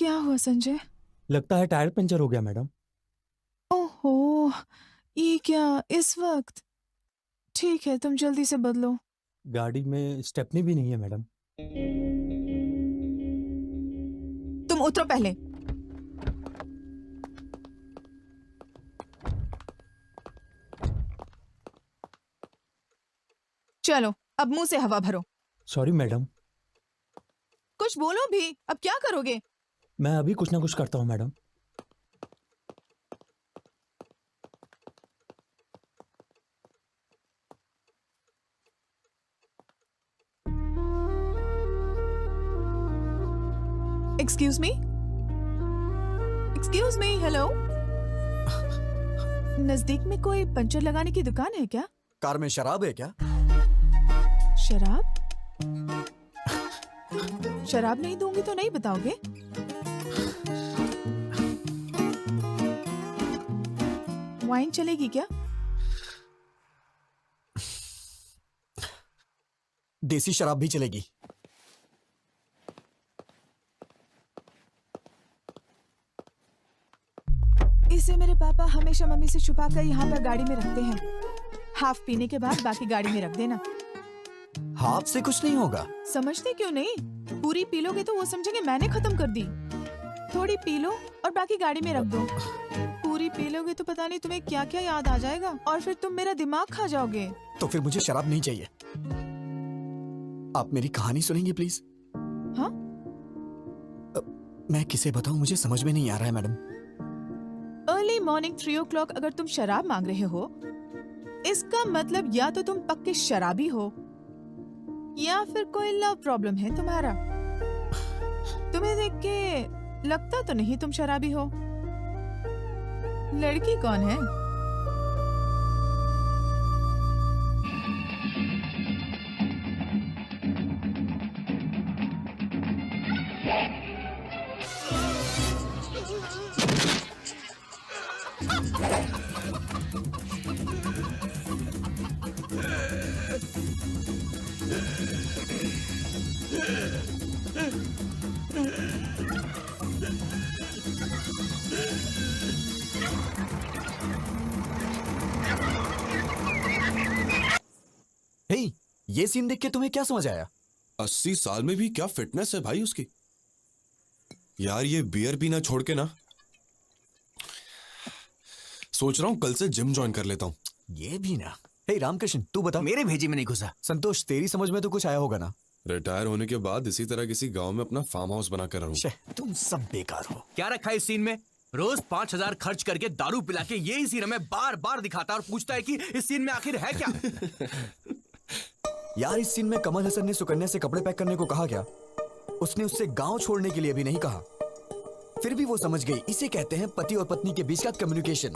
क्या हुआ संजय? लगता है टायर पंचर हो गया मैडम। ओहो, ये क्या इस वक्त? ठीक है, तुम जल्दी से बदलो। गाड़ी में स्टेपनी भी नहीं है मैडम। तुम उतरो पहले। चलो, अब मुंह से हवा भरो। Sorry madam. कुछ बोलो भी, अब क्या करोगे? मैं अभी कुछ ना कुछ करता हूँ madam. Excuse me, excuse me, hello. नजदीक में कोई पंचर लगाने की दुकान है क्या? कार में शराब है क्या? शराब? शराब नहीं दूंगी तो नहीं बताओगे? वाइन चलेगी क्या? देसी शराब भी चलेगी। इसे मेरे पापा हमेशा मम्मी से छुपा कर यहाँ पर गाड़ी में रखते हैं। हाफ पीने के बाद बाकी गाड़ी में रख देना। हाफ से कुछ नहीं होगा। समझते क्यों नहीं? पूरी पी लोगे तो वो समझेंगे मैंने खत्म कर दी। थोड़ी पी लो और बाकी गाड़ी में रख दो। पूरी पी लोगे तो पता नहीं तुम्हें क्या क्या याद आ जाएगा और फिर तुम मेरा दिमाग खा जाओगे। तो फिर मुझे शराब नहीं चाहिए। आप मेरी कहानी सुनेंगी प्लीज? हाँ? मैं किसे बताऊं, मुझे समझ में नहीं आ रहा है मैडम। अर्ली मॉर्निंग 3 o'clock अगर तुम शराब मांग रहे हो, इसका मतलब या तो तुम पक्के शराबी हो या फिर कोई लव प्रॉब्लम है तुम्हारा। तुम्हें देख के लगता तो नहीं तुम शराबी हो। लड़की कौन है? हे, ये सीन देख के तुम्हें क्या समझ आया? 80 साल में भी क्या फिटनेस है भाई उसकी। यार ये बियर पीना छोड़ के ना, सोच रहा हूं कल से जिम ज्वाइन कर लेता हूं। ये भी ना। हे रामकृष्ण, तू बता। मेरे भेजी में नहीं घुसा। संतोष, तेरी समझ में तो कुछ आया होगा ना? रिटायर होने के बाद इसी तरह किसी गांव में अपना फार्म हाउस बनाकर रहूं। शे, तुम सब बेकार हो। क्या रखा है इस सीन में? रोज 5,000 खर्च करके दारू पिला के यही सीन हमें बार बार दिखाता है और पूछता है कि इस सीन में आखिर है क्या? यार, इस सीन में कमल हसन ने सुकन्या से कपड़े पैक करने को कहा क्या? उसने उससे गांव छोड़ने के लिए भी नहीं कहा। फिर भी वो समझ गई। इसे कहते हैं पति और पत्नी के बीच का कम्युनिकेशन।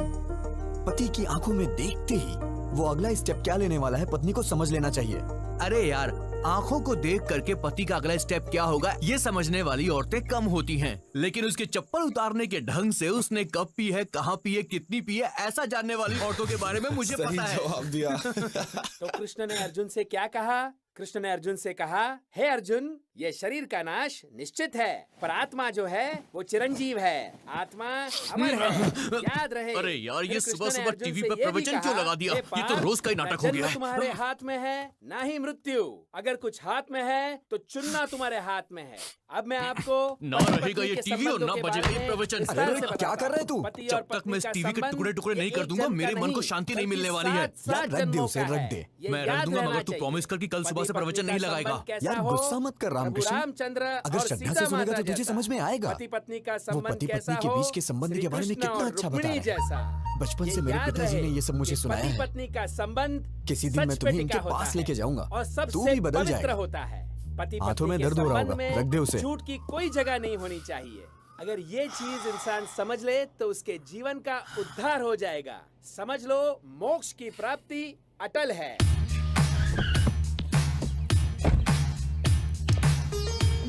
पति की आंखों में देखते ही वो अगला स्टेप क्या लेने वाला है पत्नी को समझ लेना चाहिए। अरे यार, आंखों को देख करके पति का अगला स्टेप क्या होगा ये समझने वाली औरतें कम होती हैं, लेकिन उसके चप्पल उतारने के ढंग से उसने कब पी है, कहाँ पी है, कितनी पी है, ऐसा जानने वाली औरतों के बारे में मुझे पता है। जवाब दिया। तो कृष्ण ने अर्जुन से क्या कहा? कृष्ण ने अर्जुन से कहा, हे अर्जुन, ये शरीर का नाश निश्चित है, पर आत्मा जो है वो चिरंजीव है। आत्मा अमर है, याद रहे। अरे यार, ये फिर सुबह कृष्ण ने सुबह अर्जुन टीवी से पे ये भी प्रवचन कहा, क्यों लगा दिया? हे ये तो पार्थ, रोज का ही नाटक ना हो गया जन्म है। तुम्हारे हाथ में है, ना ही मृत्यु। अगर कुछ हाथ में है तो चुनना तुम्हारे हाथ में है। अब मैं आपको ना रहेगा ये टीवी और ना बजेगा ये प्रवचन। अरे, क्या कर रहा है तू? जब तक मैं इस टीवी के टुकड़े टुकड़े नहीं कर दूंगा, मेरे मन को शांति नहीं मिलने वाली है। यार, रख दे उसे, रख दे। मैं रख दूंगा, मगर तू प्रॉमिस कर कि कल सुबह से प्रवचन नहीं लगाएगा। यार, गुस्सा मत कर रामकृष्ण। रामचंद्र अगर श्रद्धा से सुनेगा तो तुझे समझ में आएगा। पति पत्नी का वो संबंध पति कैसा पत्नी के हो, बीच के संबंध के बारे में श्री कृष्ण कितना और अच्छा रुक्मिणी बताया है। जैसा। बचपन से ये मेरे याद पिताजी रहे ने ये सब मुझे कि सुनाया पति है। पत्नी का संबंध किसी दिन मैं सच तुम्हें पे इनके टिका होता पास है लेके जाऊंगा। और तू सबसे भी बदल पवित्र जाएगा। होता है। पति हाथों में पत्नी के दर्द हो रहा संबंध होगा, में रख दे उसे। झूठ की कोई जगह नहीं होनी चाहिए। अगर ये चीज इंसान समझ ले तो उसके जीवन का उद्धार हो जाएगा। समझ लो, मोक्ष की प्राप्ति अटल है।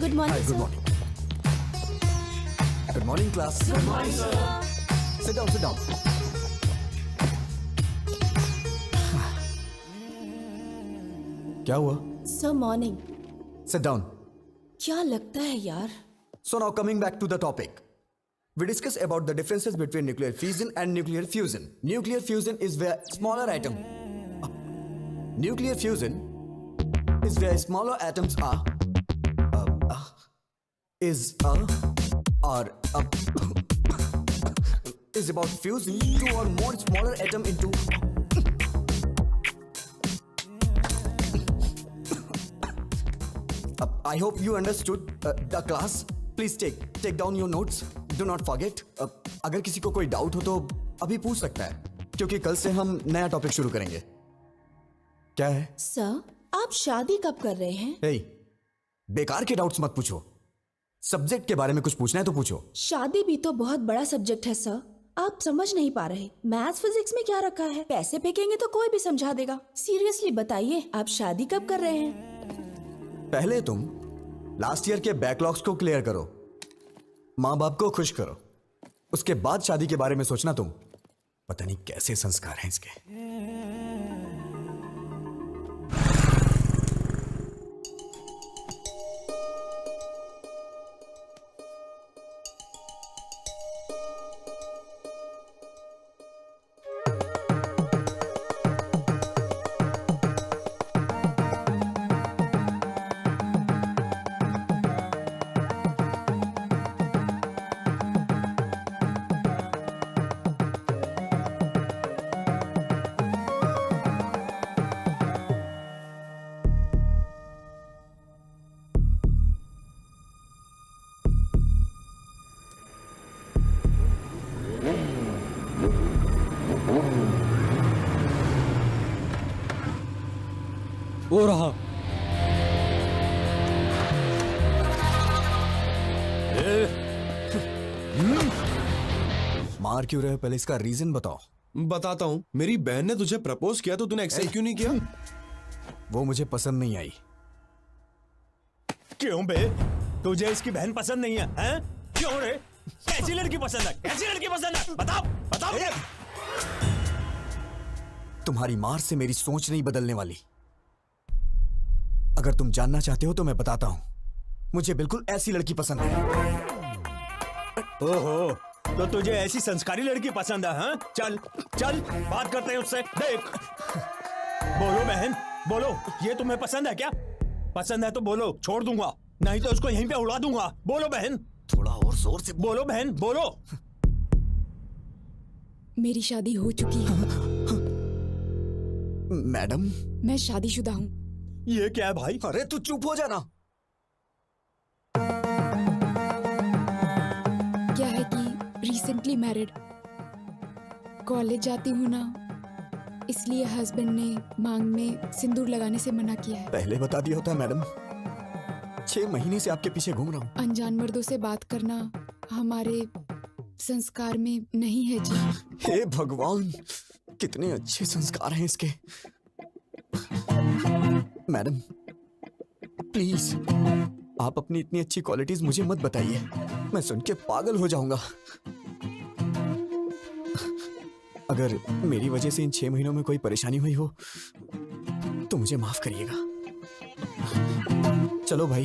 Good morning good morning. Good morning class. Good morning sir. Sit down, sit down. क्या हुआ? Sir morning. Sit down. क्या लगता है यार, So now coming back to the topic. We discuss about the differences between nuclear fission and nuclear fusion. Nuclear fusion is where smaller atom. Nuclear fusion is where smaller atoms are. Is about fusing two or more smaller atom into. I hope you understood the class. Please take down your notes. Do not forget. अगर किसी को कोई doubt हो तो अभी पूछ सकता है, क्योंकि कल से हम नया टॉपिक शुरू करेंगे. क्या है? सर, आप शादी कब कर रहे हैं? Hey, बेकार के डाउट्स मत पूछो. सब्जेक्ट के बारे में कुछ पूछना है तो पूछो. शादी भी तो बहुत बड़ा सब्जेक्ट है सर. आप समझ नहीं पा रहे. मैथ्स फिजिक्स में क्या रखा है? पैसे फेंकेंगे तो कोई भी समझा देगा. सीरियसली बताइए, आप शादी कब कर रहे हैं? पहले तुम लास्ट ईयर के बैकलॉग्स को क्लियर करो, माँ बाप को खुश करो, उसके बाद शादी के बारे में सोचना. तुम पता नहीं कैसे संस्कार हैं इसके. वो रहा. मार क्यों रहे हो? पहले इसका रीजन बताओ. बताता हूँ. मेरी बहन ने तुझे प्रपोज किया तो तूने एक्सेप्ट क्यों नहीं किया? वो मुझे पसंद नहीं आई. क्यों बे? तुझे इसकी बहन पसंद नहीं है? हैं? क्यों रे? कैसी लड़की पसंद है? कैसी लड़की पसंद है? बताओ बताओ. तुम्हारी मार से मेरी सोच नहीं बदलने वाली. अगर तुम जानना चाहते हो तो मैं बताता हूं. मुझे बिल्कुल ऐसी लड़की पसंद है. ओहो, तो तुझे ऐसी संस्कारी लड़की पसंद है? हाँ? चल चल बात करते हैं उससे. देख, बोलो बहन, बोलो. ये तुम्हें पसंद है क्या? पसंद है तो बोलो, छोड़ दूंगा, नहीं तो उसको यहीं पे उड़ा दूंगा. बोलो बहन. थोड़ा और जोर से बोलो बहन, बोलो. मेरी शादी हो चुकी है. मैडम. मैं शादीशुदा हूँ. ये क्या है भाई? अरे तू चुप हो जाना. क्या है कि रिसेंटली मैरिड. कॉलेज जाती हूँ ना, इसलिए हस्बैंड ने मांग में सिंदूर लगाने से मना किया है. पहले बता दिया होता मैडम. 6 महीने से आपके पीछे घूम रहा हूँ. अनजान मर्दों से बात करना हमारे संस्कार में नहीं है जी. हे भगवान, कितने अच्छे संस्कार हैं इसके. मैडम प्लीज, आप अपनी इतनी अच्छी क्वालिटीज मुझे मत बताइए. मैं सुन के पागल हो जाऊंगा. अगर मेरी वजह से इन 6 महीनों में कोई परेशानी हुई हो तो मुझे माफ करिएगा. चलो भाई,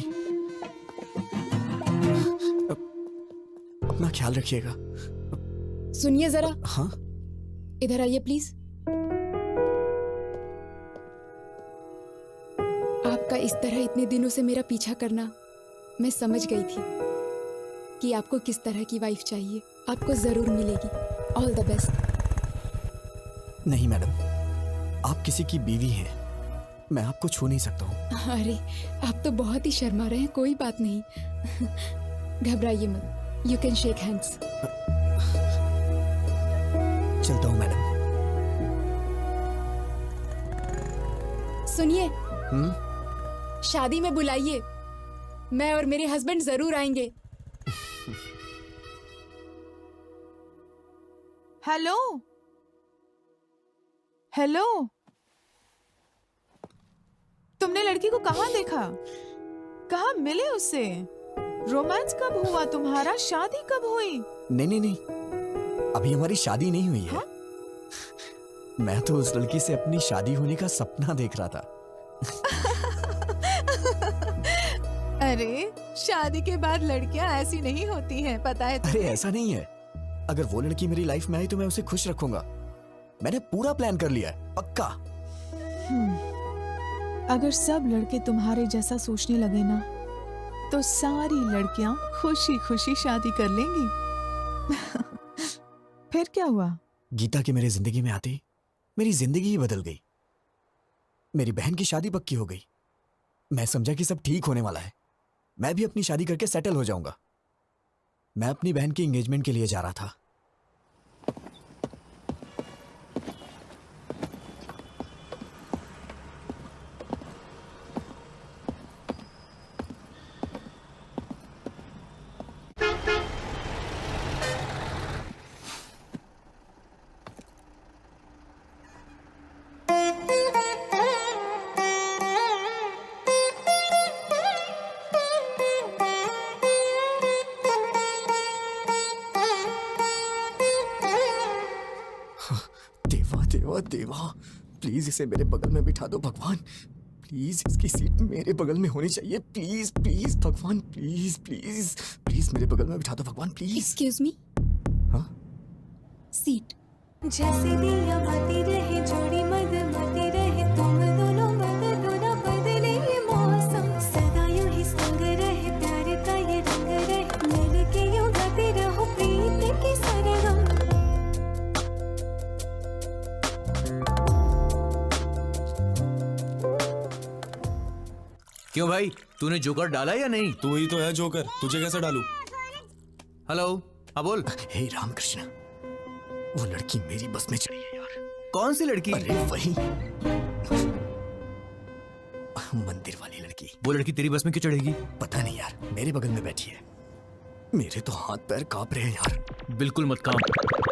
अपना ख्याल रखिएगा. सुनिए जरा. हाँ? इधर आइए प्लीज. आपका इस तरह इतने दिनों से मेरा पीछा करना, मैं समझ गई थी कि आपको किस तरह की वाइफ चाहिए. आपको जरूर मिलेगी. All the best. नहीं मैडम, आप किसी की बीवी हैं. मैं आपको छू नहीं सकता हूँ. अरे आप तो बहुत ही शर्मा रहे हैं. कोई बात नहीं, घबराइए मत. You can shake hands. चलता हूँ मैडम. सुनिए, शादी में बुलाइए. मैं और मेरे हस्बैंड जरूर आएंगे. हेलो हेलो, तुमने लड़की को कहाँ देखा? कहाँ मिले उससे? रोमांस कब हुआ तुम्हारा? शादी कब हुई? नहीं, अभी हमारी शादी नहीं हुई है. हाँ? मैं तो उस लड़की से अपनी शादी होने का सपना देख रहा था. अरे शादी के बाद लड़कियां ऐसी नहीं होती हैं, पता है अरे ऐसा नहीं है, अगर वो लड़की मेरी लाइफ में आई तो मैं उसे खुश रखूंगा। मैंने पूरा प्लान कर लिया है, पक्का। अगर सब लड़के तुम्हारे जैसा सोचने लगे ना, तो सारी लड़कियां खुशी खुशी शादी कर लेंगी। फिर क्या हुआ? गीता के मेरे जिंदगी में आते ही मेरी जिंदगी ही बदल गई। मेरी बहन की शादी पक्की हो गई। मैं समझा कि सब ठीक होने वाला है, मैं भी अपनी शादी करके सेटल हो जाऊंगा। मैं अपनी बहन की एंगेजमेंट के लिए जा रहा था। देवा देवा देवा, प्लीज इसे मेरे बगल में बिठा दो भगवान। प्लीज इसकी सीट मेरे बगल में होनी चाहिए। प्लीज प्लीज भगवान, प्लीज प्लीज प्लीज मेरे बगल में बिठा दो भगवान, प्लीज। Excuse me. हाँ? सीट। जैसे दिया मती रहे जोड़ी मत मती रहे, तुम दोनों बदलो ना बदले ये मौसम, सदा यूं ही संग रहे, प्यार का ये रंग रहे, मिल के यूं गाते रहो प्रीत की सरगम। क्यों भाई, तूने जोकर डाला या नहीं? तू ही तो है जोकर, तुझे कैसे डालूं? हेलो, हाँ बोल। हे रामकृष्ण, वो लड़की मेरी बस में चढ़ी है यार। कौन सी लड़की? अरे वही मंदिर वाली लड़की। वो लड़की तेरी बस में क्यों चढ़ेगी? पता नहीं यार, मेरे बगल में बैठी है। मेरे तो हाथ पैर कांप रहे हैं यार। बिल्कुल मत कांप,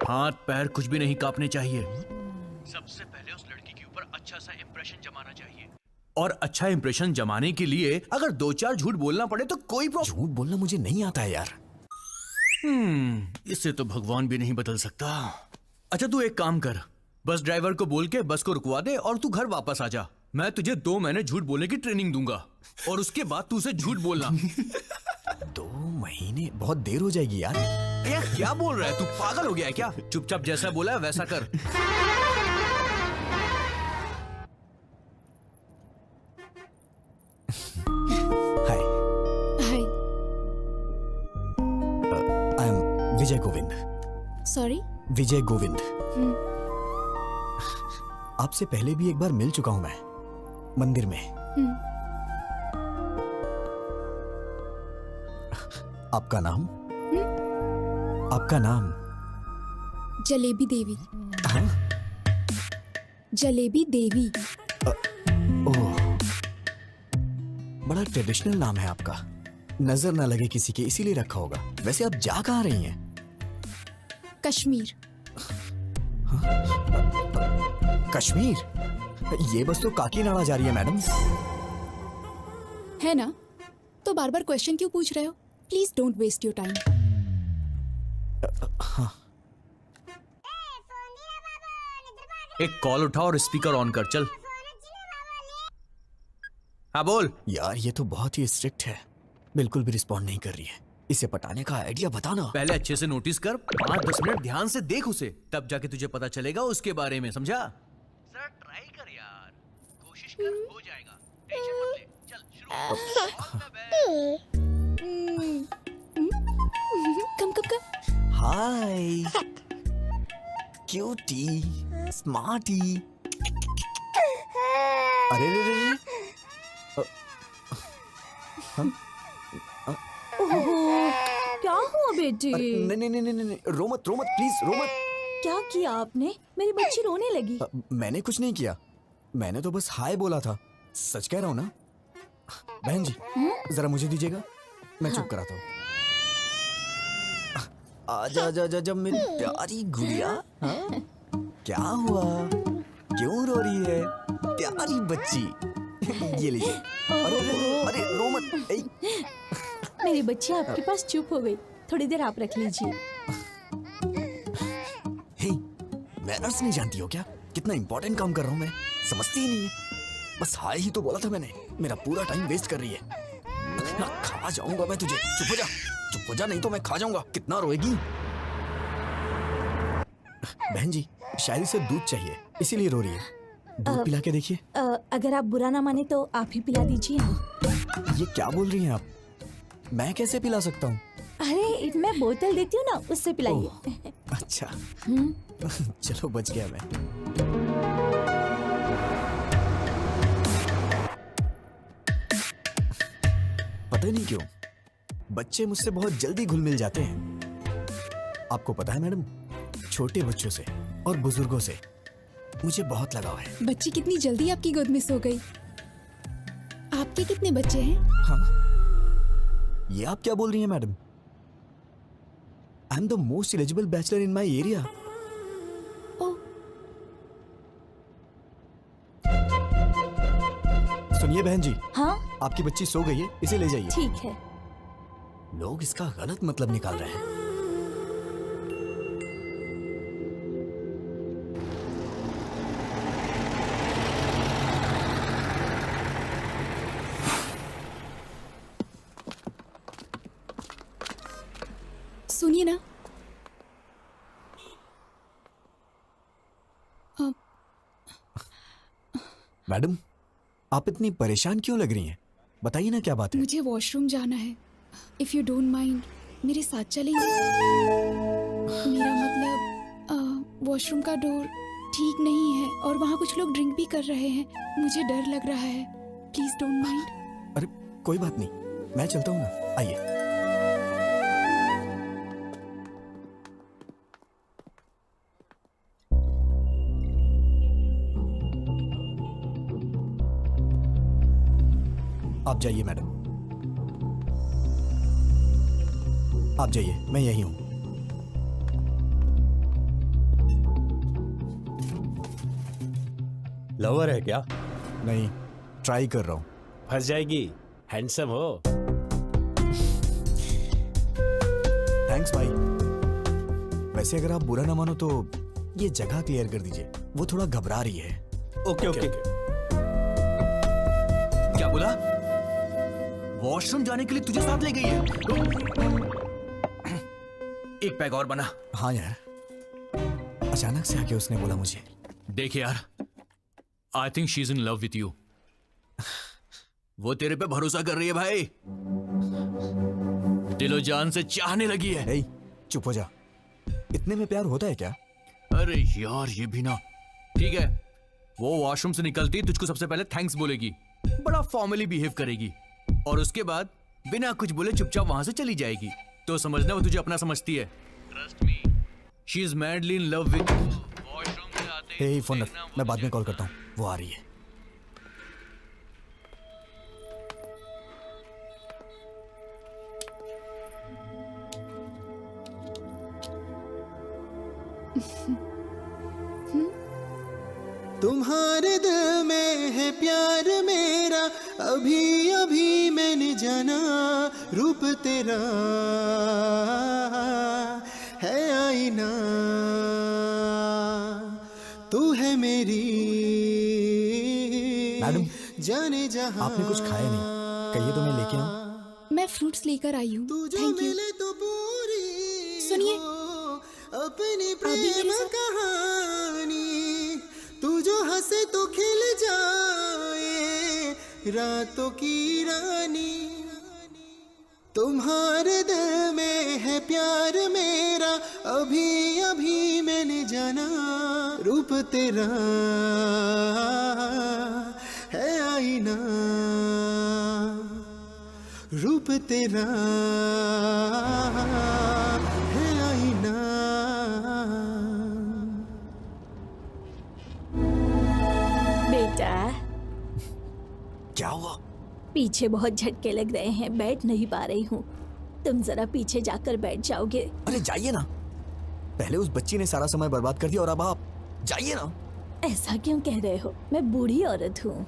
हाथ पैर कुछ भी नहीं कांपने चाहिए। सबसे पहले उस लड़की के ऊपर अच्छा सा इंप्रेशन जमाना चाहिए, और अच्छा इंप्रेशन जमाने के लिए अगर 2-4 झूठ बोलना पड़े तो कोई प्रॉब्लम। झूठ बोलना मुझे नहीं आता है यार। इससे तो भगवान भी नहीं बदल सकता। अच्छा तू एक काम कर, बस ड्राइवर को बोल के बस को रुकवा दे और तू घर वापस आ जा। मैं तुझे 2 महीने झूठ बोलने की ट्रेनिंग दूंगा, और उसके बाद तू उसे झूठ बोलना। 2 महीने बहुत देर हो जाएगी यार। यार क्या बोल रहा है तू, पागल हो गया है क्या? चुपचाप जैसा बोला है वैसा कर। Hi, hi. I am Vijay Govind. Sorry. Vijay Govind. आपसे पहले भी एक बार मिल चुका हूं मैं, मंदिर में। आपका नाम? आपका नाम? जलेबी देवी। हाँ? जलेबी देवी। ओह, बड़ा ट्रेडिशनल नाम है आपका। नजर ना लगे किसी के इसीलिए रखा होगा। वैसे आप जा कहाँ रही हैं? कश्मीर। कश्मीर? ये बस तो काकीनाडा जा रही है मैडम। है ना? तो बार बार क्वेश्चन क्यों पूछ रहे हो? Please don't waste your time. एक कॉल उठा और स्पीकर ऑन कर, चल। हाँ बोल। यार ये तो बहुत ही स्ट्रिक्ट है, बिल्कुल भी रिस्पॉन्ड नहीं कर रही है। इसे पटाने का आइडिया बताना। पहले अच्छे से नोटिस कर, 5-10 मिनट ध्यान से देख उसे, तब जाके तुझे पता चलेगा उसके बारे में, समझा? सर ट्राई कर यार, कोशिश कर, हो जाएगा, टेंशन मत ले, चल कम कम कम। हाय क्यूटी स्मार्टी। अरे रे रे रे। क्या हुआ बेटी? नहीं नहीं नहीं नहीं, रो मत प्लीज, रो मत। क्या किया आपने? मेरी बच्ची रोने लगी। मैंने कुछ नहीं किया, मैंने तो बस हाय बोला था। सच कह रहा हूँ ना। बहन जी जरा मुझे दीजिएगा, मैं चुप कराता हूँ। आजा आजा आजा मेरी प्यारी गुड़िया। हाँ? क्या हुआ, क्यों रो रही है प्यारी बच्ची? ये लीजिए। अरे अरे रो मत। मेरी बच्ची आपके पास चुप हो गई, थोड़ी देर आप रख लीजिए। हे, मैनर्स नहीं जानती हो क्या? कितना इंपॉर्टेंट काम कर रहा हूँ मैं, समझती ही नहीं है। बस हाय ही तो बोला था मैंने, मेरा पूरा टाइम वेस्ट कर रही है। खा जाऊंगा मैं तुझे। चुप हो जा नहीं तो मैं खा जाऊंगा। कितना रोएगी? बहन जी शायद इसे दूध चाहिए इसीलिए रो रही है। दूध पिला के देखिए। अगर आप बुरा ना माने तो आप ही पिला दीजिए। ये क्या बोल रही हैं आप? मैं कैसे पिला सकता हूँ? अरे मैं बोतल देती हूँ ना, उससे पिलाइए। अच्छा चलो बच गया मैं। पता नहीं क्यों बच्चे मुझसे बहुत जल्दी घुल मिल जाते हैं। आपको पता है मैडम, छोटे बच्चों से और बुजुर्गों से मुझे बहुत लगाव है। बच्ची कितनी जल्दी आपकी गोद में सो गई। आपके कितने बच्चे हैं? हाँ ये आप क्या बोल रही हैं madam? I am the most eligible bachelor in my area. सुनिए बहन जी। हाँ आपकी बच्ची सो गई है, इसे ले जाइए। ठीक है। लोग इसका गलत मतलब निकाल रहे हैं। सुनिए ना, मैडम आप इतनी परेशान क्यों लग रही हैं? बताइए ना क्या बात है। मुझे वॉशरूम जाना है। इफ यू डोंट माइंड मेरे साथ चलेंगे? मेरा मतलब वॉशरूम का डोर ठीक नहीं है और वहाँ कुछ लोग ड्रिंक भी कर रहे हैं। मुझे डर लग रहा है। Please don't mind. अरे कोई बात नहीं, मैं चलता हूँ ना। आइए। आप जाइए मैडम, आप जाइए, मैं यही हूं। लवर है क्या? नहीं, ट्राई कर रहा हूं। फंस जाएगी। हैंडसम हो। थैंक्स भाई। वैसे अगर आप बुरा ना मानो तो ये जगह क्लियर कर दीजिए, वो थोड़ा घबरा रही है। Okay okay. क्या बोला? वॉशरूम जाने के लिए तुझे साथ ले गई है? एक पैग और बना। हाँ यार, अचानक से आके उसने बोला मुझे। देख यार, I think she is in love with you. वो तेरे पे भरोसा कर रही है भाई। दिलो जान से चाहने लगी है। ए, चुप हो जा। इतने में प्यार होता है क्या? अरे यार ये भी ना। ठीक है, वो वॉशरूम से निकलती तुझको सबसे पहले थैंक्स बोलेगी, बड़ा फॉर्मली बिहेव करेगी और उसके बाद बिना कुछ बोले चुपचाप वहां से चली जाएगी। तो समझना वो तुझे अपना समझती है। Trust me, she is madly in love with you. Washroom से आते हे फोन रख, मैं बाद में कॉल करता हूँ। वो आ रही है। तुम्हारे दिल में है प्यार मेरा, अभी अभी मैंने जाना। रूप तेरा है आईना, तू है मेरी मैडम, जाने जहां। आपने कुछ खाया नहीं, कहिए तो मैं लेके आऊं। मैं फ्रूट्स लेकर आई हूँ। तू जो थैंक यू। मिले तो पूरी सुनिए, हो अपनी आप भी प्रेम मेरे साथ- कहानी। तू जो हंसे तो खिल जाए रातों की रानी। तुम्हारे दिल में है प्यार मेरा, अभी अभी मैंने जाना। रूप तेरा है आईना, रूप तेरा है आईना। बेटा क्या हुआ? पीछे बहुत झटके लग रहे हैं, बैठ नहीं पा रही हूँ। तुम जरा पीछे जाकर बैठ जाओगे? अरे जाइए ना, पहले उस बच्ची ने सारा समय बर्बाद कर दिया और अब आप जाइए ना। ऐसा क्यों कह रहे हो? मैं बूढ़ी औरत हूँ।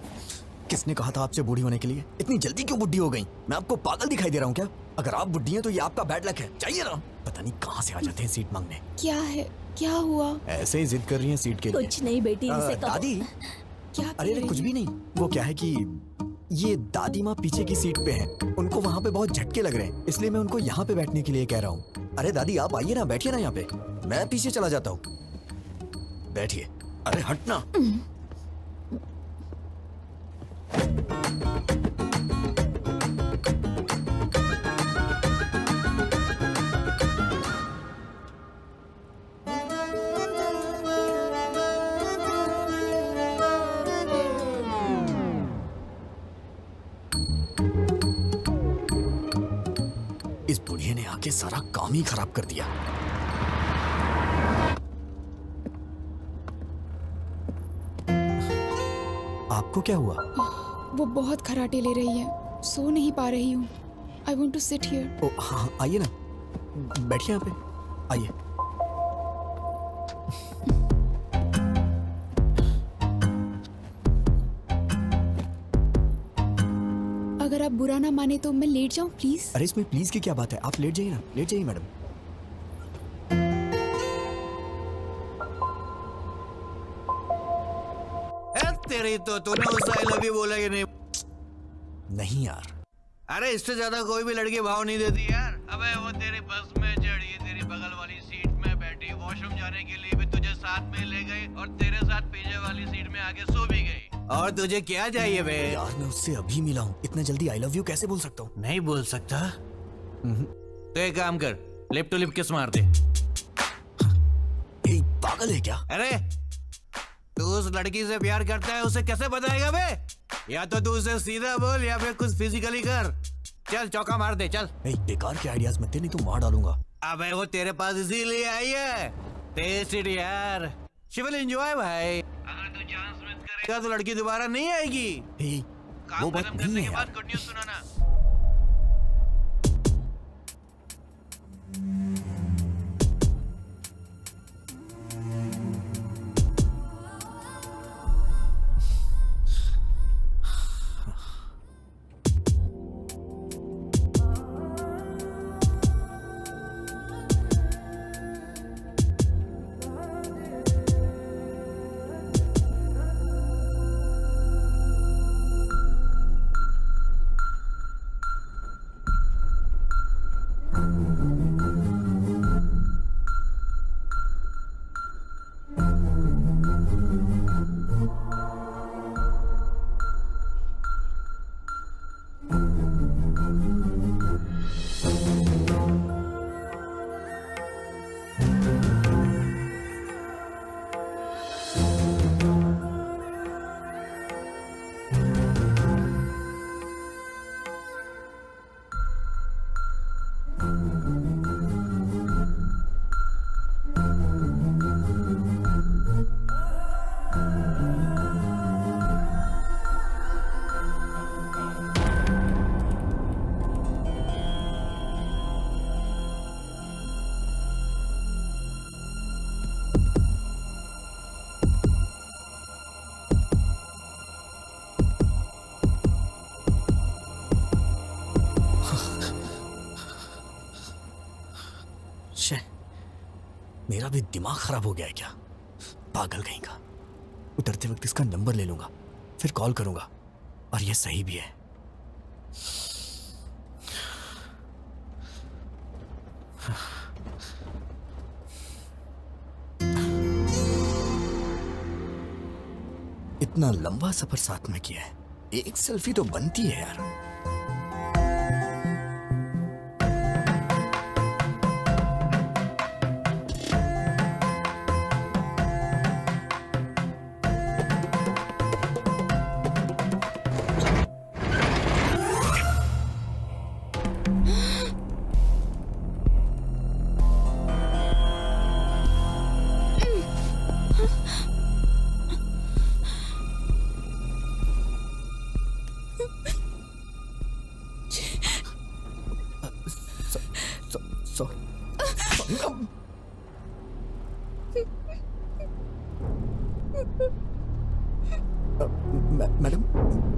किसने कहा था आपसे बूढ़ी होने के लिए? इतनी जल्दी क्यों बुढ़ी हो गई? मैं आपको पागल दिखाई दे रहा हूँ क्या? अगर आप बुढ़ी हैं तो ये आपका बैड लक है। जाइए ना। पता नहीं कहाँ से आ जाते हैं सीट मांगने। क्या है? क्या हुआ? ऐसे ही जिद कर रही हैं सीट के लिए। कुछ नहीं बेटी, इसे कहो। दादी, क्या अरे कह रही कुछ हैं? भी नहीं। वो क्या है कि ये दादी माँ पीछे की सीट पे हैं। उनको वहाँ पे बहुत झटके लग रहे हैं, इसलिए मैं उनको यहाँ पे बैठने के लिए कह रहा हूँ। अरे दादी आप आइए ना, बैठिए ना यहाँ पे, मैं पीछे चला जाता हूँ। बैठिए। अरे हटना। इस बुढ़िया ने आके सारा काम ही खराब कर दिया। आपको क्या हुआ? वो बहुत खराटे ले रही है, सो नहीं पा रही हूँ। I want to sit here. Oh हाँ, आइए ना, बैठिए यहाँ पे, आइए। अगर आप बुरा ना माने तो मैं लेट जाऊँ प्लीज? अरे इसमें प्लीज की क्या बात है, आप लेट जाइए ना, लेट जाइए मैडम। तेरी तो तूने उस आई लव यू बोला कि नहीं? नहीं यार। अरे इससे ज्यादा कोई भी लड़की भाव नहीं देती यार। अबे वो तेरी बस में चढ़ी, तेरी बगल वाली सीट में बैठी, वॉशरूम जाने के लिए भी तुझे साथ में ले गई और तेरे साथ पीछे वाली सीट में आके सो भी गई। और तुझे क्या चाहिए बे? यार मैं उससे अभी मिला हूँ, इतना जल्दी आई लव यू कैसे बोल सकता हूँ? नहीं बोल सकता? तो एक काम कर, लिप टू लिप किस मार दे। पागल है क्या? अरे तू उस लड़की से प्यार करता है, उसे कैसे बताएगा बे? या तो तू उसे सीधा बोल या फिर कुछ फिजिकली कर। चल चौका मार दे, चल। बेकार के आइडियाज मत दे, नहीं तो मार डालूंगा। अबे वो तेरे पास इसीलिए आई है। टेस्ट इट यार, शी विल एंजॉय भाई। अगर तू चांस मिस करेगा तो लड़की दोबारा नहीं आएगी। वो बात नहीं है यार। गुड न्यूज़ सुनाना। मेरा भी दिमाग खराब हो गया है क्या? पागल कहीं का। उतरते वक्त इसका नंबर ले लूंगा, फिर कॉल करूंगा। और ये सही भी है। इतना लंबा सफर साथ में किया है, एक सेल्फी तो बनती है यार।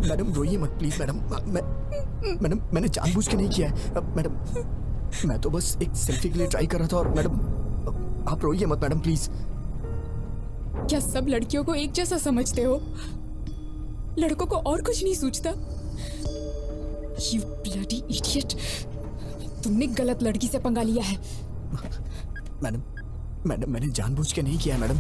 मैडम रोइए मत प्लीज मैडम। मैडम मैंने जानबूझ के नहीं किया है मैडम, मैं तो बस एक सेल्फी के लिए ट्राई कर रहा था। और मैडम आप रोइए मत मैडम प्लीज। क्या सब लड़कियों को एक जैसा समझते हो? लड़कों को और कुछ नहीं सूझता? You bloody idiot! तुमने गलत लड़की से पंगा लिया है। मैडम मैडम मैंने जानबूझ के नहीं किया है, मैडम।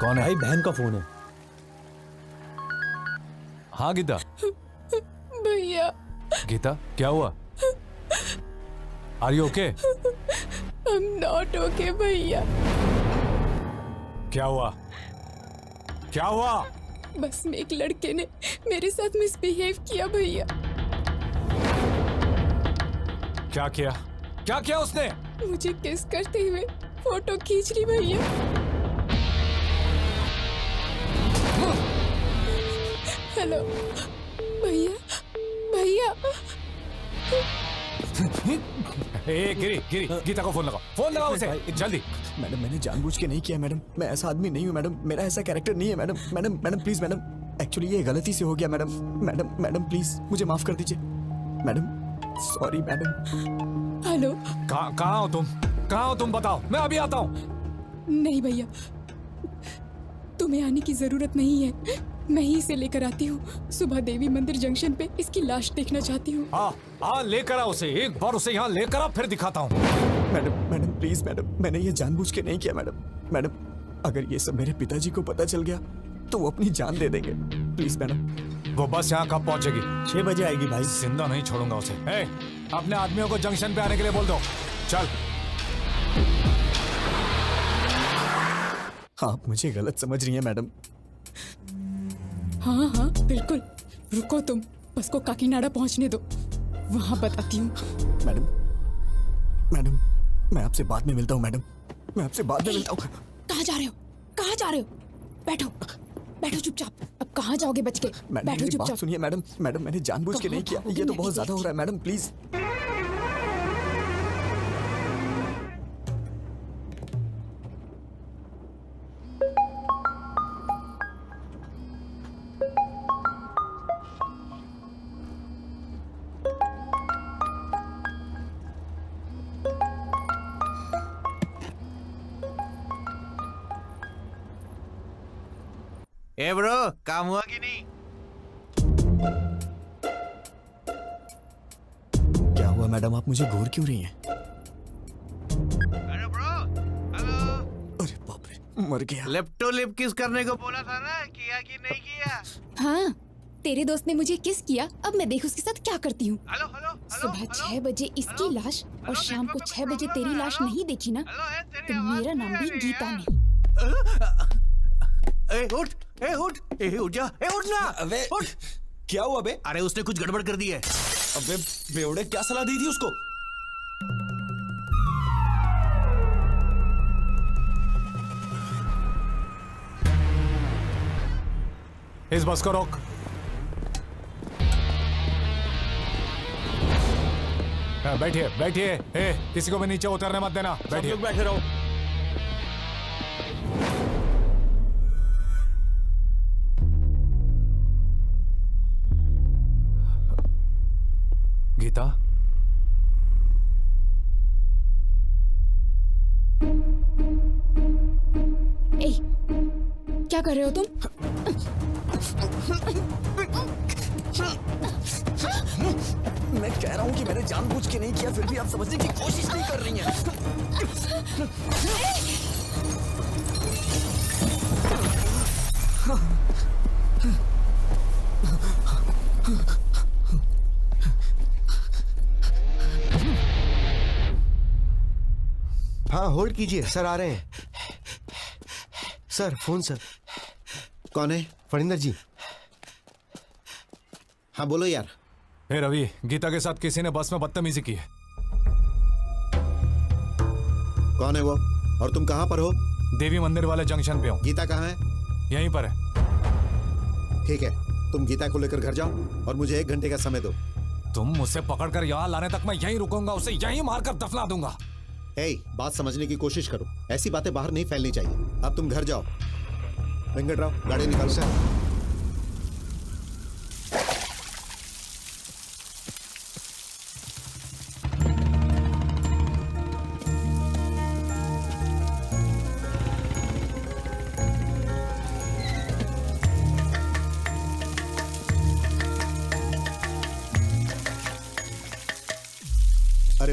कौन है भाई? बहन का फोन है। हाँ गीता। भैया। गीता क्या हुआ? Are you okay? I'm not okay भैया। क्या हुआ? क्या हुआ? बस में एक लड़के ने मेरे साथ मिसबिहेव किया भैया। क्या किया? क्या किया उसने? मुझे किस करते हुए फोटो खींच ली भैया। हेलो भैया, भैया। ए गिरी गिरी, गीता को फोन लगाओ, फोन लगाओ उसे जल्दी। मैडम मैंने जानबूझ के नहीं किया मैडम। मैं ऐसा आदमी नहीं हूँ मैडम। मेरा ऐसा कैरेक्टर नहीं है madam. Madam madam please madam, actually ये गलती से हो गया मैडम। मैडम मैडम प्लीज मुझे माफ कर दीजिए मैडम। Sorry madam. हेलो। कहाँ हो तुम? कहाँ हो तुम? बताओ, मैं अभी आता हूँ। नहीं भैया, तुम्हें आने की जरूरत नहीं है। मैं ही इसे लेकर आती हूँ। सुबह देवी मंदिर जंक्शन पे इसकी लाश देखना चाहती हूँ। हाँ लेकर आ उसे, एक बार उसे यहाँ लेकर आ, फिर दिखाता हूँ। मैडम मैडम प्लीज मैडम, मैंने ये जानबूझ के नहीं किया मैडम। मैडम अगर ये सब मेरे पिताजी को पता चल गया तो वो अपनी जान दे देंगे। Please madam. वो बस यहाँ कब पहुँचेगी? 6 बजे आएगी भाई। जिंदा नहीं छोड़ूंगा उसे। अपने आदमियों को जंक्शन पे आने के लिए बोल दो। चल। आप मुझे गलत समझ रही हैं मैडम। हाँ हाँ बिल्कुल, रुको तुम, बस को काकीनाडा पहुँचने दो, वहाँ बताती हूँ। मैडम मैडम मैं आपसे बाद में मिलता हूँ मैडम। मैं आपसे बाद में मिलता हूँ। कहाँ जा रहे हो? कहाँ जा रहे हो? बैठो बैठो चुपचाप। अब कहाँ जाओगे बच के? मैडम बैठो मेरी बात चुपचाप। सुनिए मैडम। मैडम मैंने जानबूझ के नहीं किया। ये तो बहुत ज्यादा हो रहा है मैडम, प्लीज। ए ब्रो, काम हुआ कि नहीं? क्या हुआ मैडम, आप मुझे घूर क्यों रही हैं? अरे ब्रो, हेलो। अरे बाप रे, मर गया। लिप लिप किस करने को बोला था ना, किया कि नहीं किया? हाँ, तेरे दोस्त ने मुझे किस किया, अब मैं देख उसके साथ क्या करती हूँ। Hello hello. सुबह 6 बजे इसकी लाश और शाम को 6 बजे तेरी लाश नहीं देखी ना, तो मेरा नाम भी गीता नहीं। उठ जा, उठ ना। अबे उठ। क्या हुआ बे? अरे उसने कुछ गड़बड़ कर दी है। अबे बेवड़े, क्या सलाह दी थी उसको? इस बस को रोक। बैठिए बैठिए। किसी को भी नीचे उतरने मत देना। सब लोग बैठे रहो। गीता, क्या कर रहे हो तुम? मैं कह रहा हूँ कि मैंने जानबूझ के नहीं किया, फिर भी आप समझने की कोशिश नहीं कर रही हैं। हाँ होल्ड कीजिए, सर आ रहे हैं। Sir phone sir. कौन है? फरिंदर जी। हाँ बोलो यार। रवि, गीता के साथ किसी ने बस में बदतमीजी की है। कौन है वो और तुम कहाँ पर हो? देवी मंदिर वाले जंक्शन पे हूँ। गीता कहाँ है? यहीं पर है। ठीक है, तुम गीता को लेकर घर जाओ और मुझे 1 घंटे का समय दो। तुम मुझसे पकड़कर यहाँ लाने तक मैं यहीं रुकूंगा, उसे यहीं मारकर दफना दूंगा। बात समझने की कोशिश करो, ऐसी बातें बाहर नहीं फैलनी चाहिए। अब तुम घर जाओ। वेंकटराव, गाड़ी निकालो। सर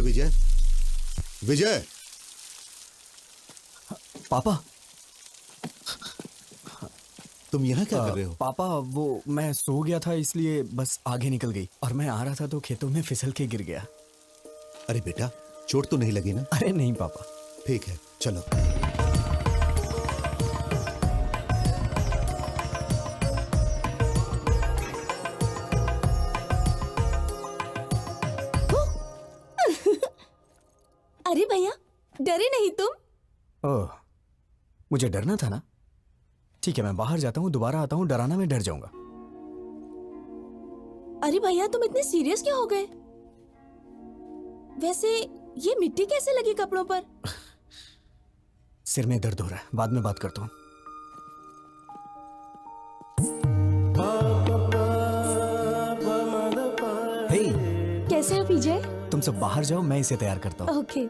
अरे विजय, विजय! पापा, तुम यहाँ क्या कर रहे हो? पापा वो मैं सो गया था इसलिए बस आगे निकल गई और मैं आ रहा था तो खेतों में फिसल के गिर गया। अरे बेटा, चोट तो नहीं लगी ना? अरे नहीं पापा। ठीक है, चलो। अरे भैया, डरे नहीं तुम? ओह, मुझे डरना था ना। ठीक है, मैं बाहर जाता हूँ, दोबारा आता हूँ, डराना मैं डर जाऊंगा। अरे भैया, तुम इतने सीरियस क्यों हो गए? वैसे ये मिट्टी कैसे लगी कपड़ों पर? सिर में दर्द हो रहा है, बाद में बात करता हूँ। हे, कैसे हो विजय? तुम सब बाहर जाओ, मैं इसे तैयार करता हूँ। ओके।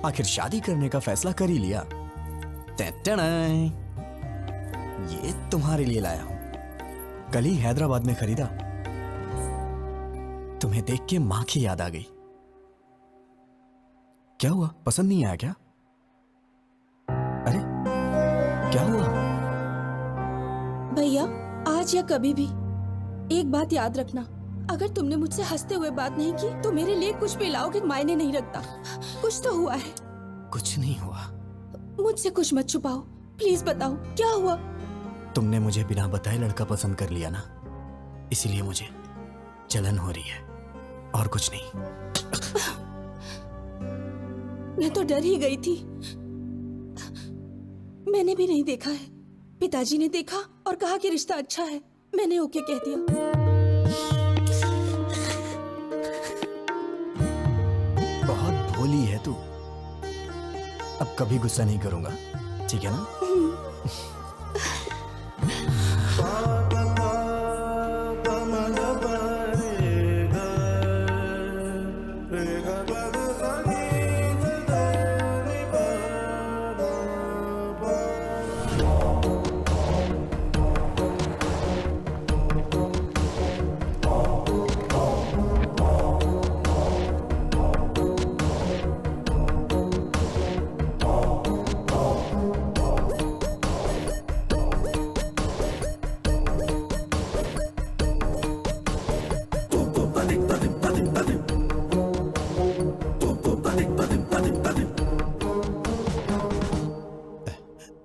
आखिर शादी करने का फैसला कर ही लिया। टैटनाय, ये तुम्हारे लिए लाया हूं। कल ही हैदराबाद में खरीदा। तुम्हें देख के मां की याद आ गई। क्या हुआ, पसंद नहीं आया क्या? अरे क्या हुआ? भैया, आज या कभी भी एक बात याद रखना, अगर तुमने मुझसे हंसते हुए बात नहीं की तो मेरे लिए कुछ भी लाओगे मायने नहीं रखता। कुछ तो हुआ है। कुछ नहीं हुआ। मुझसे कुछ मत छुपाओ, प्लीज बताओ क्या हुआ। तुमने मुझे बिना बताए लड़का पसंद कर लिया ना, इसीलिए मुझे जलन हो रही है और कुछ नहीं। मैं तो डर ही गई थी। मैंने भी नहीं देखा है, पिताजी ने देखा और कहा कि रिश्ता अच्छा है। मैंने ओके कह दिया। बहुत भोली है तू। अब कभी गुस्सा नहीं करूंगा, ठीक है ना?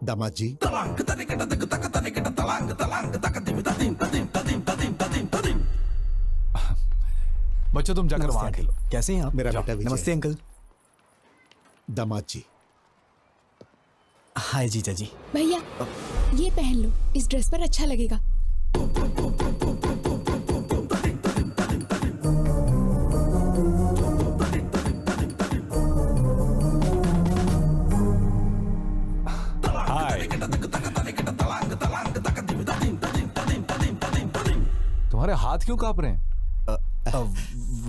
दामाद जी, बच्चों तुम जाकर वहां खेलो। कैसे हैं आप? मेरा बेटा विजय। नमस्ते अंकल। दामाद जी। हाय जीजा जी। भैया, ये पहन लो, इस ड्रेस पर अच्छा लगेगा। तुम्हारे हाथ क्यों कांप रहे हैं?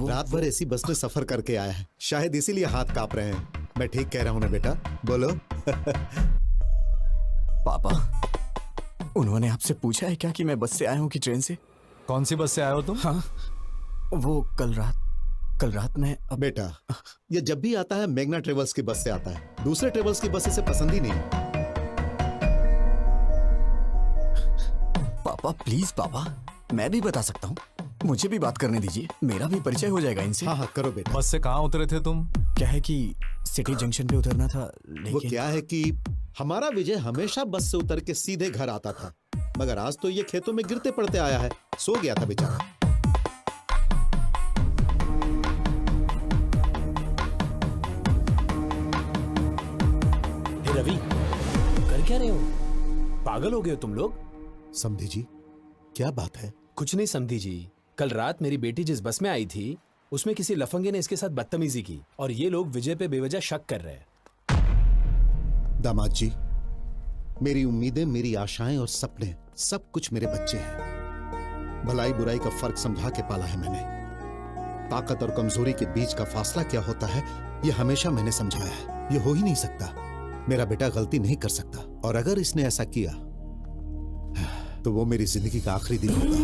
रात भर ऐसी बस में सफर करके आया है, शायद इसीलिए हाथ कांप रहे हैं। मैं ठीक कह रहा हूं ना बेटा? बोलो। पापा, उन्होंने आपसे पूछा है क्या कि मैं बस से आया हूँ कि ट्रेन से? कौन सी बस से आए हो तुम? हाँ, वो कल रात में। बेटा, ये जब भी आता है मेघना ट्रेवल्स की बस से आता है, दूसरे ट्रेवल्स की बस इसे पसंद ही नहीं। पापा प्लीज पापा, मैं भी बता सकता हूँ, मुझे भी बात करने दीजिए, मेरा भी परिचय हो जाएगा इनसे। हाँ हाँ करो बेटा। बस से कहाँ उतरे थे तुम? क्या है कि सिटी जंक्शन पे उतरना था, लेकिन वो क्या है कि हमारा विजय हमेशा बस से उतर के सीधे घर आता था, मगर आज तो ये खेतों में गिरते पड़ते आया है, सो गया था बेचारा। हे रवि, कर क्या रहे हो? पागल हो गए हो तुम लोग? समधी जी, क्या बात है? कुछ नहीं समधी जी, कल रात मेरी बेटी जिस बस में आई थी उसमें किसी लफंगे ने इसके साथ बदतमीजी की और ये लोग विजय पे बेवजह शक कर रहे हैं। दामाद जी, मेरी उम्मीदें, मेरी आशाएं और सपने सब कुछ मेरे बच्चे हैं। भलाई बुराई का फर्क समझा के पाला है मैंने। ताकत और कमजोरी के बीच का फासला क्या होता है ये हमेशा मैंने समझाया है। ये हो ही नहीं सकता, मेरा बेटा गलती नहीं कर सकता, और अगर इसने ऐसा किया तो वो मेरी जिंदगी का आखिरी दिन होगा।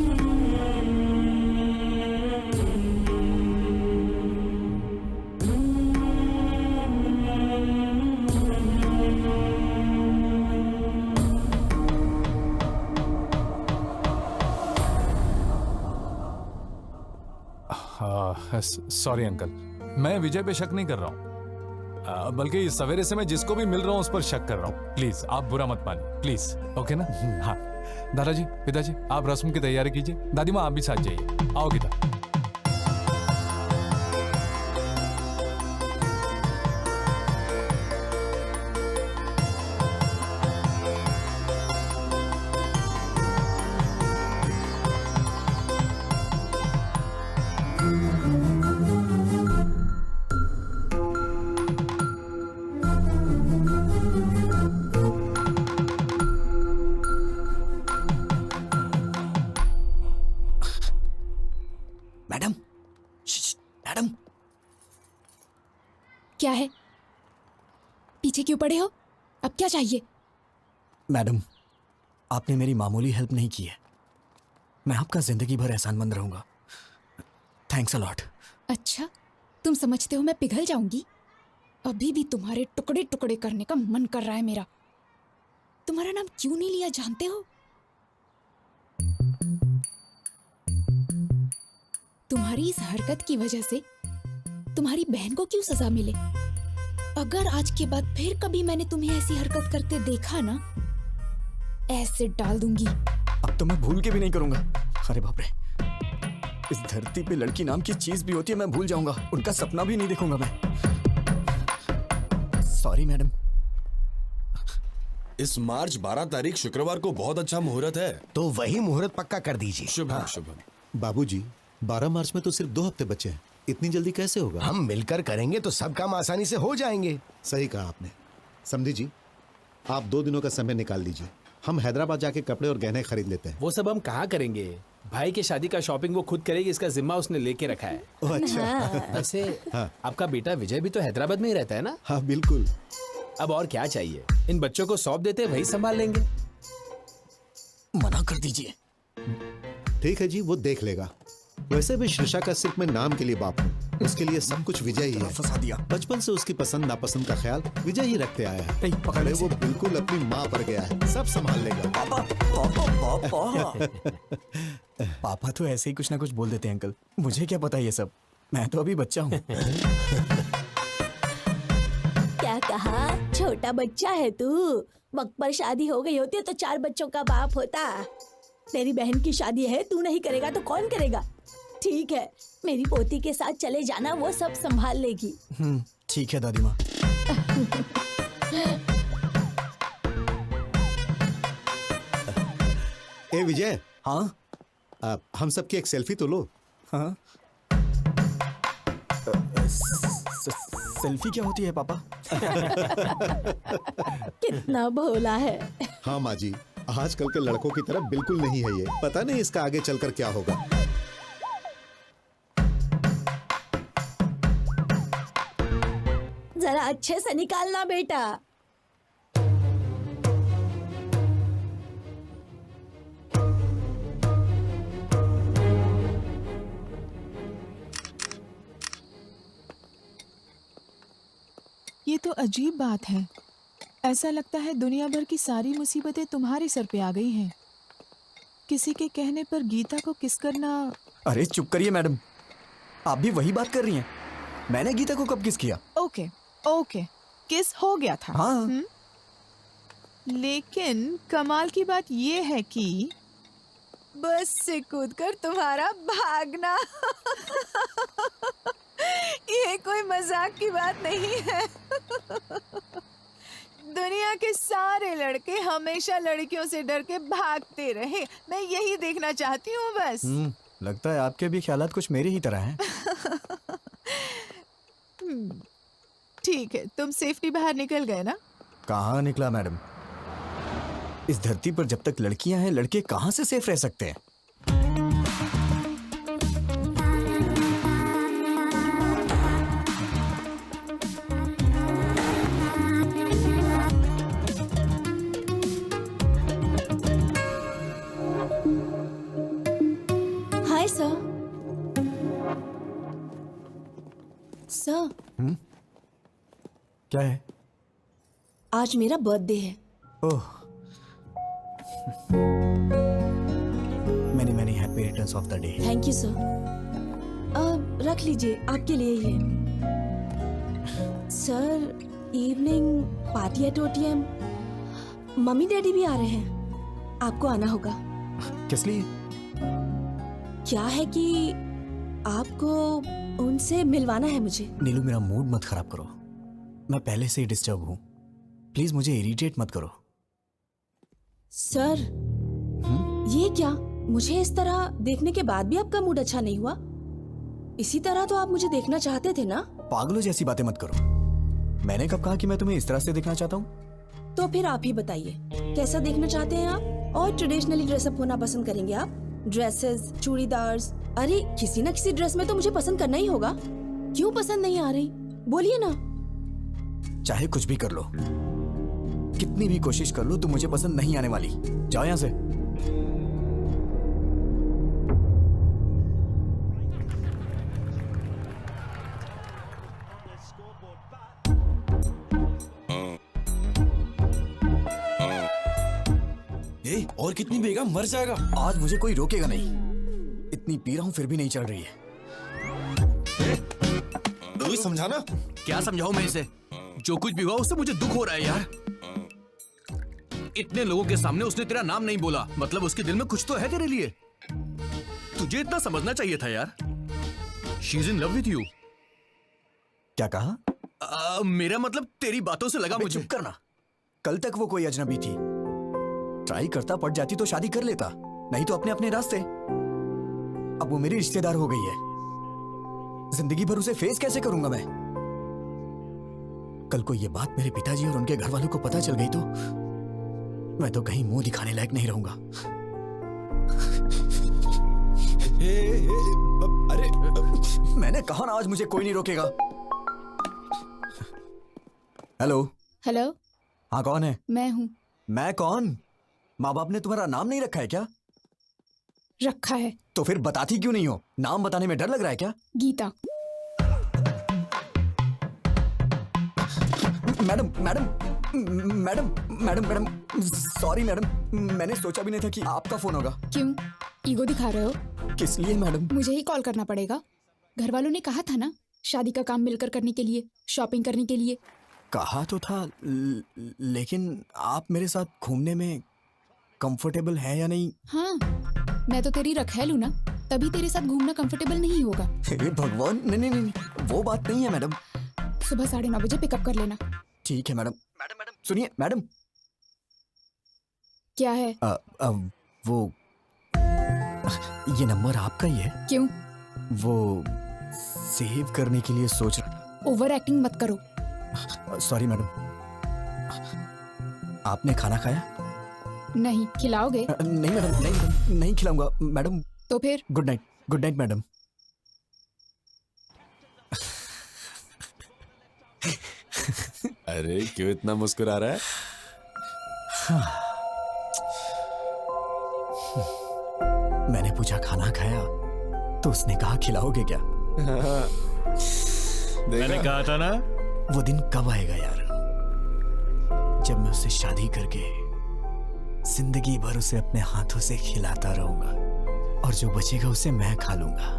सॉरी अंकल, मैं विजय पे शक नहीं कर रहा हूँ, बल्कि सवेरे से मैं जिसको भी मिल रहा हूँ उस पर शक कर रहा हूँ। प्लीज आप बुरा मत मानिए, प्लीज। ओके ना? हाँ दादाजी, पिताजी, आप रस्म की तैयारी कीजिए। दादी माँ आप भी साथ जाइए। आओ गीता। मैडम, मैडम, क्या है? पीछे क्यों पड़े हो? अब क्या चाहिए? मैडम, आपने मेरी मामूली हेल्प नहीं की है। मैं आपका जिंदगी भर एहसानमंद रहूंगा। Thanks a lot. अच्छा, तुम समझते हो मैं पिघल जाऊंगी? अभी भी तुम्हारे टुकड़े टुकड़े करने का मन कर रहा है मेरा। तुम्हारा नाम क्यों नहीं लिया जानते हो? तुम्हारी इस हरकत की वजह से तुम्हारी बहन को क्यों सजा मिले? अगर आज के बाद फिर कभी मैंने तुम्हें ऐसी हरकत करते देखा ना, ऐसे डाल दूंगी। अब तो मैं भूल के भी नहीं करूंगा। अरे बाप रे, इस धरती पे लड़की नाम की चीज भी होती है, मैं भूल जाऊंगा। उनका सपना भी नहीं देखूंगा मैं। Sorry madam. इस मार्च 12 तारीख शुक्रवार को बहुत अच्छा मुहूर्त है, तो वही मुहूर्त पक्का कर दीजिए। शुभ शुभ। बाबूजी, 12 मार्च में तो सिर्फ 2 हफ्ते बचे हैं, इतनी जल्दी कैसे होगा? हम मिलकर करेंगे तो सब काम आसानी से हो जाएंगे। सही कहा आपने। समझी जी, आप 2 दिनों का समय निकाल लीजिए, हम हैदराबाद जाके कपड़े और गहने खरीद लेते हैं। वो सब हम कहाँ करेंगे? भाई की शादी का शॉपिंग वो खुद करेगी, इसका जिम्मा उसने लेके रखा है। ओह अच्छा। वैसे हाँ। आपका बेटा विजय भी तो हैदराबाद में ही रहता है ना? हाँ बिल्कुल। अब और क्या चाहिए? इन बच्चों को सौंप देते, वही संभाल लेंगे। मना कर दीजिए। ठीक है जी, वो देख लेगा। वैसे भी श्रिशा का सिर्फ मैं नाम के लिए बाप हूँ, उसके लिए सब कुछ विजय ही है। फंसा दिया। बचपन से उसकी पसंद नापसंद का ख्याल विजय ही रखते आया है। नहीं, पकड़ अरे इसे। वो बिल्कुल अपनी माँ पर गया है, सब संभाल लेगा। पापा, पापा तो ऐसे ही कुछ ना कुछ बोल देते हैं अंकल। मुझे क्या पता ये सब, मैं तो अभी बच्चा हूँ। क्या कहा? छोटा बच्चा है तू? वक्त पर शादी हो गई होती तो 4 बच्चों का बाप होता। तेरी बहन की शादी है, तू नहीं करेगा तो कौन करेगा? ठीक है, मेरी पोती के साथ चले जाना, वो सब संभाल लेगी। ठीक है दादी माँ। ए विजय। हाँ? हम सबकी एक सेल्फी तो लो। हाँ? सेल्फी क्या होती है पापा? कितना भोला है। हाँ माँ जी, आजकल के लड़कों की तरह बिल्कुल नहीं है ये। पता नहीं इसका आगे चलकर क्या होगा। जरा अच्छे से निकालना बेटा। ये तो अजीब बात है। ऐसा लगता है दुनिया भर की सारी मुसीबतें तुम्हारे सर पे आ गई हैं। किसी के कहने पर गीता को किस करना। अरे चुप करिए मैडम, आप भी वही बात कर रही हैं। मैंने गीता को कब किस किया? ओके ओके, किस हो गया था। हाँ। लेकिन कमाल की बात ये है कि बस से कूदकर तुम्हारा भागना ये कोई मजाक की बात नहीं है। दुनिया के सारे लड़के हमेशा लड़कियों से डर के भागते रहे। मैं यही देखना चाहती हूँ बस। लगता है आपके भी ख्यालात कुछ मेरे ही तरह हैं। ठीक है, तुम सेफ्टी बाहर निकल गए ना? कहाँ निकला मैडम? इस धरती पर जब तक लड़कियां हैं, लड़के कहाँ से सेफ रह सकते हैं? Hi sir. सर, क्या है? आज मेरा बर्थडे है। Oh, many many happy returns of the day. Thank you sir. रख लीजिए, आपके लिए ये। Sir, evening party at OTM, mummy daddy भी आ रहे हैं, आपको आना होगा। किस लिए? क्या है कि आपको उनसे मिलवाना है मुझे। नीलू, मेरा मूड मत खराब करो, मैं पहले से ही डिस्टर्ब हूँ। प्लीज मुझे इरिटेट मत करो। सर, ये क्या? मुझे इस तरह देखने के बाद भी आपका मूड अच्छा नहीं हुआ? इसी तरह तो आप मुझे देखना चाहते थे ना? पागलों जैसी बातें मत करो। मैंने कब कहा कि मैं तुम्हें इस तरह से देखना चाहता हूँ? तो फिर आप ही बताइए, कैसा देखना चाहते हैं आप? और ट्रेडिशनली ड्रेसअप होना पसंद करेंगे आप? ड्रेसेस, चूड़ीदार्स, अरे किसी न किसी ड्रेस में तो मुझे पसंद करना ही होगा। क्यों पसंद नहीं आ रही? बोलिए ना। चाहे कुछ भी कर लो, कितनी भी कोशिश कर लो, तुम मुझे पसंद नहीं आने वाली। जाओ यहाँ से। और कितनी पिएगा, मर जाएगा। आज मुझे कोई रोकेगा नहीं। इतनी पी रहा हूँ फिर भी नहीं चढ़ रही है। समझाना। क्या समझाऊं मैं इसे? जो कुछ भी हुआ उससे मुझे दुख हो रहा है यार। इतने लोगों के सामने उसने तेरा नाम नहीं बोला, मतलब उसके दिल में कुछ तो है तेरे लिए। तुझे इतना समझना चाहिए था यार। She is in love with you. क्या कहा? मेरा मतलब तेरी बातों से लगा मुझे। चुप करना। कल तक वो कोई अजनबी थी। ट्राई करता, पड़ जाती तो शादी कर लेता, नहीं तो अपने अपने रास्ते। अब वो मेरी रिश्तेदार हो गई है, जिंदगी भर उसे फेस कैसे करूंगा मैं? कल को ये बात मेरे पिताजी और उनके घर वालों को पता चल गई तो मैं तो कहीं मुंह दिखाने लायक नहीं रहूंगा। अरे मैंने कहा ना, आज मुझे कोई नहीं रोकेगा। हेलो। हेलो। हाँ, कौन है? मैं हूँ। मैं कौन? माँ बाप ने तुम्हारा नाम नहीं रखा है क्या? रखा है। तो फिर बताती क्यों नहीं हो? नाम बताने में डर लग रहा है क्या? Geeta. Madam madam madam madam madam sorry madam, मैंने सोचा भी नहीं था कि आपका फोन होगा। क्यों ईगो दिखा रहे हो? किस लिए मैडम? मुझे ही कॉल करना पड़ेगा। घर वालों ने कहा था ना, शादी का काम मिलकर करने के लिए, शॉपिंग करने के लिए। कहा तो था, लेकिन आप मेरे साथ घूमने में कंफर्टेबल है या नहीं? हाँ, मैं तो तेरी रखैल हूँ ना, तभी तेरे साथ घूमना कंफर्टेबल नहीं होगा। हे भगवान, नहीं नहीं नहीं, वो बात नहीं है मैडम। सुबह 9:30 बजे पिकअप कर लेना। ठीक है मैडम। मैडम मैडम सुनिए मैडम। क्या है? वो ये नंबर आपका ही है? क्यों? वो सेव करने के लिए सोच। ओवर एक्टिंग मत करो। Sorry madam. आपने खाना खाया? नहीं। खिलाओगे? नहीं मैडम, नहीं मैडम, नहीं खिलाऊंगा मैडम। तो फिर? Good night. Good night madam. अरे क्यों इतना मुस्कुरा रहा है? मैंने पूछा खाना खाया तो उसने कहा खिलाओगे क्या? मैंने कहा था ना। वो दिन कब आएगा यार, जब मैं उससे शादी करके जिंदगी भर उसे अपने हाथों से खिलाता रहूंगा और जो बचेगा उसे मैं खा लूंगा।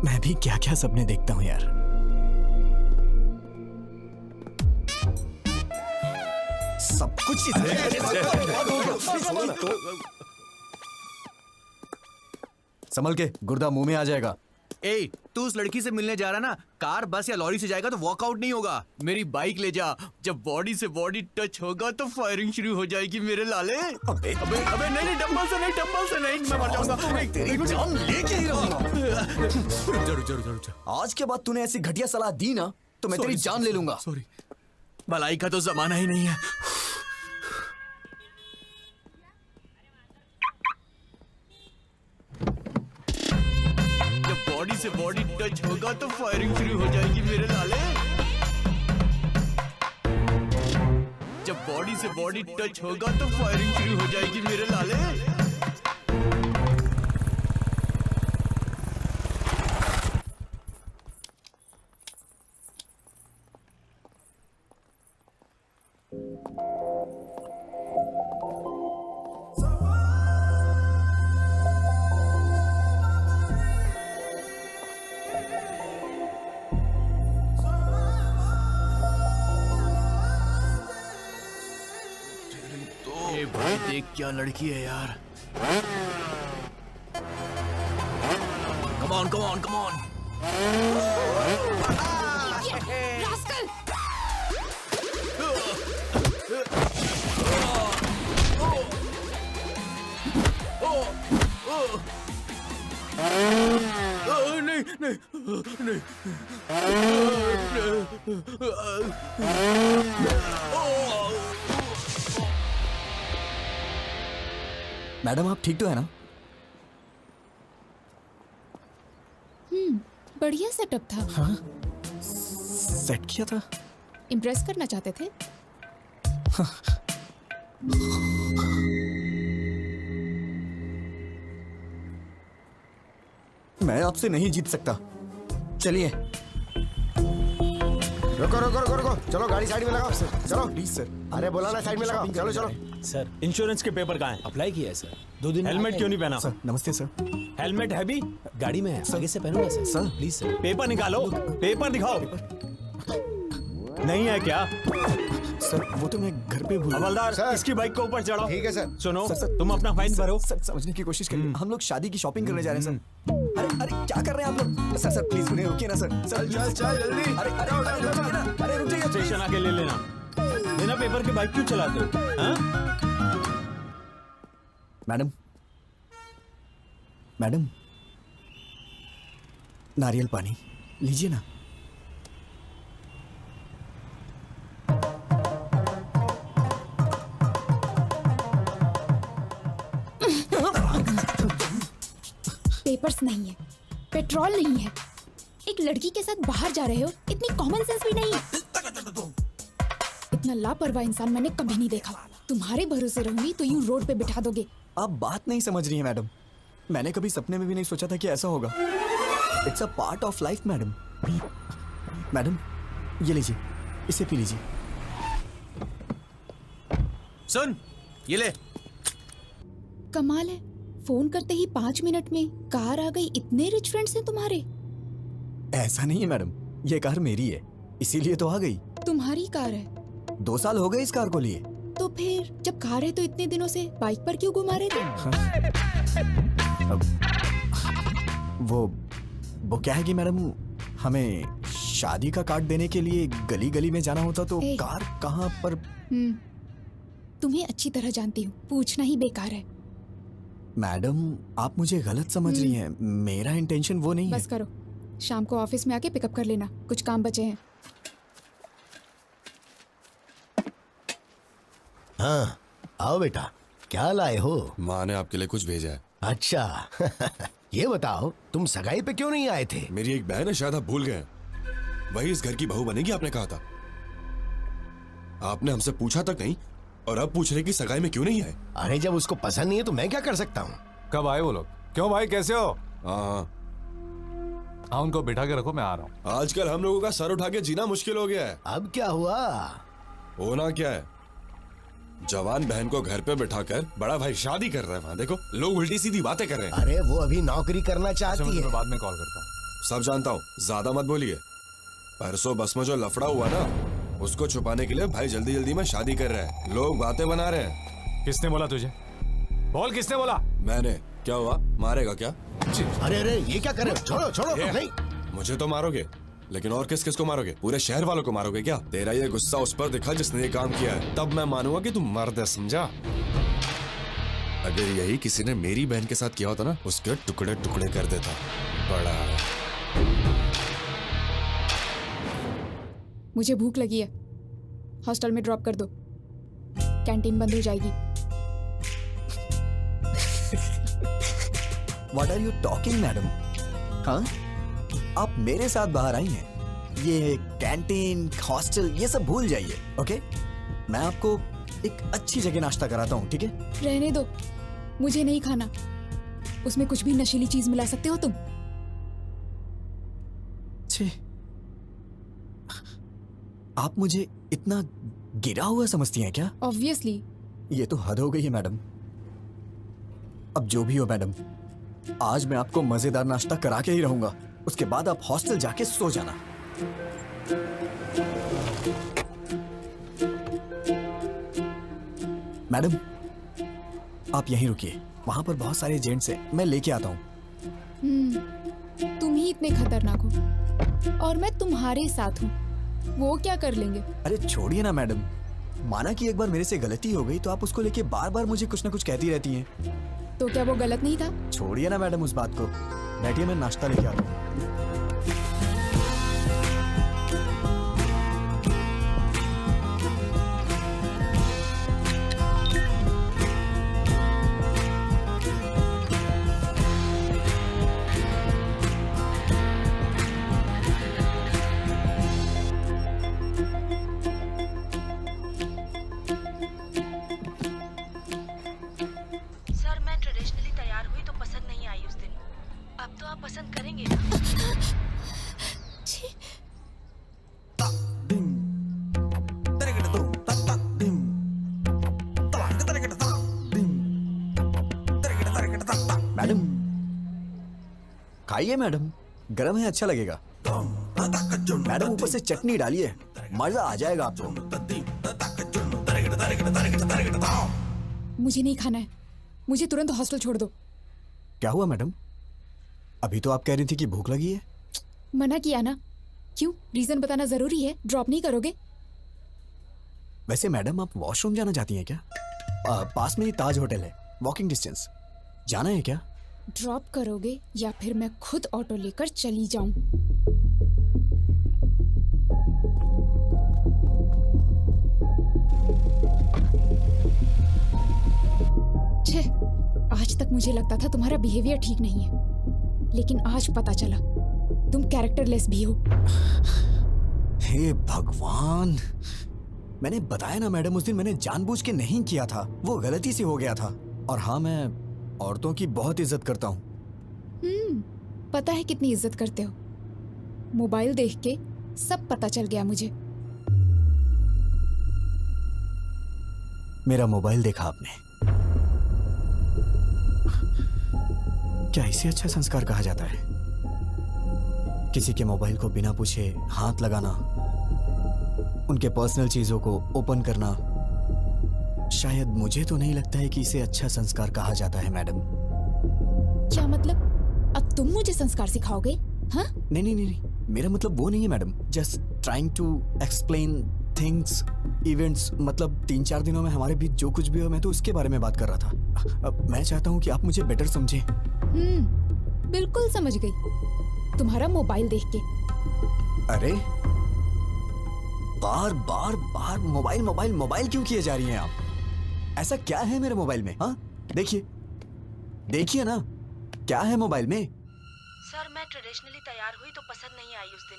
मैं भी क्या क्या सपने देखता हूं यार। सब कुछ संभल के, गुर्दा मुंह में आ जाएगा। ए, तू उस लड़की से मिलने जा रहा ना, कार, बस या लॉरी से जाएगा तो वॉकआउट नहीं होगा। मेरी बाइक ले जा, जब बॉडी से बॉडी टच होगा तो फायरिंग शुरू हो जाएगी मेरे लाले। अबे अबे अबे नहीं, डंबल से नहीं, डंबल से नहीं, मैं मर जाऊंगा। तेरी जान लेके ही रहूंगा। जरूर। आज के बाद तूने ऐसी घटिया सलाह दी ना तो मैं तेरी जान ले लूंगा। सॉरी, भलाई का तो जमाना ही नहीं है। जब बॉडी से बॉडी टच होगा तो फायरिंग शुरू हो जाएगी मेरे लाले। जब बॉडी से बॉडी टच होगा तो फायरिंग शुरू हो जाएगी मेरे लाले। ये क्या लड़की है यार। Come on come on come on. Rascal! नहीं नहीं नहीं। मैडम आप ठीक तो है ना? बढ़िया सेटअप था। हाँ सेट किया था। इम्प्रेस करना चाहते थे। मैं आपसे नहीं जीत सकता। चलिए। रुको रुको रुको रुको, चलो गाड़ी साइड में लगाओ। चलो प्लीज सर। अरे बोला ना साइड में लगाओ। चलो चलो। सर इंश्योरेंस के पेपर कहाँ हैं? अप्लाई किया है सर, 2 दिन में हेलमेट आता क्यों है। नहीं पहना? सर नमस्ते सर। हेलमेट है भी? गाड़ी में है, आगे से पहनूंगा sir. Sir. Please sir. Paper निकालो, पेपर दिखाओ। नहीं है क्या? सर वो तो मैं घर पे भूल। हवलदार सर। इसकी बाइक को ऊपर चढ़ाओ। ठीक है सर। सुनो सर, तुम अपना फाइन भरो। सर समझने की कोशिश करिए। हम लोग शादी की शॉपिंग करने जा रहे हैं सर। अरे अरे क्या कर रहे हैं आप लोग? सर प्लीज उन्हें रुकिए ना सर। सर चल चल जल्दी। अरे अरे रुकिए ना। अरे रुक जाइए स्टेशन आके ले लेना। बिना पेपर के बाइक क्यों चलाते हो? हाँ? मैडम मैडम नारियल पानी लीजिए ना। पेपर्स नहीं है, पेट्रोल नहीं है, एक लड़की के साथ बाहर जा रहे हो, इतनी कॉमन सेंस भी नहीं। इतना लापरवाह इंसान मैंने कभी नहीं देखा। तुम्हारे भरोसे रहूंगी तो यूं रोड पे बिठा दोगे। आप बात नहीं समझ रही हैं मैडम। मैंने कभी सपने में भी नहीं सोचा था कि ऐसा होगा। It's a part of life madam. Madam ये लीजिए, इसे पी लीजिए। सुन ये ले। कमाल है, फोन करते ही 5 मिनट में कार आ गई। इतने रिच फ्रेंड्स हैं तुम्हारे। ऐसा नहीं है मैडम, ये कार मेरी है इसीलिए तो आ गई। तुम्हारी कार है 2 साल हो गए इस कार को लिए। तो फिर जब कार है तो इतने दिनों से बाइक पर क्यों घुमा रहे थे? वो क्या है कि मैडम हमें शादी का कार्ड देने के लिए गली गली में जाना होता तो ए। कार कहाँ पर। तुम्हें अच्छी तरह जानती हूँ, पूछना ही बेकार है। मैडम आप मुझे गलत समझ रही हैं। मेरा इंटेंशन वो नहीं बस है। करो, शाम को ऑफिस में आके पिकअप कर लेना, कुछ काम बचे हैं। हाँ आओ बेटा, क्या लाए हो? माँ ने आपके लिए कुछ भेजा है। अच्छा ये बताओ तुम सगाई पे क्यों नहीं आए थे? मेरी एक बहन है, शायद आप भूल गए। वही इस घर की बहू बनेगी आपने कहा था। आपने हमसे पूछा तक नहीं और अब पूछ रहे कि सगाई में क्यों नहीं आए। अरे जब उसको पसंद नहीं है तो मैं क्या कर सकता हूँ? कब आए वो लोग? क्यों भाई कैसे हो? हाँ हाँ उनको बिठा के रखो, मैं आ रहा हूँ। आजकल हम लोगों का सर उठा के जीना मुश्किल हो गया है। अब क्या हुआ? होना क्या है, जवान बहन को घर पे बिठाकर बड़ा भाई शादी कर रहा है। वहां देखो लोग उल्टी सीधी बातें कर रहे हैं। अरे वो अभी नौकरी करना अच्छा, मैं चाहती है। तुम्हें बाद में कॉल करता हूँ। सब जानता हूँ, ज्यादा मत बोलिए। परसों बस में जो लफड़ा हुआ ना, उसको छुपाने के लिए भाई जल्दी जल्दी में शादी कर रहा है। लोग बातें बना रहे हैं। किसने बोला तुझे? बोल किसने बोला? मैंने। क्या हुआ, मारेगा क्या? अरे अरे ये क्या कर रहे हो? छोड़ो छोड़ो। ये, नहीं मुझे तो मारोगे, लेकिन और किस किस को मारोगे? पूरे शहर वालों को मारोगे क्या? तेरा ये गुस्सा उस पर दिखा जिसने ये काम किया है, तब मैं मानूंगा कि तू मर्द है, समझा? अगर यही किसी ने मेरी बहन के साथ किया होता ना, उसके टुकड़े टुकड़े कर देता। बड़ा मुझे भूख लगी है, हॉस्टल में ड्रॉप कर दो, कैंटीन बंद हो जाएगी। What are you talking, madam? हाँ आप मेरे साथ बाहर आई हैं। ये कैंटीन हॉस्टल ये सब भूल जाइए, ओके? मैं आपको एक अच्छी जगह नाश्ता कराता हूँ, ठीक है? रहने दो, मुझे नहीं खाना। उसमें कुछ भी नशीली चीज मिला सकते हो तुम। छे, आप मुझे इतना गिरा हुआ समझती हैं क्या? ऑब्वियसली। ये तो हद हो गई है मैडम। अब जो भी हो मैडम, आज मैं आपको मजेदार नाश्ता करा के ही रहूंगा। उसके बाद आप हॉस्टल जाके सो जाना। मैडम आप यहीं रुकिए, वहां पर बहुत सारे एजेंट्स हैं, मैं लेके आता हूँ। तुम ही इतने खतरनाक हो और मैं तुम्हारे साथ हूँ, वो क्या कर लेंगे? अरे छोड़िए ना मैडम, माना कि एक बार मेरे से गलती हो गई तो आप उसको लेके बार बार मुझे कुछ ना कुछ कहती रहती हैं। तो क्या वो गलत नहीं था? छोड़िए ना मैडम उस बात को, बैठिए, मैं नाश्ता लेके आता हूँ। सर मैं ट्रेडिशनली तैयार हुई तो पसंद नहीं आई उस दिन, अब तो आप पसंद करेंगे ना? मैडम खाइए मैडम, गरम है, अच्छा लगेगा। मैडम ऊपर से चटनी डालिए, मजा आ जाएगा आपको। मुझे नहीं खाना है, मुझे तुरंत हॉस्टल छोड़ दो। क्या हुआ मैडम? अभी तो आप कह रही थी कि भूख लगी है। मना किया ना। क्यों, रीजन बताना जरूरी है? ड्रॉप नहीं करोगे? वैसे मैडम आप वॉशरूम जाना चाहती हैं क्या? पास में ही ताज होटल है, वॉकिंग डिस्टेंस, जाना है क्या? ड्रॉप करोगे या फिर मैं खुद ऑटो लेकर चली जाऊं? छे, आज तक मुझे लगता था तुम्हारा बिहेवियर ठीक नहीं है, लेकिन आज पता चला तुम कैरेक्टरलेस भी हो। हे भगवान, मैंने बताया ना मैडम, उस दिन मैंने जानबूझ के नहीं किया था, वो गलती से हो गया था। और हाँ, मैं औरतों की बहुत इज्जत करता हूँ। पता है कितनी इज्जत करते हो। मोबाइल देख के सब पता चल गया मुझे। मेरा मोबाइल देखा आपने? क्या इसे अच्छा संस्कार कहा जाता है? किसी के मोबाइल को बिना पूछे हाथ लगाना, उनके पर्सनल चीजों को ओपन करना, शायद मुझे तो नहीं लगता है कि इसे अच्छा संस्कार कहा जाता है मैडम। क्या मतलब? अब तुम मुझे संस्कार सिखाओगे? हाँ? नहीं नहीं नहीं, मेरा मतलब वो नहीं है madam. Just trying to explain things, events, मतलब 3-4 दिनों में हमारे बीच जो कुछ भी हो, मैं तो उसके बारे में बात कर रहा था। अब मैं चाहता हूँ कि आप मुझे बेटर समझें। बिल्कुल समझ गई, तुम्हारा मोबाइल देख के। अरे बार बार बार मोबाइल मोबाइल मोबाइल क्यों किए जा रही हैं आप? ऐसा क्या है मेरे मोबाइल में? हाँ देखिए, देखिए ना, क्या है मोबाइल में? सर मैं ट्रेडिशनली तैयार हुई तो पसंद नहीं आई उस दिन,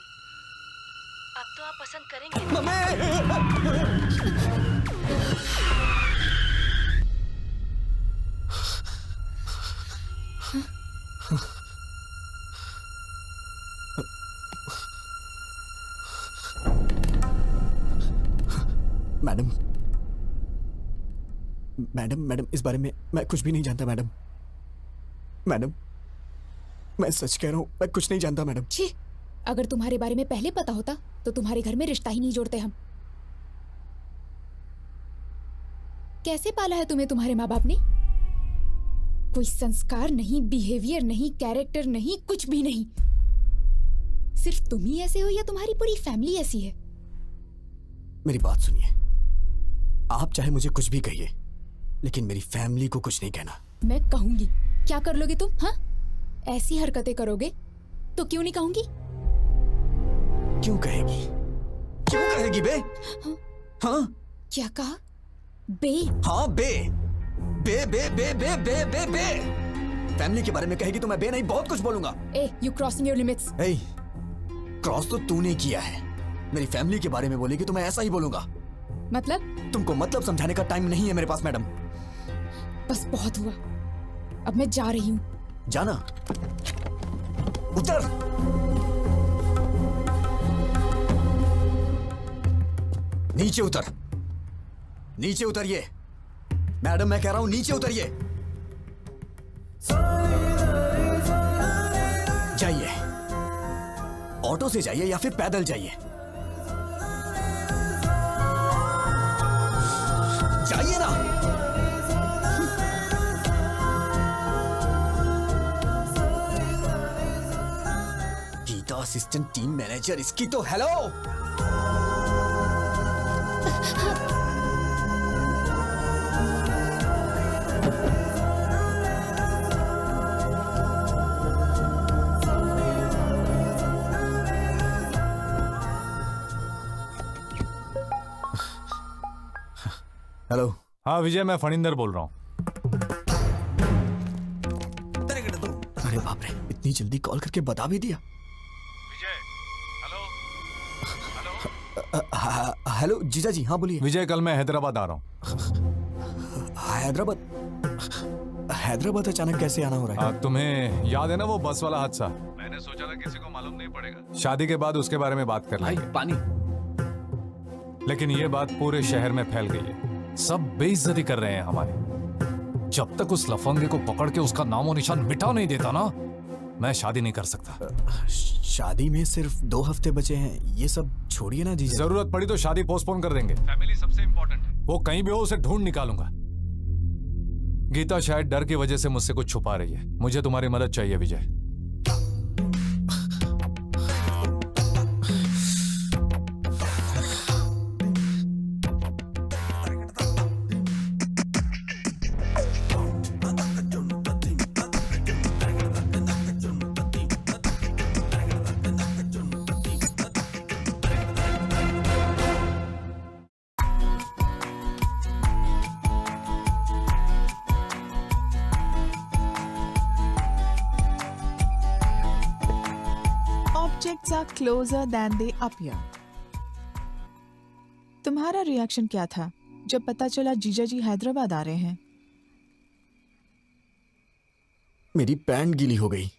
अब तो आप पसंद करेंगे। मैडम मैडम मैडम, इस बारे में मैं कुछ भी नहीं जानता मैडम। मैडम मैं सच कह रहा हूँ, मैं कुछ नहीं जानता मैडम। छी, अगर तुम्हारे बारे में पहले पता होता तो तुम्हारे घर में रिश्ता ही नहीं जोड़ते हम। कैसे पाला है तुम्हें तुम्हारे माँ बाप ने? कोई संस्कार नहीं, बिहेवियर नहीं, कैरेक्टर नहीं, कुछ भी नहीं। सिर्फ तुम ही ऐसे हो या तुम्हारी पूरी फैमिली ऐसी है? मेरी बात सुनिए, आप चाहे मुझे कुछ भी कहिए, लेकिन मेरी फैमिली को कुछ नहीं कहना। मैं कहूंगी। क्या कर लोगे तुम? हाँ, ऐसी हरकतें करोगे तो क्यों नहीं कहूंगी? क्यों कहेगी? क्यों कहेगी बे? हाँ? क्या कहा? बे? हाँ बे, बे बे बे बे बे बे बे। फैमिली के बारे में कहेगी तो मैं बे नहीं बहुत कुछ बोलूंगा। Hey, you crossing your limits. Hey, cross तो तूने किया है। मेरी फैमिली के बारे में बोलेगी तो मैं ऐसा ही बोलूंगा। मतलब? तुमको मतलब समझाने का टाइम नहीं है मेरे पास मैडम। बस बहुत हुआ, अब मैं जा रही हूँ। जाना? उतर। नीचे उतर, नीचे उतरिए मैडम, मैं कह रहा हूं नीचे उतरिए। जाइए, ऑटो से जाइए या फिर पैदल जाइए। जाइए ना। असिस्टेंट टीम मैनेजर, इसकी तो हेलो। हेलो। हाँ विजय, मैं फणिंदर बोल रहा हूँ। अरे बाप रे, इतनी जल्दी कॉल करके बता भी दिया। विजय, हेलो जीजा जी, हाँ बोलिए। विजय, कल मैं हैदराबाद आ रहा हूँ। हैदराबाद अचानक कैसे आना हो रहा है? तुम्हें याद है ना वो बस वाला हादसा? मैंने सोचा था किसी को मालूम नहीं पड़ेगा, शादी के बाद उसके बारे में बात कर लेंगे। पानी। लेकिन ये बात पूरे शहर में फैल गई है, सब बेइज्जती कर रहे हैं हमारी। जब तक उस लफंगे को पकड़ के उसका नामो निशान मिटा नहीं देता ना, मैं शादी नहीं कर सकता। शादी में सिर्फ 2 हफ्ते बचे हैं, ये सब छोड़िए ना जीजा। जरूरत पड़ी तो शादी पोस्टपोन कर देंगे। फैमिली सबसे इंपॉर्टेंट है। वो कहीं भी हो, उसे ढूंढ निकालूंगा। गीता शायद डर की वजह से मुझसे कुछ छुपा रही है। मुझे तुम्हारी मदद चाहिए विजय। Objects are closer than they appear. तुम्हारा रिएक्शन क्या था जब पता चला जीजा जी हैदराबाद आ रहे हैं? मेरी पैंट गीली हो गई।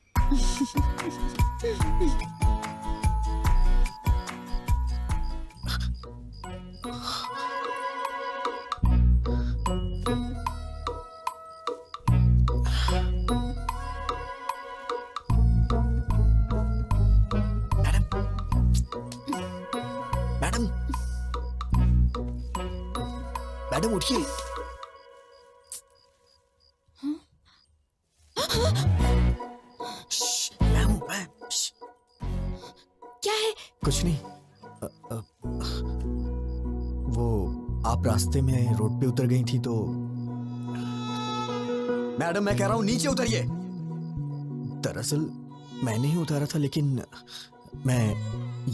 मैडम उठिए। क्या है? कुछ नहीं। वो आप रास्ते में रोड पे उतर गई थी तो। मैडम मैं कह रहा हूं नीचे उतरिए। दरअसल मैंने ही उतारा था, लेकिन मैं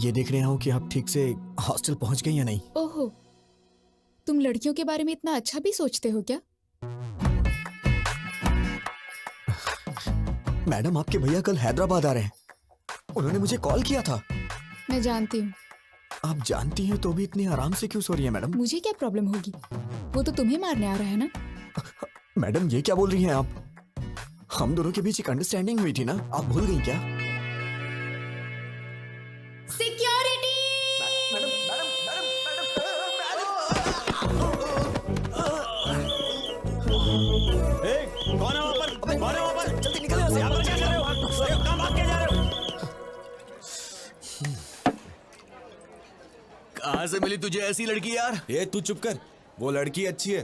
ये देख रहा हूं कि आप ठीक से हॉस्टल पहुंच गई या नहीं। ओहो, तुम लड़कियों के बारे में इतना अच्छा भी सोचते हो क्या? मैडम आपके भैया कल हैदराबाद आ रहे हैं, उन्होंने मुझे कॉल किया था। मैं जानती हूँ। आप जानती हैं तो भी इतनी आराम से क्यों सो रही है मैडम? मुझे क्या प्रॉब्लम होगी? वो तो तुम्हें मारने आ रहा है ना। मैडम ये क्या बोल रही हैं आप? हम दोनों के बीच एक अंडरस्टैंडिंग हुई थी ना, आप भूल गई क्या? सिक्योरिटी! कौन है वहाँ पर? कौन है वहाँ पर? जल्दी निकलो यहाँ से। यहाँ पर क्या कर रहे हो? कहाँ भाग के जा रहे हो? कहाँ से मिली तुझे ऐसी लड़की यार? ये तू चुप कर, वो लड़की अच्छी है,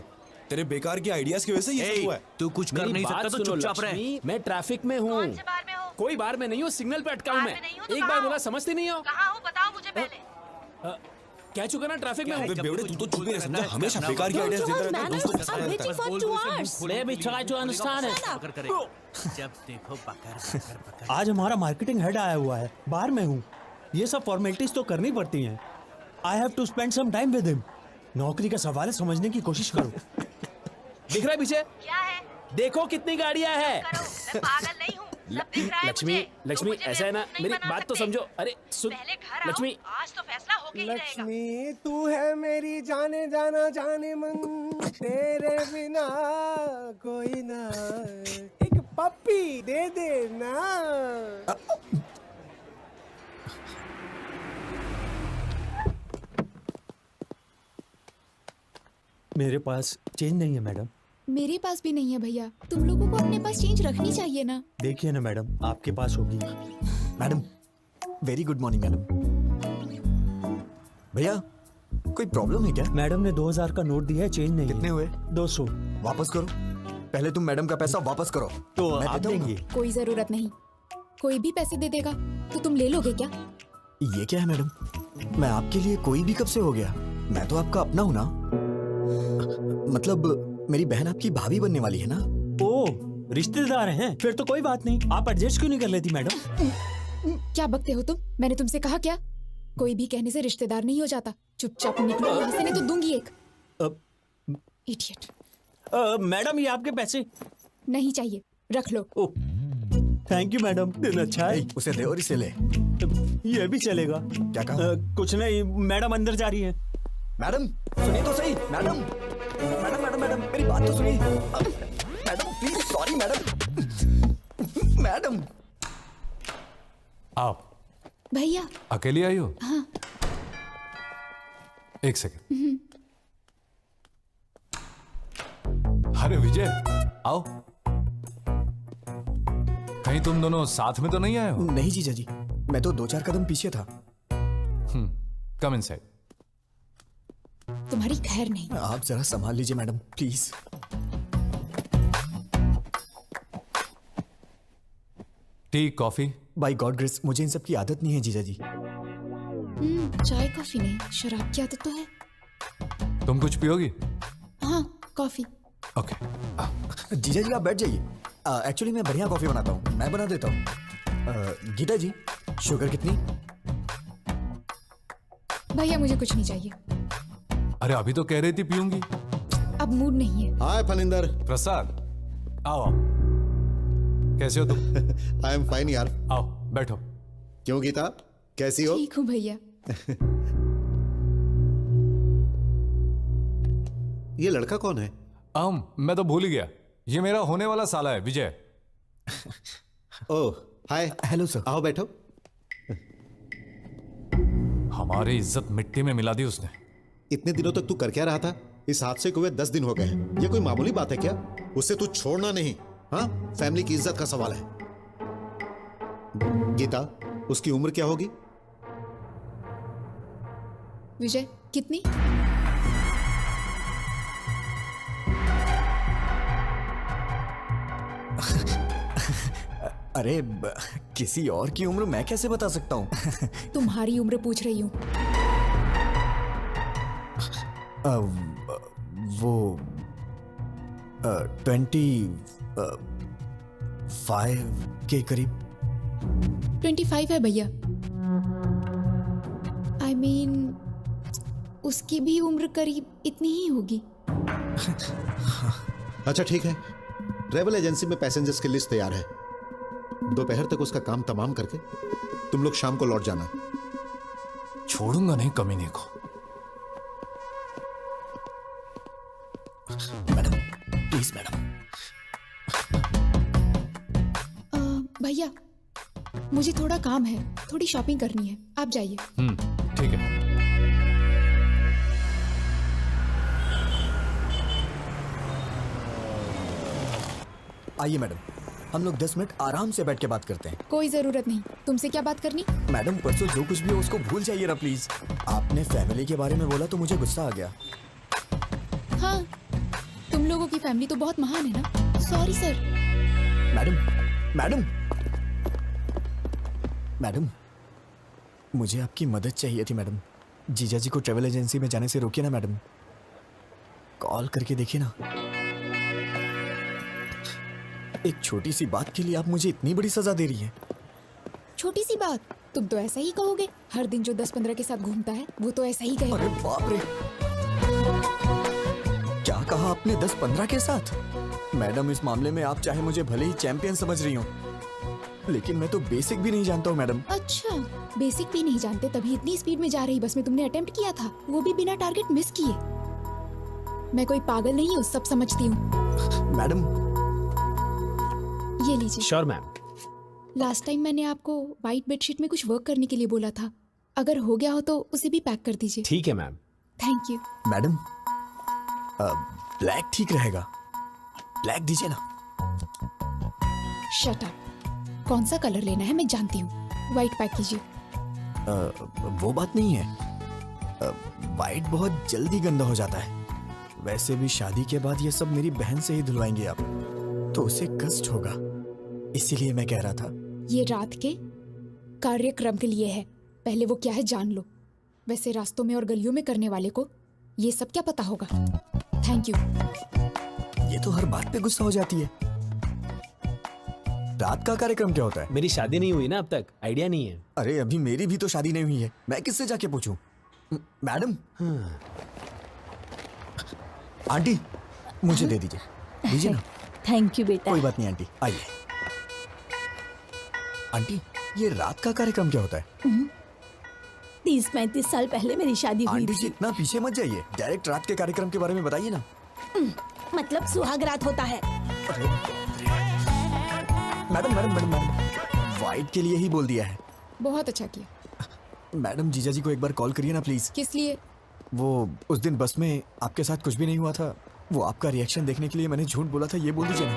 तेरे बेकार के आइडियाज की वजह से ये सब हुआ है। तू कुछ कर नहीं सकता तो चुपचाप रह। मैं ट्रैफिक में हूँ। कोई बार में नहीं हूँ, सिग्नल पे अटका हूँ मैं। एक बार बोला समझती नहीं हो। कहाँ हूँ बताओ मुझे पहले। कह चुका ना ट्रैफिक में हूँ। बेवड़े तू तो चुप ही नहीं समझा, हमेशा बेकार के आइडियाज देता रहता है, दोस्तों के साथ रहता है। मैं भी try to understand it। जब देखो पकड़। आज हमारा मार्केटिंग हेड आया हुआ है, बाहर में हूँ। ये सब फॉर्मेलिटीज तो करनी पड़ती हैं। I have to spend some time with him. नौकरी का सवाल है, समझने की कोशिश करो। दिख रहा है पीछे? क्या है? देखो कितनी गाड़ियाँ हैं। मैं पागल नहीं हूँ। सब दिख रहा है लक्ष्मी, मुझे। लक्ष्मी मुझे ऐसा है ना, बेवकूफ मेरी नहीं बना बात तो सकते। समझो। अरे सुन पहले घर आओ, लक्ष्मी। आज तो फैसला होके ही रहेगा। लक्ष्मी तू है मेरी जाने जाना जाने मन, तेरे बिना कोई ना। एक पप्पी दे दे ना। मेरे पास चेंज नहीं है मैडम। मेरे पास भी नहीं है भैया। तुम लोगों को अपने पास चेंज रखनी चाहिए ना। देखिए ना मैडम, आपके पास होगी। Madam very good morning madam. भैया कोई प्रॉब्लम है क्या? मैडम ने 2000 का नोट दिया है, चेंज नहीं। कितने हुए? 200। वापस करो। पहले तुम मैडम का पैसा वापस करो। तो मैं आप देता हूँ ना। देंगे? कोई जरूरत नहीं। कोई भी पैसे दे देगा तो तुम ले लोगे क्या? ये क्या है मैडम? मैं आपके लिए कोई भी कब से हो गया? मैं तो आपका अपना हूं ना। मतलब मेरी बहन आपकी भाभी बनने वाली है ना। ओ, रिश्तेदार हैं? फिर तो कोई बात नहीं। आप एडजस्ट क्यों नहीं कर लेती मैडम? क्या बकते हो तुम? मैंने तुमसे कहा क्या? कोई भी कहने से रिश्तेदार नहीं हो जाता। चुपचाप निकलो यहाँ से, नहीं तो दूंगी एक। इडियट। मैडम, ये आपके पैसे। नहीं चाहिए, रख लो। थैंक यू मैडम, दिन अच्छा है। उसे दे और इसे ले। ये भी चलेगा। क्या कहा? कुछ नहीं, मैडम अंदर जा रही है। मैडम सुनिए तो सही। मैडम मैडम मैडम मैडम मेरी बात तो सुनिए। Madam please, sorry madam. Madam आप भैया अकेली आई हो? हाँ। एक सेकंड। अरे विजय, आओ। कहीं तुम दोनों साथ में तो नहीं आए हो? नहीं जीजा जी, मैं तो 2-4 कदम पीछे था। Come inside. तुम्हारी खैर नहीं। आप जरा संभाल लीजिए madam, please. Tea, coffee? By God grace, मुझे इन सब की आदत नहीं है जीजा जी। चाय कॉफी नहीं, शराब की आदत तो है। तुम कुछ पियोगी? हाँ, कॉफी। ओके। जीजा जी आप बैठ जाइए। एक्चुअली मैं बढ़िया कॉफी बनाता हूँ, मैं बना देता हूँ। गीता जी, शुगर कितनी? भैया मुझे कुछ नहीं चाहिए। अरे अभी तो कह रही थी पीऊंगी। अब मूड नहीं है। हाय फनिंदर। प्रसाद, आओ आओ। कैसे हो तुम? आई एम फाइन यार। आओ बैठो। क्यों गीता, कैसी हो? ठीक हूँ भैया। ये लड़का कौन है? मैं तो भूल ही गया। ये मेरा होने वाला साला है, विजय। ओह हाय। Hello sir. आओ बैठो। हमारी इज्जत मिट्टी में मिला दी उसने। इतने दिनों तक तू कर क्या रहा था? इस हादसे को हुए 10 दिन हो गए हैं। ये कोई मामूली बात है क्या? उसे तू छोड़ना नहीं। हाँ, फैमिली की इज्जत का सवाल है। गीता, उसकी उम्र क्या होगी? विजय, कितनी? अरे किसी और की उम्र मैं कैसे बता सकता हूँ? तुम्हारी उम्र पूछ रही हूँ। वो 25 के करीब। 25 है भैया। I mean, उसकी भी उम्र करीब इतनी ही होगी। अच्छा ठीक है, ट्रेवल एजेंसी में पैसेंजर्स की लिस्ट तैयार है। दोपहर तक उसका काम तमाम करके तुम लोग शाम को लौट जाना। छोड़ूंगा नहीं कमीने को। Madam please madam. भैया मुझे थोड़ा काम है, थोड़ी शॉपिंग करनी है, आप जाइए। ठीक है। आइए मैडम, हम लोग 10 मिनट आराम से बैठ के बात करते हैं। कोई जरूरत नहीं। तुमसे क्या बात करनी? मैडम परसों जो कुछ भी हो उसको भूल जाइए ना प्लीज। आपने फैमिली के बारे में बोला तो मुझे गुस्सा आ गया। हाँ, तुम लोगों की फैमिली तो बहुत महान है ना। Sorry sir. मैडम मैडम, मुझे आपकी मदद चाहिए थी मैडम। जीजा जी को ट्रेवल एजेंसी में जाने से रोकिए ना मैडम। कॉल करके देखिए ना। एक छोटी सी बात के लिए आप मुझे इतनी बड़ी सजा दे रही हैं। छोटी सी बात? तुम तो ऐसा ही कहोगे। हर दिन जो 10-15 के साथ घूमता है वो तो ऐसा ही कहेगा। अरे बाप रे, क्या कहा आपने? 10-15 के साथ? मैडम इस मामले में आप चाहे मुझे भले ही चैंपियन समझ रही हो, लेकिन मैं तो बेसिक भी नहीं जानता हूँ मैडम। अच्छा, बेसिक भी नहीं जानते तभी इतनी स्पीड में जा रही बस में तुमने अटेम्प्ट किया था, वो भी बिना टारगेट मिस किए। मैं कोई पागल नहीं हूँ, सब समझती हूँ। मैडम ये लीजिए। Sure ma'am. लास्ट टाइम मैंने आपको व्हाइट बेडशीट में कुछ वर्क करने के लिए बोला था, अगर हो गया हो तो उसे भी पैक कर दीजिए। ठीक है ma'am. Thank you. Madam black ठीक रहेगा, ब्लैक दीजिए ना। Shut up. कौन सा कलर लेना है मैं जानती हूँ, व्हाइट पैक कीजिए। वो बात नहीं है, व्हाइट बहुत जल्दी गंदा हो जाता है। वैसे भी शादी के बाद ये सब मेरी बहन से ही धुलवाएंगे आप, तो उसे कष्ट होगा। इसीलिए मैं कह रहा था ये रात के कार्यक्रम के लिए है। पहले वो क्या है जान लो। वैसे रास्तों में और गलियों में करने वाले को ये सब क्या पता होगा। Thank you. ये तो हर बात पे गुस्सा हो जाती है। रात का कार्यक्रम क्या होता है? मेरी शादी नहीं हुई ना अब तक, आइडिया नहीं है। अरे अभी मेरी भी तो शादी नहीं हुई है, मैं किससे जाके पूछूं? मैडम, आंटी मुझे दे दीजिए, दीजिए ना। थैंक यू बेटा। कोई बात नहीं आंटी, आइए। आंटी, ये रात का कार्यक्रम क्या होता है? 30-35 साल पहले मेरी शादी हुई आंटी जी थी। इतना पीछे मत जाइए, डायरेक्ट रात के कार्यक्रम के बारे में बताइए ना। मतलब सुहाग रात होता है। Madam madam madam madam, white के लिए ही बोल दिया है। बहुत अच्छा किया। मैडम जीजा जी को एक बार कॉल करिए ना प्लीज। किस लिए? वो उस दिन बस में आपके साथ कुछ भी नहीं हुआ था, वो आपका रिएक्शन देखने के लिए मैंने झूठ बोला था, ये बोल दीजिए ना।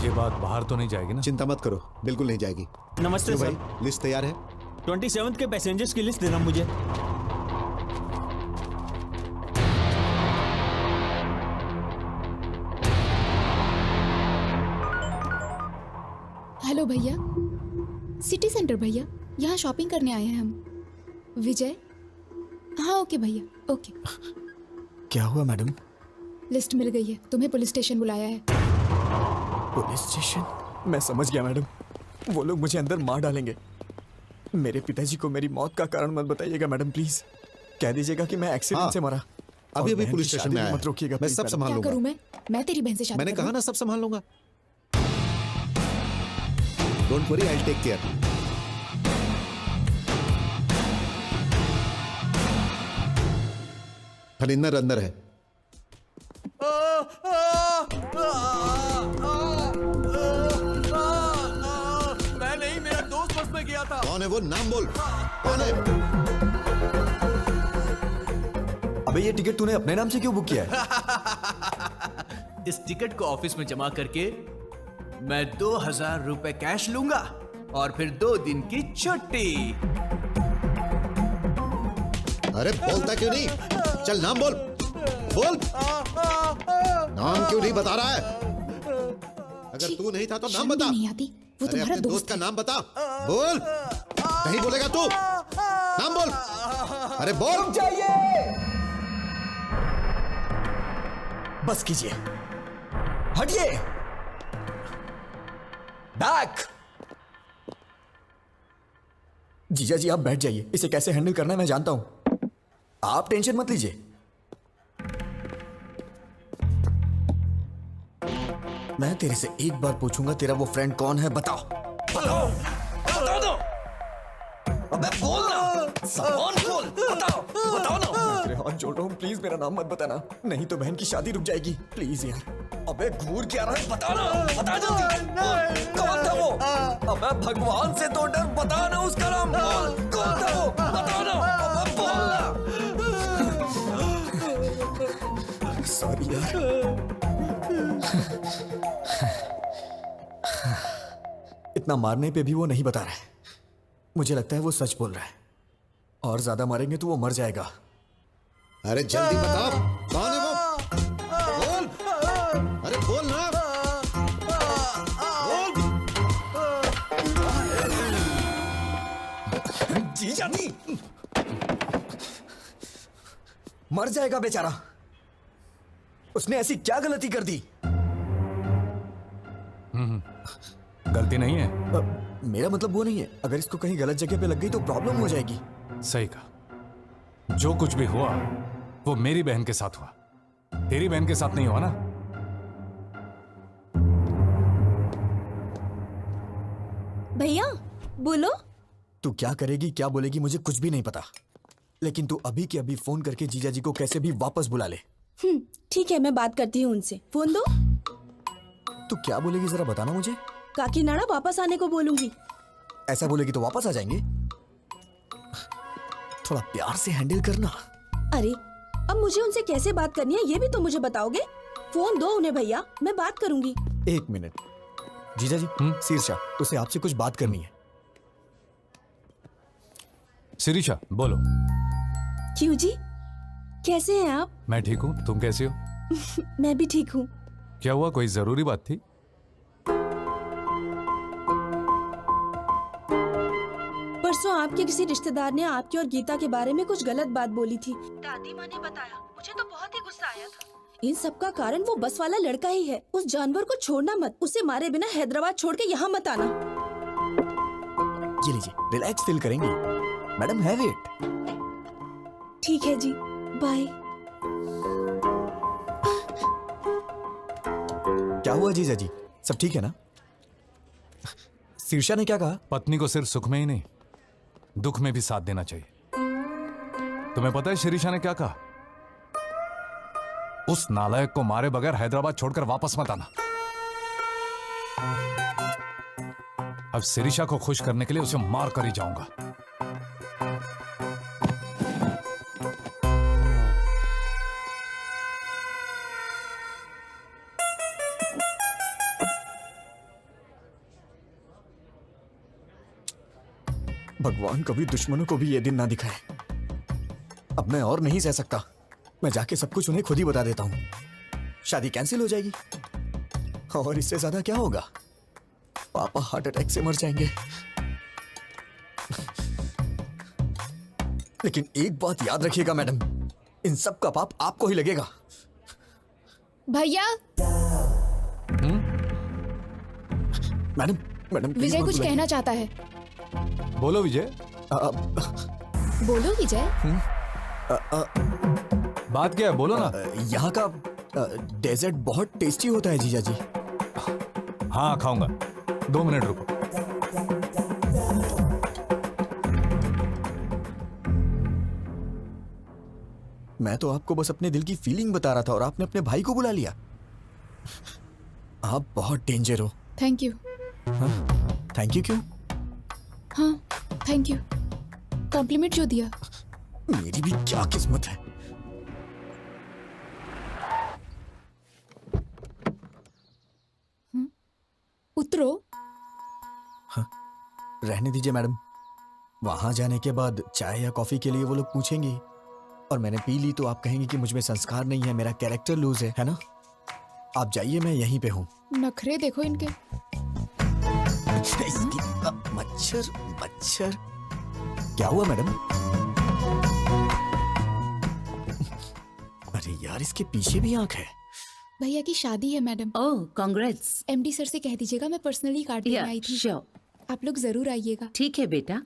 ये बात बाहर तो नहीं जाएगी ना? चिंता मत करो, बिल्कुल नहीं जाएगी। नमस्ते क्यों सर। भाई, लिस्ट तैयार है? 27 के पैसेंजर्स की लिस्ट देना मुझे। हेलो भैया, सिटी सेंटर भैया, यहाँ शॉपिंग करने आए हैं हम। विजय? हाँ ओके भैया, ओके। क्या हुआ मैडम? लिस्ट मिल गई है, तुम्हें पुलिस स्टेशन बुलाया है। Police station? मैं समझ गया मैडम, वो लोग मुझे अंदर मार डालेंगे। मेरे पिताजी को मेरी मौत का कारण मत बताइएगा मैडम प्लीज। कह दीजिएगा कि मैं एक्सीडेंट हाँ, से मरा। अभी और अभी बहन पुलिस की स्टेशन शादी में भी आया मत रोकिएगा मैं प्लीज सब मैडम। संभाल क्या करूँ लूंगा। मैं तेरी बहन से शादी मैंने करूँ? कहा ना सब संभाल लूंगा। Don't worry, I will take care. Phalinder अंदर है। मैं नहीं, मेरा दोस्त बस में गया था। कौन है वो? नाम बोल, कौन है? अबे ये टिकट तूने अपने नाम से क्यों बुक किया है? इस टिकट को ऑफिस में जमा करके मैं 2000 रुपए कैश लूंगा और फिर 2 दिन की छुट्टी। अरे बोलता क्यों नहीं? चल नाम बोल, बोल। नाम क्यों नहीं बता रहा है? अगर तू नहीं था तो नाम शर्म भी बता। नहीं आती? वो अरे तुम्हारा अपने दोस्त का नाम बता, बोल। नहीं बोलेगा तू? नाम बोल, अरे बोल। बस कीजिए, हटिए, बैक। जीजा जी आप बैठ जाइए, इसे कैसे हैंडल करना है मैं जानता हूं, आप टेंशन मत लीजिए। मैं तेरे से एक बार पूछूंगा, तेरा वो फ्रेंड कौन है? बताओ बताओ बताओ दो। अबे बोल ना, सामान खोल, बताओ बताओ ना। मैं तेरे हाथ जोड़ रहा हूँ, प्लीज मेरा नाम मत बताना, नहीं तो बहन की शादी रुक जाएगी, प्लीज यार। अबे घूर क्या रहा है? बता ना, बता जल्दी। कौन था वो? अबे भगवान से तो डर, बता ना उसका नाम। कौन था वो? बता ना, अबे बोल ना। सॉरी यार। इतना मारने पे भी वो नहीं बता रहा है, मुझे लगता है वो सच बोल रहा है, और ज्यादा मारेंगे तो वो मर जाएगा। अरे जल्दी बता, कौन है वो? बोल, अरे बोल ना, बोल। जीजा जी मर जाएगा बेचारा, उसने ऐसी क्या गलती कर दी? गलती नहीं है। मेरा मतलब वो नहीं है, अगर इसको कहीं गलत जगह पे लग गई तो प्रॉब्लम हो जाएगी। सही कहा, जो कुछ भी हुआ वो मेरी बहन के साथ हुआ, तेरी बहन के साथ नहीं हुआ ना। भैया बोलो। तू क्या करेगी क्या बोलेगी मुझे कुछ भी नहीं पता, लेकिन तू अभी के अभी फोन करके जीजा जी को कैसे भी वापस बुला ले। ठीक है, मैं बात करती हूँ उनसे। फोन दो। तू क्या बोलेगी जरा बताना मुझे। काकीनाडा वापस आने को बोलूंगी। ऐसा बोलेगी तो वापस आ जाएंगे, थोड़ा प्यार से हैंडल करना। अरे अब मुझे उनसे कैसे बात करनी है ये भी तो मुझे बताओगे। फोन दो उन्हें भैया, मैं बात करूंगी। एक मिनट जीजा जी, शीर्षा उसे आपसे कुछ बात करनी है। शिरीषा बोलो। क्यों जी? कैसे हैं आप? मैं ठीक हूँ, तुम कैसी हो? मैं भी ठीक हूँ। क्या हुआ, कोई जरूरी बात थी? परसों आपके किसी रिश्तेदार ने आपकी और गीता के बारे में कुछ गलत बात बोली थी। दादी माँ ने बताया, मुझे तो बहुत ही गुस्सा आया था। इन सब का कारण वो बस वाला लड़का ही है। उस जानवर को छोड़ना मत, उसे मारे बिना हैदराबाद छोड़ के यहाँ मत आना। ये लीजिए, रिलैक्स फील करेंगी मैडम, हैव इट। ठीक है जी, बाय। क्या हुआ जीजा जी, सब ठीक है ना? शीर्षा ने क्या कहा? पत्नी को सिर्फ सुख में ही नहीं, दुख में भी साथ देना चाहिए। तुम्हें पता है शिरीषा ने क्या कहा? उस नालायक को मारे बगैर हैदराबाद छोड़कर वापस मत आना। अब शिरीषा को खुश करने के लिए उसे मार कर ही जाऊंगा। भगवान कभी दुश्मनों को भी ये दिन ना दिखाए। अब मैं और नहीं सह सकता। मैं जाके सब कुछ उन्हें खुद ही बता देता हूँ। शादी कैंसिल हो जाएगी और इससे ज्यादा क्या होगा? पापा हार्ट अटैक से मर जाएंगे। लेकिन एक बात याद रखिएगा मैडम, इन सब का पाप आपको ही लगेगा। भैया। मैडम मैडम विजय कुछ कहना चाहता है। बोलो विजय। बोलो विजय। बात क्या है, बोलो ना। यहाँ का डेजर्ट बहुत टेस्टी होता है जीजा जी। हाँ खाऊंगा, 2 मिनट रुको। मैं तो आपको बस अपने दिल की फीलिंग बता रहा था और आपने अपने भाई को बुला लिया। आप बहुत डेंजर हो। Thank you. थैंक यू क्यों? हाँ थैंक यू, कॉम्प्लीमेंट जो दिया। मेरी भी क्या किस्मत है। उतरो। रहने दीजिए मैडम, वहां जाने के बाद चाय या कॉफी के लिए वो लोग पूछेंगे और मैंने पी ली तो आप कहेंगे कि मुझ में संस्कार नहीं है, मेरा कैरेक्टर लूज है ना? आप जाइए, मैं यहीं पे हूँ। नखरे देखो इनके। मच्छर मच्छर। क्या हुआ मैडम? अरे यार, इसके पीछे भी आंख है। भैया की शादी है मैडम। ओह कांग्रेट्स। एमडी सर से कह दीजिएगा मैं पर्सनली कार्ड लेने आई थी। आप लोग जरूर आइएगा। ठीक है बेटा।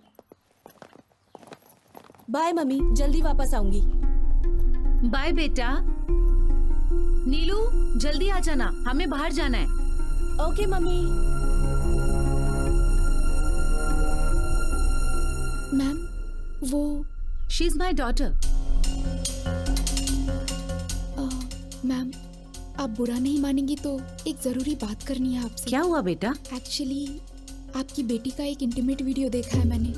बाय मम्मी, जल्दी वापस आऊंगी। बाय बेटा। नीलू जल्दी आ जाना, हमें बाहर जाना है। Okay mummy. मैम वो she is my daughter. Ma'am आप बुरा नहीं मानेंगी तो एक जरूरी बात करनी है आपसे। क्या हुआ बेटा? एक्चुअली आपकी बेटी का एक इंटीमेट वीडियो देखा है मैंने।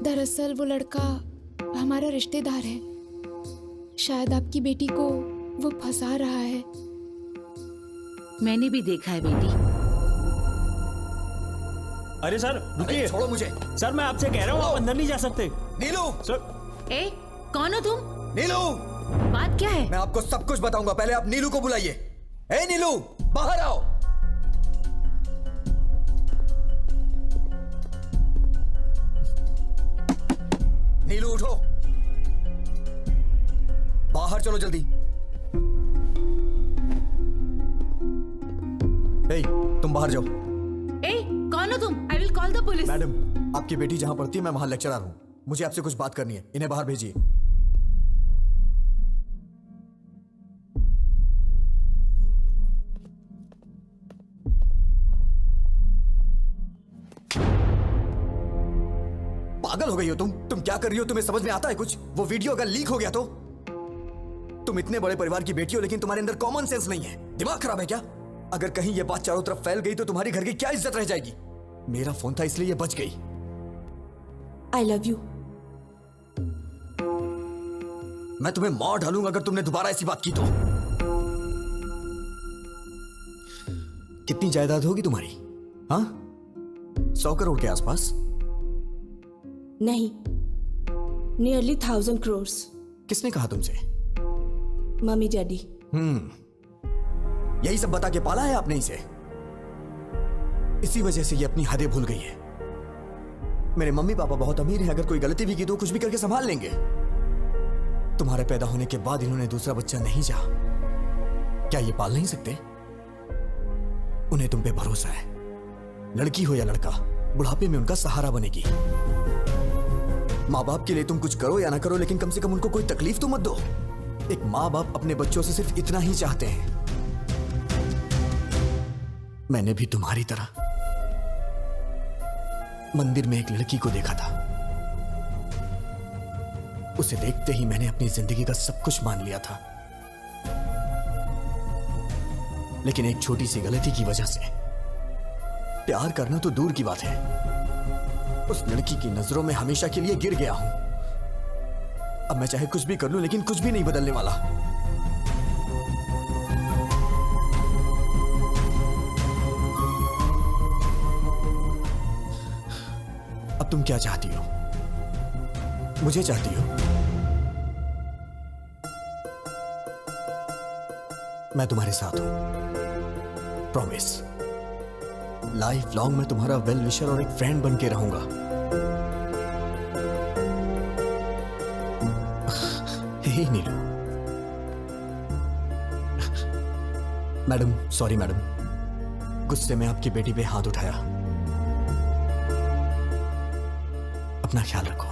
दरअसल वो लड़का हमारा रिश्तेदार है। शायद आपकी बेटी को वो फंसा रहा है। मैंने भी देखा है बेटी। अरे सर रुकिए, छोड़ो मुझे। सर मैं आपसे कह रहा हूँ, आप अंदर नहीं जा सकते। नीलू। सर। ए कौन हो तुम? नीलू। बात क्या है? मैं आपको सब कुछ बताऊंगा, पहले आप नीलू को बुलाइए। ए नीलू, बाहर आओ। नीलू उठो, बाहर चलो जल्दी। ए, तुम बाहर जाओ। ए कौन हो तुम? I will call the police. Madam, आपकी बेटी जहां पढ़ती है मैं वहां लेक्चरर हूं। मुझे आपसे कुछ बात करनी है, इन्हें बाहर भेजिए। पागल हो गई हो तुम क्या कर रही हो? तुम्हें समझ में आता है कुछ? वो वीडियो अगर लीक हो गया तो? तुम इतने बड़े परिवार की बेटी हो लेकिन तुम्हारे अंदर कॉमन सेंस नहीं है। दिमाग खराब है क्या? अगर कहीं ये बात चारों तरफ फैल गई तो तुम्हारी घर की क्या इज्जत रह जाएगी? मेरा फोन था इसलिए ये बच गई। I love you. मैं तुम्हें मार डालूंगा अगर तुमने दोबारा ऐसी बात की तो। कितनी जायदाद होगी तुम्हारी? हाँ, 100 करोड़ के आसपास? नहीं, नियरली 1000 crores। किसने कहा तुमसे? Mummy daddy. यही सब बता के पाला है आपने इसे। इसी वजह से ये अपनी हदें भूल गई है। मेरे मम्मी पापा बहुत अमीर हैं, अगर कोई गलती भी की तो कुछ भी करके संभाल लेंगे। तुम्हारे पैदा होने के बाद इन्होंने दूसरा बच्चा नहीं चाहा। क्या ये पाल नहीं सकते? उन्हें तुम पे भरोसा है। लड़की हो या लड़का, बुढ़ापे में उनका सहारा बनेगी। माँ बाप के लिए तुम कुछ करो या ना करो, लेकिन कम से कम उनको कोई तकलीफ तो मत दो। एक माँ बाप अपने बच्चों से सिर्फ इतना ही चाहते हैं। मैंने भी तुम्हारी तरह मंदिर में एक लड़की को देखा था। उसे देखते ही मैंने अपनी जिंदगी का सब कुछ मान लिया था, लेकिन एक छोटी सी गलती की वजह से प्यार करना तो दूर की बात है, उस लड़की की नजरों में हमेशा के लिए गिर गया हूं। अब मैं चाहे कुछ भी कर लूं, लेकिन कुछ भी नहीं बदलने वाला। अब तुम क्या चाहती हो? मुझे चाहती हो? मैं तुम्हारे साथ हूं, प्रॉमिस। लाइफ लॉन्ग मैं तुम्हारा वेल विशर और एक फ्रेंड बन के रहूंगा। हे नीलू। मैडम, सॉरी मैडम, गुस्से में आपकी बेटी पे हाथ उठाया। अपना ख्याल रखो।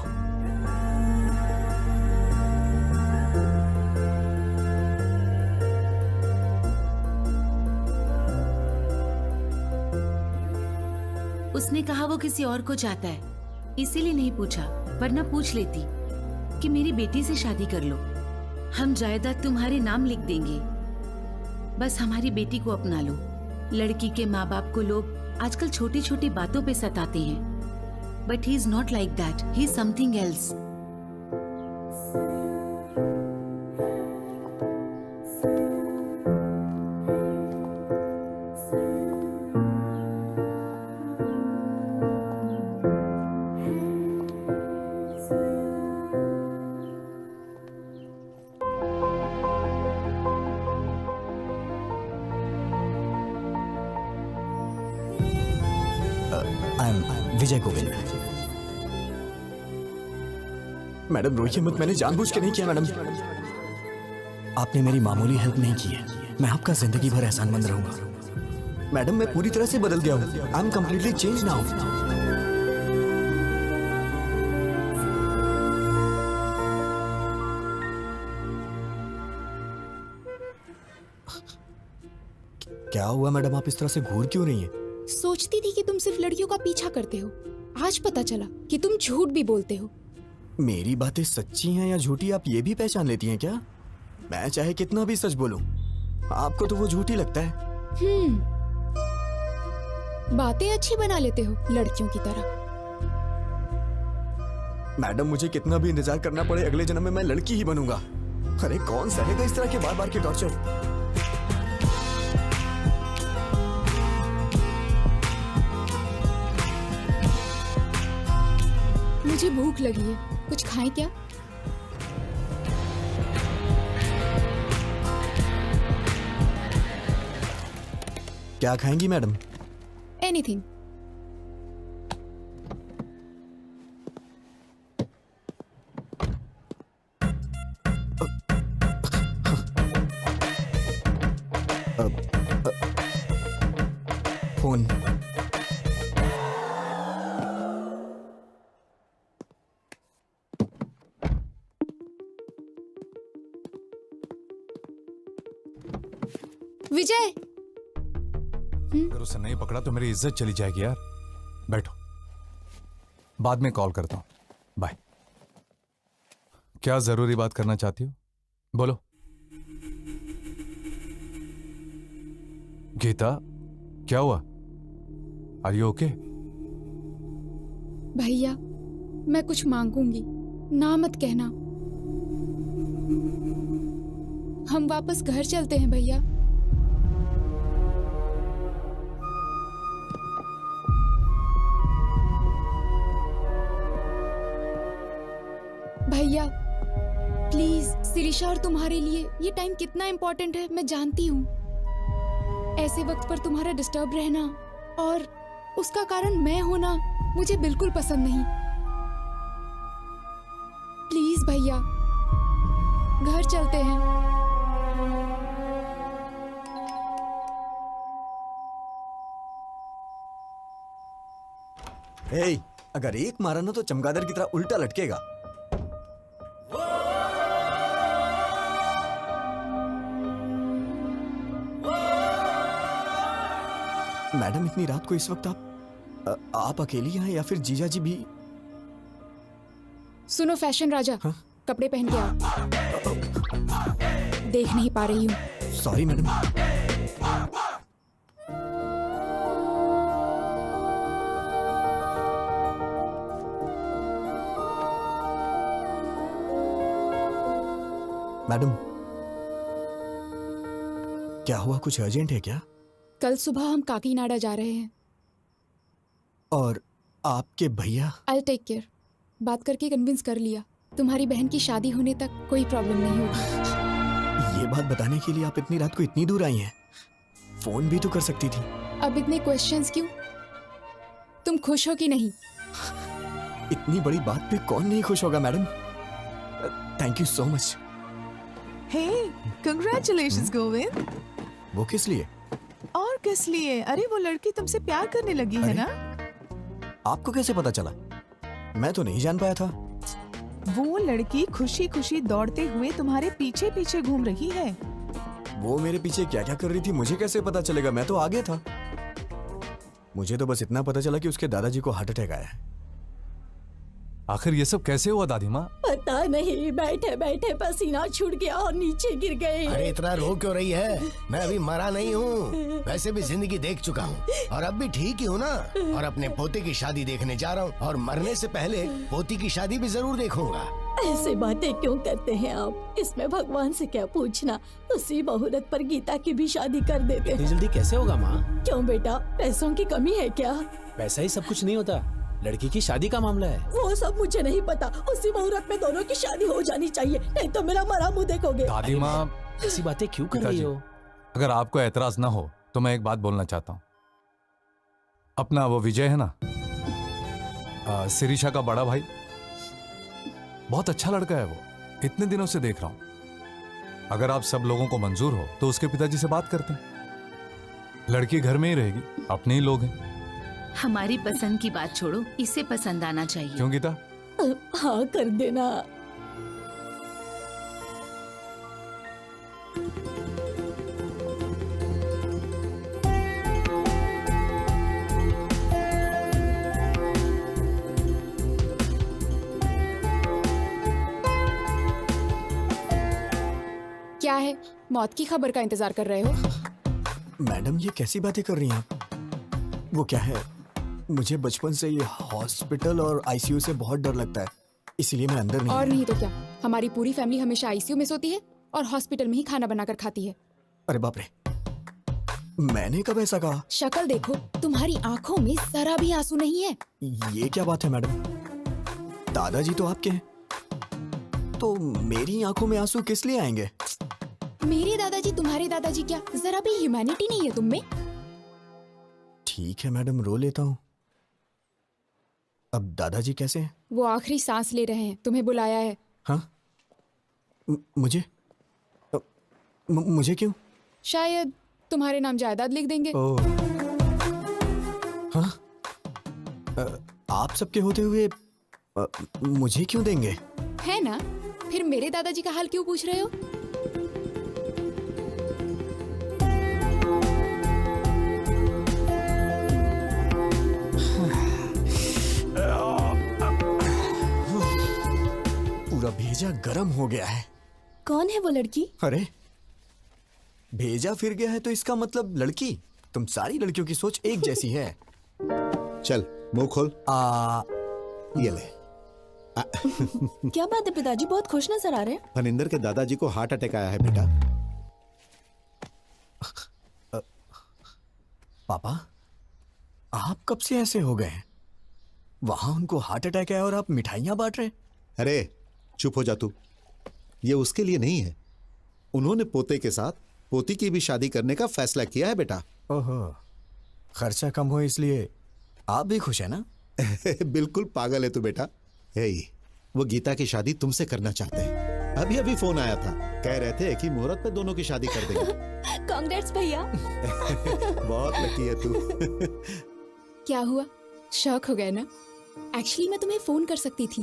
उसने कहा वो किसी और को चाहता है, इसीलिए नहीं पूछा, वरना पूछ लेती कि मेरी बेटी से शादी कर लो, हम जायदाद तुम्हारे नाम लिख देंगे, बस हमारी बेटी को अपना लो। लड़की के माँ बाप को लोग आजकल छोटी छोटी बातों पे सताते हैं, but he is not like that, he is something else. Vijay Govind. Madam रोइए मत, मैंने जानबूझ के नहीं किया मैडम। आपने मेरी मामूली हेल्प नहीं की है, मैं आपका जिंदगी भर एहसानमंद रहूंगा। मैडम मैं पूरी तरह से बदल गया हूं। I am completely change now. क्या हुआ मैडम, आप इस तरह से घूर क्यों रही हैं? सोचती थी कि तुम सिर्फ लड़कियों का पीछा करते हो, आज पता चला कि तुम झूठ भी बोलते हो। मेरी बातें सच्ची हैं या झूठी आप ये भी पहचान लेती हैं क्या? मैं चाहे कितना भी सच बोलूं, आपको तो वो झूठी लगता है। बातें अच्छी बना लेते हो लड़कियों की तरह। मैडम मुझे कितना भी इंतजार करना पड़े, अगले जन्म में मैं लड़की ही बनूंगा। अरे कौन सहेगा इस तरह के बार बार के टॉर्चर? मुझे भूख लगी है, कुछ खाएं क्या? क्या खाएंगी मैडम? एनीथिंग। फोन। विजय, अगर उसे नहीं पकड़ा तो मेरी इज्जत चली जाएगी यार। बैठो, बाद में कॉल करता हूं। बाय। क्या जरूरी बात करना चाहती हो? बोलो। गीता, क्या हुआ? Are you okay? भैया, मैं कुछ मांगूंगी, ना मत कहना। हम वापस घर चलते हैं भैया। भैया, प्लीज सिरिशा और तुम्हारे लिए ये टाइम कितना इम्पोर्टेंट है मैं जानती हूँ। ऐसे वक्त पर तुम्हारा डिस्टर्ब रहना और उसका कारण मैं होना मुझे बिल्कुल पसंद नहीं। प्लीज भैया घर चलते हैं। हे, अगर एक मारा ना तो चमगादड़ की तरह उल्टा लटकेगा। मैडम इतनी रात को इस वक्त आप अकेली हैं या फिर जीजा जी भी? सुनो फैशन राजा, कपड़े पहन के आओ। देख नहीं पा रही हूँ। Sorry madam. मैडम क्या हुआ, कुछ अर्जेंट है क्या? कल सुबह हम काकीनाडा जा रहे हैं। और आपके भैया? I take care. बात करके कन्विंस कर लिया, तुम्हारी बहन की शादी होने तक कोई प्रॉब्लम नहीं होगी। ये बात बताने के लिए आप इतनी रात को इतनी दूर आई हैं? फोन भी तो कर सकती थी। अब इतने क्वेश्चंस क्यों? तुम खुश हो कि नहीं? इतनी बड़ी बात पे कौन नहीं खुश होगा madam. Thank you so much. Hey, congratulations Govind. वो किस लिए? और किस लिए? अरे वो लड़की तुमसे प्यार करने लगी है ना? आपको कैसे पता चला? मैं तो नहीं जान पाया था। वो लड़की खुशी खुशी दौड़ते हुए तुम्हारे पीछे पीछे घूम रही है। वो मेरे पीछे क्या क्या कर रही थी मुझे कैसे पता चलेगा? मैं तो आगे था। मुझे तो बस इतना पता चला कि उसके दादाजी को हार्ट अटैक आया है। आखिर ये सब कैसे हुआ दादी माँ? पता नहीं, बैठे बैठे पसीना छूट गया और नीचे गिर गए। अरे इतना रो क्यों रही है? मैं अभी मरा नहीं हूँ, वैसे भी जिंदगी देख चुका हूँ और अब भी ठीक ही हूँ ना। और अपने पोते की शादी देखने जा रहा हूँ और मरने से पहले पोती की शादी भी जरूर देखूंगा। ऐसे बातें क्यों करते हैं आप? इसमें भगवान से क्या पूछना? उसी मुहूर्त पर गीता की भी शादी कर देते हैं। जल्दी कैसे होगा माँ? क्यों बेटा, पैसों की कमी है क्या? वैसा ही सब कुछ नहीं होता, लड़की की शादी का मामला है। वो सब मुझे नहीं पता। उसी मुहूर्त में दोनों की शादी हो जानी चाहिए, नहीं तो मेरा मरा मुंह देखोगे। दादी माँ ऐसी बातें क्यों कर रही हो? अगर आपको एतराज ना हो तो मैं एक बात बोलना चाहता हूँ। अपना वो विजय है ना, सिरिशा का बड़ा भाई, बहुत अच्छा लड़का है वो। इतने दिनों से देख रहा हूं। अगर आप सब लोगों को मंजूर हो तो उसके पिताजी से बात करते हैं। लड़की घर में ही रहेगी, अपने ही लोग हैं। हमारी पसंद की बात छोड़ो, इसे पसंद आना चाहिए। क्यों गीता? हाँ कर देना। क्या है, मौत की खबर का इंतजार कर रहे हो? मैडम ये कैसी बातें कर रही हैं आप? वो क्या है, मुझे बचपन से ये हॉस्पिटल और आईसीयू से बहुत डर लगता है, इसलिए मैं अंदर नहीं। और नहीं तो क्या, हमारी पूरी फैमिली हमेशा आईसीयू में सोती है और हॉस्पिटल में ही खाना बनाकर खाती है। अरे बाप रे, मैंने कब ऐसा कहा? शक्ल देखो, तुम्हारी आंखों में जरा भी आंसू नहीं है। ये क्या बात है मैडम? दादाजी तो आपके हैं, तो मेरी आंखों में आंसू किस लिए आएंगे? मेरे दादाजी तुम्हारे दादाजी क्या, जरा भी ह्यूमैनिटी नहीं है तुम में? ठीक है मैडम, रो लेता हूँ। अब दादाजी कैसे हैं? वो आखिरी सांस ले रहे हैं, तुम्हें बुलाया है। हाँ? मुझे मुझे क्यों? शायद तुम्हारे नाम जायदाद लिख देंगे। ओह, हाँ? आप सबके होते हुए मुझे क्यों देंगे? है ना, फिर मेरे दादाजी का हाल क्यों पूछ रहे हो? पूरा भेजा गरम हो गया है। कौन है वो लड़की? अरे भेजा फिर गया है तो इसका मतलब लड़की। तुम सारी लड़कियों की सोच एक जैसी है। चल मुंह खोल। ये ले। क्या बात है पिताजी, बहुत खुश नजर आ रहे हैं। फनिंदर के दादाजी को हार्ट अटैक आया है बेटा। पापा आप कब से ऐसे हो गए? वहां उनको हार्ट अटैक है और आप मिठाइयां बांट रहे हैं। अरे चुप हो जा तू। ये उसके लिए नहीं है। उन्होंने पोते के साथ पोती की भी शादी करने का फैसला किया है बेटा। ओहो, खर्चा कम हो इसलिए आप भी खुश है ना? बिल्कुल पागल है तू बेटा। हे, वो गीता की शादी तुमसे करना चाहते हैं। अभी अभी फोन आया था, कह रहे थे कि मुहूर्त पे दोनों की शादी कर देंगे। कांग्रेट्स भैया। बहुत लकी है तू। क्या हुआ, शॉक हो गए ना? एक्चुअली मैं तुम्हें फोन कर सकती थी,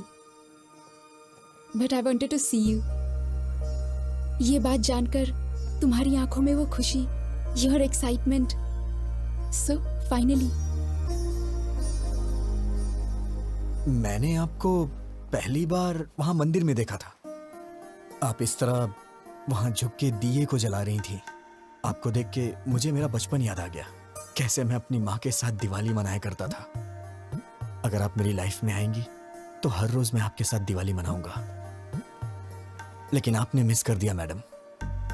but I wanted to see you. ये बात जानकर तुम्हारी आंखों में वो खुशी, योर एक्साइटमेंट, सो फाइनली। मैंने आपको पहली बार वहां मंदिर में देखा था। आप इस तरह वहां झुक के दिए को जला रही थी। आपको देख के मुझे मेरा बचपन याद आ गया, कैसे मैं अपनी माँ के साथ दिवाली मनाया करता था। अगर आप मेरी लाइफ में आएंगी तो हर रोज मैं आपके साथ दिवाली मनाऊंगा। लेकिन आपने मिस कर दिया मैडम।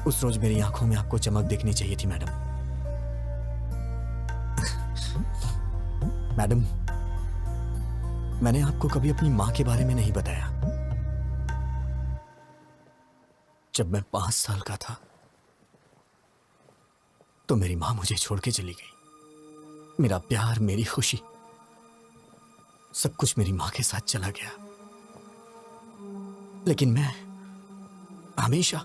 उस रोज मेरी आंखों में आपको चमक देखनी चाहिए थी मैडम। मैडम, मैंने आपको कभी अपनी माँ के बारे में नहीं बताया। जब मैं 5 साल का था तो मेरी माँ मुझे छोड़ के चली गई। मेरा प्यार, मेरी खुशी, सब कुछ मेरी माँ के साथ चला गया। लेकिन मैं हमेशा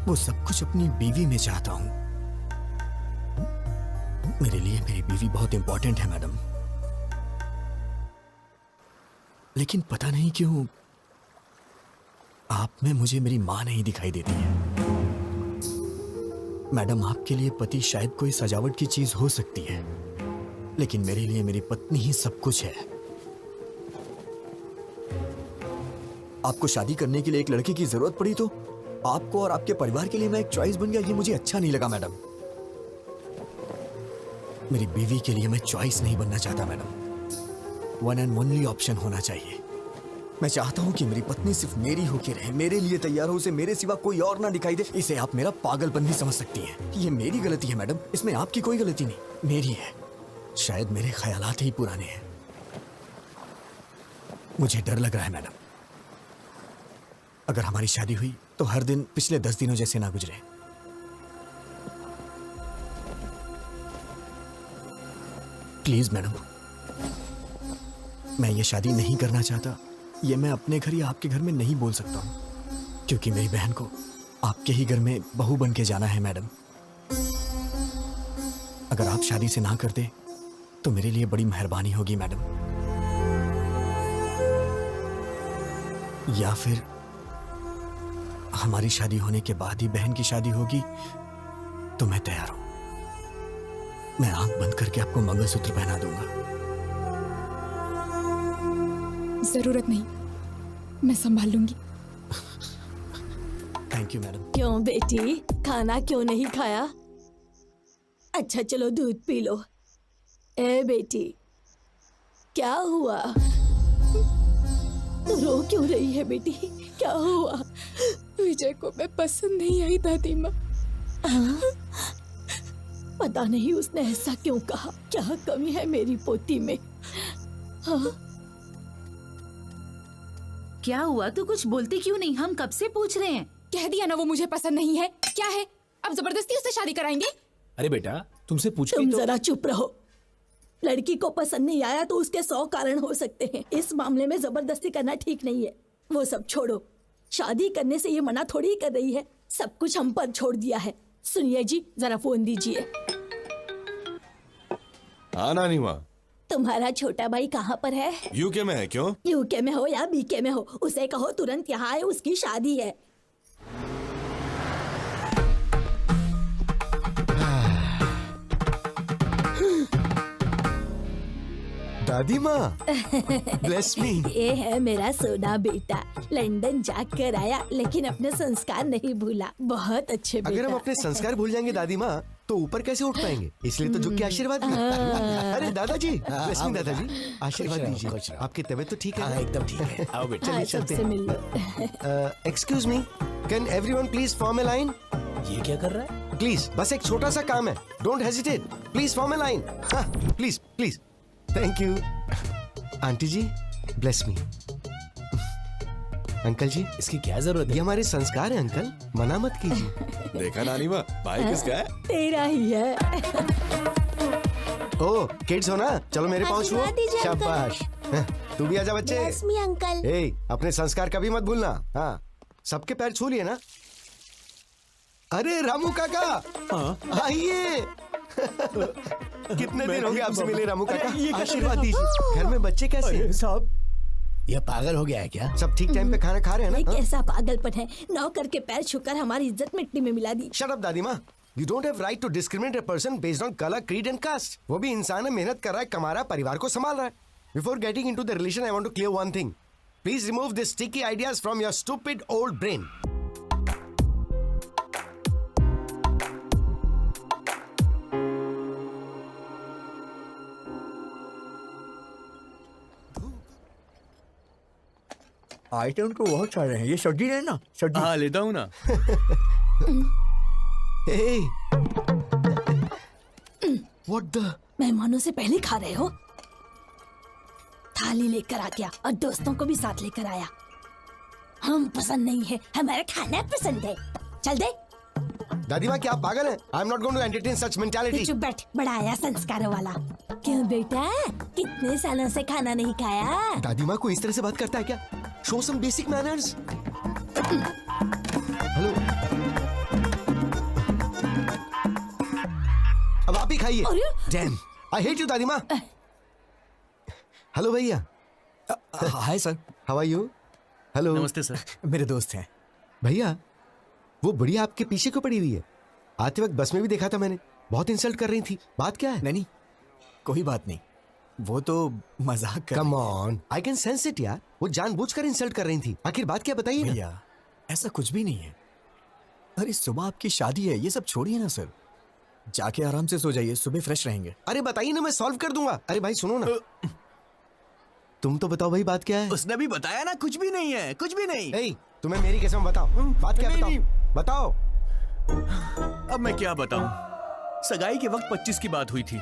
वो सब कुछ अपनी बीवी में चाहता हूं। मेरे लिए मेरी बीवी बहुत इंपॉर्टेंट है मैडम। लेकिन पता नहीं क्यों आप में मुझे मेरी मां नहीं दिखाई देती है। मैडम, आपके लिए पति शायद कोई सजावट की चीज हो सकती है, लेकिन मेरे लिए मेरी पत्नी ही सब कुछ है। आपको शादी करने के लिए एक लड़के की जरूरत पड़ी तो आपको और आपके परिवार के लिए मैं एक चॉइस बन गया, ये मुझे अच्छा नहीं लगा मैडम। मेरी बीवी के लिए मैं चॉइस नहीं बनना चाहता madam. One and only option होना चाहिए। मैं चाहता हूं कि मेरी पत्नी सिर्फ मेरी होके रहे, मेरे लिए तैयार हो, उसे मेरे सिवा कोई और ना दिखाई दे। इसे आप मेरा पागलपन भी समझ सकती हैं। ये मेरी गलती है मैडम, इसमें आपकी कोई गलती नहीं, मेरी है। शायद मेरे ख्यालात ही पुराने हैं। मुझे डर लग रहा है मैडम, अगर हमारी शादी हुई तो हर दिन पिछले 10 दिनों जैसे ना गुजरे। प्लीज मैडम, मैं ये शादी नहीं करना चाहता। ये मैं अपने घर या आपके घर में नहीं बोल सकता हूं, क्योंकि मेरी बहन को आपके ही घर में बहू बन के जाना है मैडम। अगर आप शादी से ना करते तो मेरे लिए बड़ी मेहरबानी होगी मैडम। या फिर हमारी शादी होने के बाद ही बहन की शादी होगी तो मैं तैयार हूं। मैं आंख बंद करके आपको मंगलसूत्र पहना दूंगा। जरूरत नहीं, मैं संभाल लूंगी। Thank you madam. क्यों बेटी, खाना क्यों नहीं खाया? अच्छा चलो दूध पी लो। ए बेटी, क्या हुआ? तू रो क्यों रही है बेटी? क्या हुआ? विजय को मैं पसंद नहीं आई दादी माँ। पता नहीं उसने ऐसा क्यों कहा। क्या कमी है मेरी पोती में? हाँ? क्या हुआ? तू कुछ बोलती क्यों नहीं? हम कब से पूछ रहे हैं। कह दिया ना वो मुझे पसंद नहीं है। क्या है, अब जबरदस्ती उससे शादी कराएंगे? अरे बेटा, तुमसे पूछ तुम जरा चुप रहो। लड़की को पसंद नहीं आया तो उसके 100 कारण हो सकते हैं। इस मामले में जबरदस्ती करना ठीक नहीं है। वो सब छोड़ो, शादी करने से ये मना थोड़ी कर रही है। सब कुछ हम पर छोड़ दिया है। सुनिए जी, जरा फोन दीजिए। हाँ नानी माँ, तुम्हारा छोटा भाई कहाँ पर है? यूके में है। क्यों? यूके में हो या बीके में हो, उसे कहो तुरंत यहाँ आए, उसकी शादी है। दादी माँ, ब्लेस मी। ये है मेरा सोना बेटा, लंदन जाकर आया लेकिन अपने संस्कार नहीं भूला। बहुत अच्छे बेटा। अगर हम अपने संस्कार भूल जाएंगे दादी माँ तो ऊपर कैसे उठ पाएंगे? इसलिए तो झुक के आशीर्वाद लीजिए। अरे दादाजी, ब्लेस मी दादाजी, आशीर्वाद दीजिए। आपकी तबीयत तो ठीक है? एकदम ठीक है। आओ बेटा, चलिए चलते हैं। Excuse me, can everyone please form a line? ये क्या कर रहा है? प्लीज, बस एक छोटा सा काम है। Don't hesitate, please form a line. हाँ, please please. Thank you. Aunty ji, bless me. Uncle ji इसकी क्या जरूरत है? ये हमारे संस्कार है अंकल, मना मत कीजिए। देखा नानी माँ, भाई किसका है? तेरा ही है। ओ किड्स हो ना, चलो मेरे पाँव छुओ। आशीर्वाद दीजिए, अंकल। शाबाश। तू भी आजा बच्चे। Bless me, uncle. ए, अपने संस्कार कभी मत भूलना। हाँ, सबके पैर छू लिए ना? अरे रामू काका, आइए। कितने दिन हो गए आपसे मिले रामू काका? आशीर्वाद दीजिए। घर में बच्चे कैसे हैं? साहब ये पागल हो गया है क्या? सब ठीक टाइम पे खाना खा रहे हैं ये ना? कैसा पागलपन है, नौकर के पैर छूकर हमारी इज्जत मिट्टी में मिला दी। शट अप दादी माँ। You don't have right to discriminate a person based on color, creed and caste. वो भी इंसान है, मेहनत कर रहा है, कमा रहा है, परिवार को संभाल रहा है। Before getting into the relation, I want to clear one thing. Please remove these sticky ideas from your stupid old brain. Item तो बहुत सारे हैं, ये सब्जी है ना? सब्जी। हाँ लेता हूँ ना। Hey. What the? मेहमानों से पहले खा रहे हो? थाली लेकर आ गया और दोस्तों को भी साथ लेकर आया। हम पसंद नहीं है, हमारा खाना पसंद है। चल दे। दादी माँ क्या आप पागल हैं? I am not going to entertain such mentality. चुप बैठ, बड़ा आया संस्कार वाला। क्यों बेटा, कितने सालों से खाना नहीं खाया? दादी माँ को इस तरह से बात करता है क्या? Show some basic manners. Hello. अब आप ही खाइए। Damn, I hate you दादी माँ। हेलो भैया। Hi sir. How are you? Hello. नमस्ते सर। मेरे दोस्त हैं। भैया वो बुढ़िया आपके पीछे क्यों पड़ी हुई है? आते वक्त बस में भी देखा था मैंने, बहुत इंसल्ट कर रही थी। बात क्या है? नहीं कोई बात नहीं, वो तो मजाक कर। Come on, I can sense it यार। वो जानबूझकर इंसल्ट कर रही थी। आखिर बात क्या बताइए ना। भैया ऐसा कुछ भी नहीं है। अरे सुबह आपकी शादी है, ये सब छोड़िए ना सर। जाके आराम से सो जाइए, सुबह फ्रेश रहेंगे। अरे बताइए ना, मैं सॉल्व कर दूंगा। अरे भाई सुनो ना, तुम तो बताओ भाई बात क्या है? उसने भी बताया ना, कुछ भी नहीं है, कुछ भी नहीं। ए, तुम्हें मेरी कसम बताओ, बात क्या है? बताओ। अब मैं क्या बताऊं? सगाई के वक्त 25 की बात हुई थी,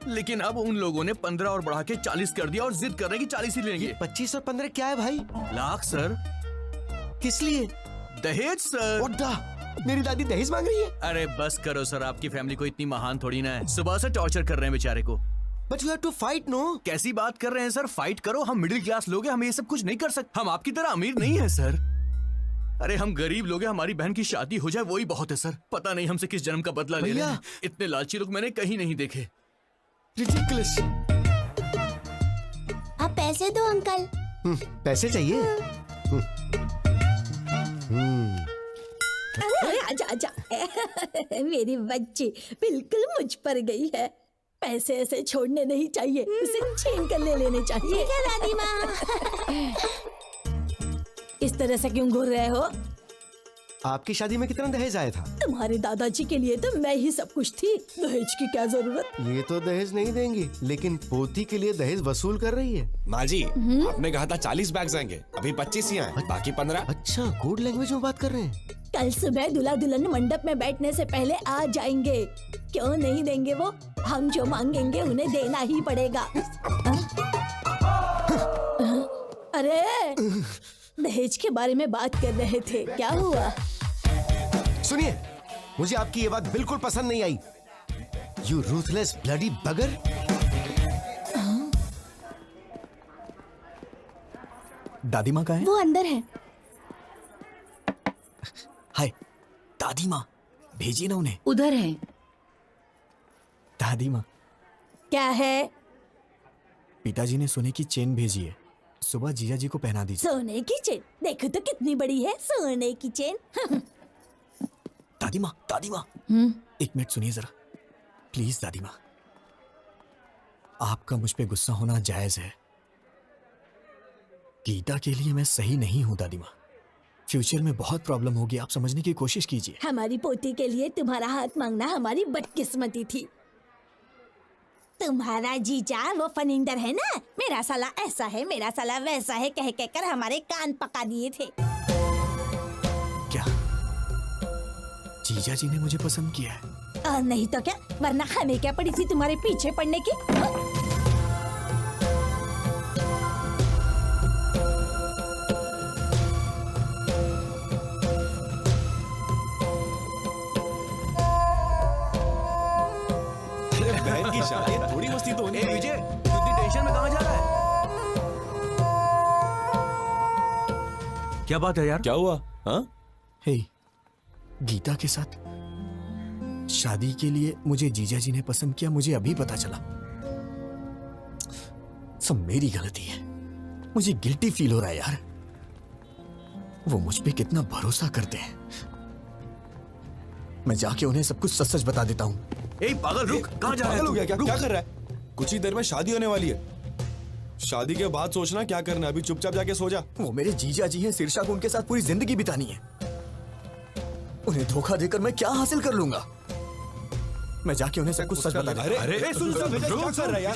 लेकिन अब उन लोगों ने 15 और बढ़ा के 40 कर दिया और जिद कर रहे हैं कि 40 ही लेंगे। 25 और 15 क्या है भाई? लाख सर। किस लिए? दहेज सर। मेरी दादी दहेज मांग रही है? अरे बस करो सर, आपकी फैमिली को इतनी महान थोड़ी ना है। सुबह से टॉर्चर कर रहे हैं बेचारे को। But you have to fight, no? कैसी बात कर रहे हैं सर? फाइट करो, हम मिडिल क्लास लोग हैं, हम ये सब कुछ नहीं कर सकते। हम आपकी तरह अमीर नहीं है सर। अरे हम गरीब लोग हैं, हमारी बहन की शादी हो जाए वही बहुत है सर। पता नहीं हमसे किस जन्म का बदला ले रहे हैं। इतने लालची लोग मैंने कहीं नहीं देखे। Ridiculous. आप पैसे दो अंकल। पैसे चाहिए? अरे आजा आजा। मेरी बच्ची बिल्कुल मुझ पर गई है। पैसे ऐसे छोड़ने नहीं चाहिए, उसे छीन कर ले लेने चाहिए। ठीक है दादी माँ। इस तरह से क्यों घूर रहे हो? आपकी शादी में कितना दहेज आया था? तुम्हारे दादाजी के लिए तो मैं ही सब कुछ थी, दहेज की क्या जरूरत? ये तो दहेज नहीं देंगी, लेकिन पोती के लिए दहेज वसूल कर रही है। माँ जी, आपने कहा था 40 बैग्स आएंगे, अभी 25 ही आए, बाकी 15। अच्छा, कोड लैंग्वेज में बात कर रहे हैं। कल सुबह दूल्हा दुल्हन मंडप में बैठने से पहले आ जाएंगे। क्यों नहीं देंगे वो? हम जो मांगेंगे उन्हें देना ही पड़ेगा। अरे दहेज के बारे में बात कर रहे थे, क्या हुआ? सुनिए, मुझे आपकी ये बात बिल्कुल पसंद नहीं आई। You ruthless bloody bugger। दादी माँ कहाँ है? वो अंदर है। हाय दादी माँ, भेजिए ना उन्हें। उधर है। दादी माँ, क्या है? पिताजी ने सोने की चेन भेजी है, सुबह जीजा जी को पहना दीजिए। सोने की चेन? देखो तो कितनी बड़ी है सोने की चेन। दादी माँ, एक मिनट सुनिए जरा, प्लीज दादी माँ। आपका मुझ पे गुस्सा होना जायज है। गीता के लिए मैं सही नहीं हूँ दादी माँ। फ्यूचर में बहुत प्रॉब्लम होगी, आप समझने की कोशिश कीजिए। हमारी पोती के लिए तुम्हारा हाथ मांगना हमारी बदकिस्मती थी। तुम्हारा जीजा वो फनिंदर है ना, मेरा साला ऐसा है, मेरा साला वैसा है कह कहकर हमारे कान पका दिए थे। क्या जीजा जी ने मुझे पसंद किया है? और नहीं तो क्या, वरना हमें क्या पड़ी थी तुम्हारे पीछे पड़ने की? बेइज्जती तो होनी ए विजय, तू इतनी टेंशन में कहाँ जा रहा है? क्या बात है यार? क्या हुआ? हाँ? हे, गीता के साथ शादी के लिए मुझे जीजा जी ने पसंद किया, मुझे अभी पता चला। सब मेरी गलती है, मुझे गिल्टी फील हो रहा है यार। वो मुझ पे कितना भरोसा करते हैं। मैं जाके उन्हें सब कुछ सच सच बता देता हूँ। ए पागल रुक, कहाँ जा रहा है पागल हो तू? गया क्या? रुक। क्या कर रहा है? कुछ ही देर में शादी होने वाली है। शादी के बाद सोचना क्या करना है। अभी चुपचाप जाके सो जा। वो मेरे जीजा जी हैं, शीर्षा को उनके साथ पूरी जिंदगी बितानी है। उन्हें धोखा देकर मैं क्या हासिल कर लूंगा? मैं जाके उन्हें सब कुछ सच बता देता हूं। अरे सुन सुन, विजय, क्या कर रहा है यार?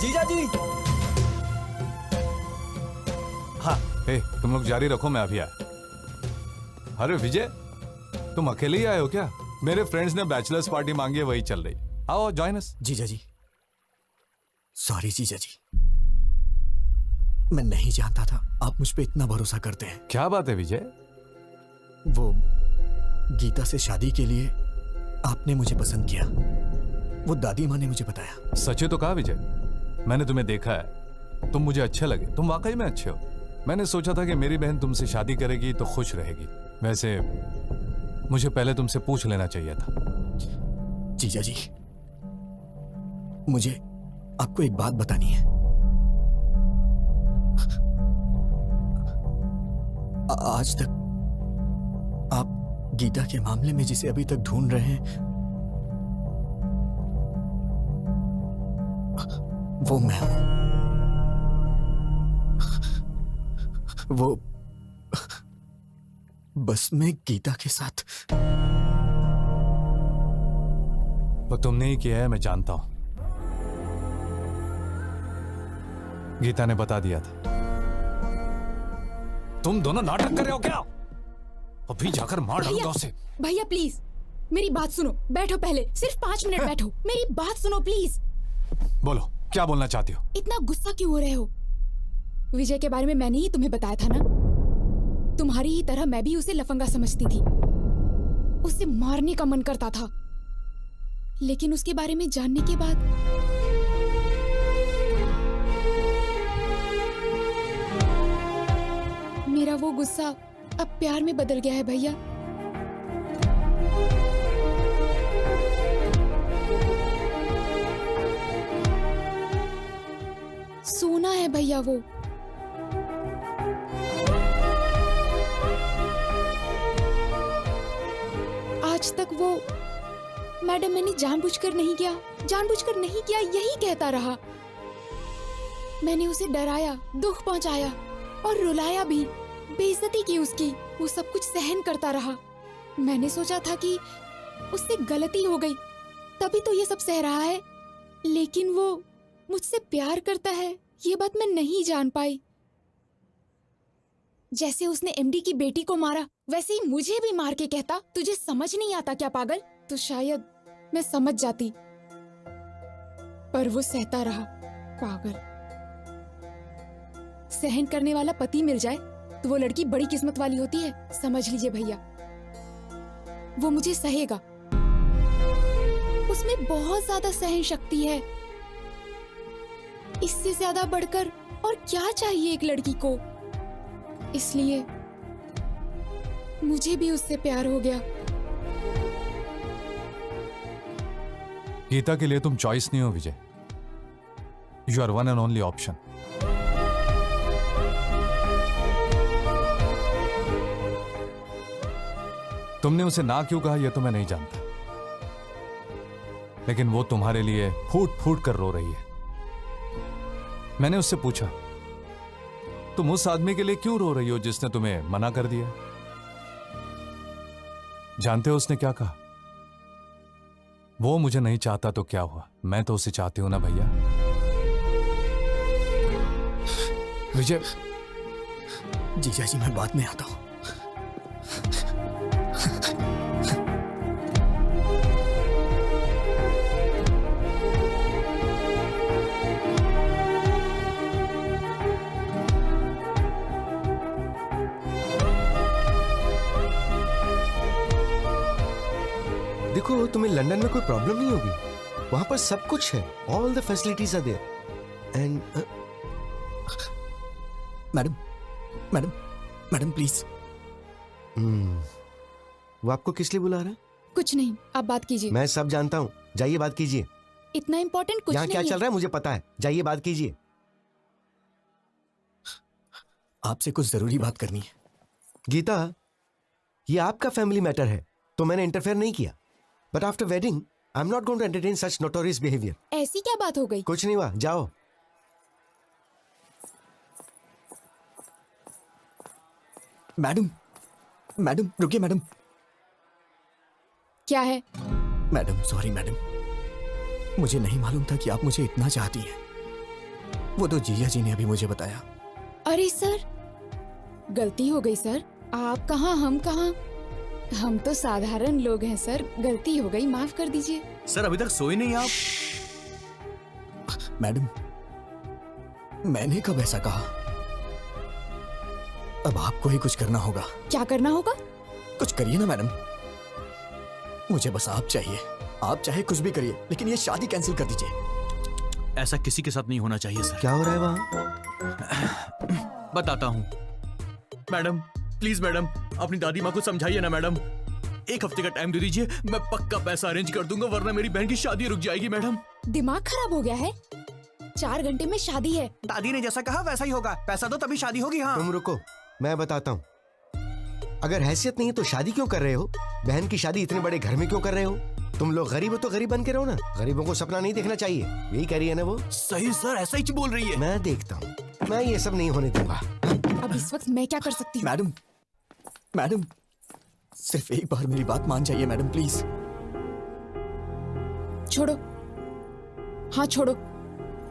जीजा जी। हाँ, हे, तुम लोग जारी रखो, मैं अभी आया। अरे विजय, तुम अकेले ही आए हो क्या? मेरे फ्रेंड्स ने बैचलर्स पार्टी मांगी है, वही चल रही। आओ जॉइन अस। जीजा जी, सॉरी जीजा जी, मैं नहीं जानता था आप मुझ पे इतना भरोसा करते हैं। क्या बात है विजय? वो गीता से शादी के लिए आपने मुझे पसंद किया, वो दादी माँ ने मुझे बताया। सच तो कहा विजय, मैंने तुम्हें देखा है, तुम मुझे अच्छे लगे, तुम वाकई में अच्छे हो। मैंने सोचा था कि मेरी बहन तुमसे शादी करेगी तो खुश रहेगी। वैसे मुझे पहले तुमसे पूछ लेना चाहिए था। जीजा जी, मुझे आपको एक बात बतानी है। आज तक आप गीता के मामले में जिसे अभी तक ढूंढ रहे हैं, वो मैं हूं। वो बस मैं गीता के साथ। वो तुमने ही किया है, मैं जानता हूं। गीता ने बता दिया था। तुम दोनों नाटक कर रहे हो क्या? अभी जाकर मार डालूंगा उसे। भैया प्लीज मेरी बात सुनो, बैठो पहले, सिर्फ 5 मिनट बैठो, मेरी बात सुनो प्लीज। बोलो, क्या बोलना चाहती हो? इतना गुस्सा क्यों हो रहे हो? विजय के बारे में मैंने ही तुम्हें बताया था ना। तुम्हारी ही तरह मैं भी उसे लफंगा समझती थी, उसे मारने का मन करता था। लेकिन उसके बारे में जानने के बाद मेरा वो गुस्सा अब प्यार में बदल गया है भैया। सोना है भैया वो। आज तक वो मैडम मैंने जानबूझकर नहीं किया, जानबूझकर नहीं किया यही कहता रहा। मैंने उसे डराया, दुख पहुंचाया और रुलाया भी, बेइज्जती की उसकी। वो सब कुछ सहन करता रहा। मैंने सोचा था कि उससे गलती हो गई तभी तो ये सब सह रहा है, लेकिन वो मुझसे प्यार करता है ये बात मैं नहीं जान पाई। जैसे उसने एमडी की बेटी को मारा वैसे ही मुझे भी मार के कहता तुझे समझ नहीं आता क्या पागल? तो शायद मैं समझ जाती, पर वो सहता रहा। पागल। सहन करने वाला पति मिल जाए तो वो लड़की बड़ी किस्मत वाली होती है, समझ लीजिए भैया। वो मुझे सहेगा, उसमें बहुत ज्यादा सहन शक्ति है। इससे ज्यादा बढ़कर और क्या चाहिए एक लड़की को? इसलिए मुझे भी उससे प्यार हो गया। गीता के लिए तुम चॉइस नहीं हो Vijay, you are one and only option. तुमने उसे ना क्यों कहा यह तो मैं नहीं जानता, लेकिन वो तुम्हारे लिए फूट फूट कर रो रही है। मैंने उससे पूछा, तुम उस आदमी के लिए क्यों रो रही हो जिसने तुम्हें मना कर दिया? जानते हो उसने क्या कहा? वो मुझे नहीं चाहता तो क्या हुआ, मैं तो उसे चाहती हूं ना भैया। विजय। जीजा जी, मैं बाद में आता हूं। देखो तुम्हें लंदन में कोई प्रॉब्लम नहीं होगी। वहां पर सब कुछ है, all the facilities are there. And madam madam madam please. वो आपको किस लिए बुला रहा है? कुछ नहीं, आप बात कीजिए। मैं सब जानता हूँ, जाइए बात कीजिए। इतना इम्पोर्टेंट कुछ यहाँ नहीं क्या है। चल रहा है मुझे पता है, जाइए बात कीजिए। आपसे कुछ जरूरी बात करनी है। गीता, ये आपका फैमिली मैटर है तो मैंने इंटरफेयर नहीं किया, but after wedding I am not going to entertain such notorious behaviour. ऐसी क्या बात हो गई? कुछ नहीं हुआ, जाओ। मैडम मैडम रुकिए मैडम। क्या है? मैडम सॉरी मैडम, मुझे नहीं मालूम था कि आप मुझे इतना चाहती हैं। वो तो जिया जी ने अभी मुझे बताया। अरे सर, गलती हो गई सर। आप कहाँ, हम कहाँ? हम तो साधारण लोग हैं सर, गलती हो गई, माफ कर दीजिए। सर अभी तक सोए नहीं आप? मैडम मैंने कब ऐसा कहा? अब आपको ही कुछ करना होगा। क्या करना होगा? कुछ करिए ना मैडम, मुझे बस आप चाहिए। आप चाहे कुछ भी करिए, लेकिन ये शादी कैंसिल कर दीजिए। ऐसा किसी के साथ नहीं होना चाहिए सर। क्या हो रहा है वहाँ? बताता हूँ। मैडम प्लीज मैडम, अपनी दादी माँ को समझाइए ना मैडम। 1 हफ्ते का टाइम दे दीजिए, मैं पक्का पैसा अरेंज कर दूंगा, वरना मेरी बहन की शादी रुक जाएगी मैडम। दिमाग खराब हो गया है? 4 घंटे में शादी है। दादी ने जैसा कहा वैसा ही होगा, पैसा दो तभी शादी होगी। हाँ तुम रुको, मैं बताता हूँ। अगर हैसियत नहीं है तो शादी क्यों कर रहे हो? बहन की शादी इतने बड़े घर में क्यों कर रहे हो? तुम लोग गरीब हो तो गरीब बन के रहो ना, गरीबों को सपना नहीं देखना चाहिए, यही कह रही है ना वो? सही सर, ऐसा ही बोल रही है। मैं देखता हूँ, मैं ये सब नहीं होने दूंगा। अब इस वक्त मैं क्या कर सकती हूँ? मैडम मैडम सिर्फ एक बार मेरी बात मान जाइए मैडम प्लीज। छोड़ो, हाँ छोड़ो,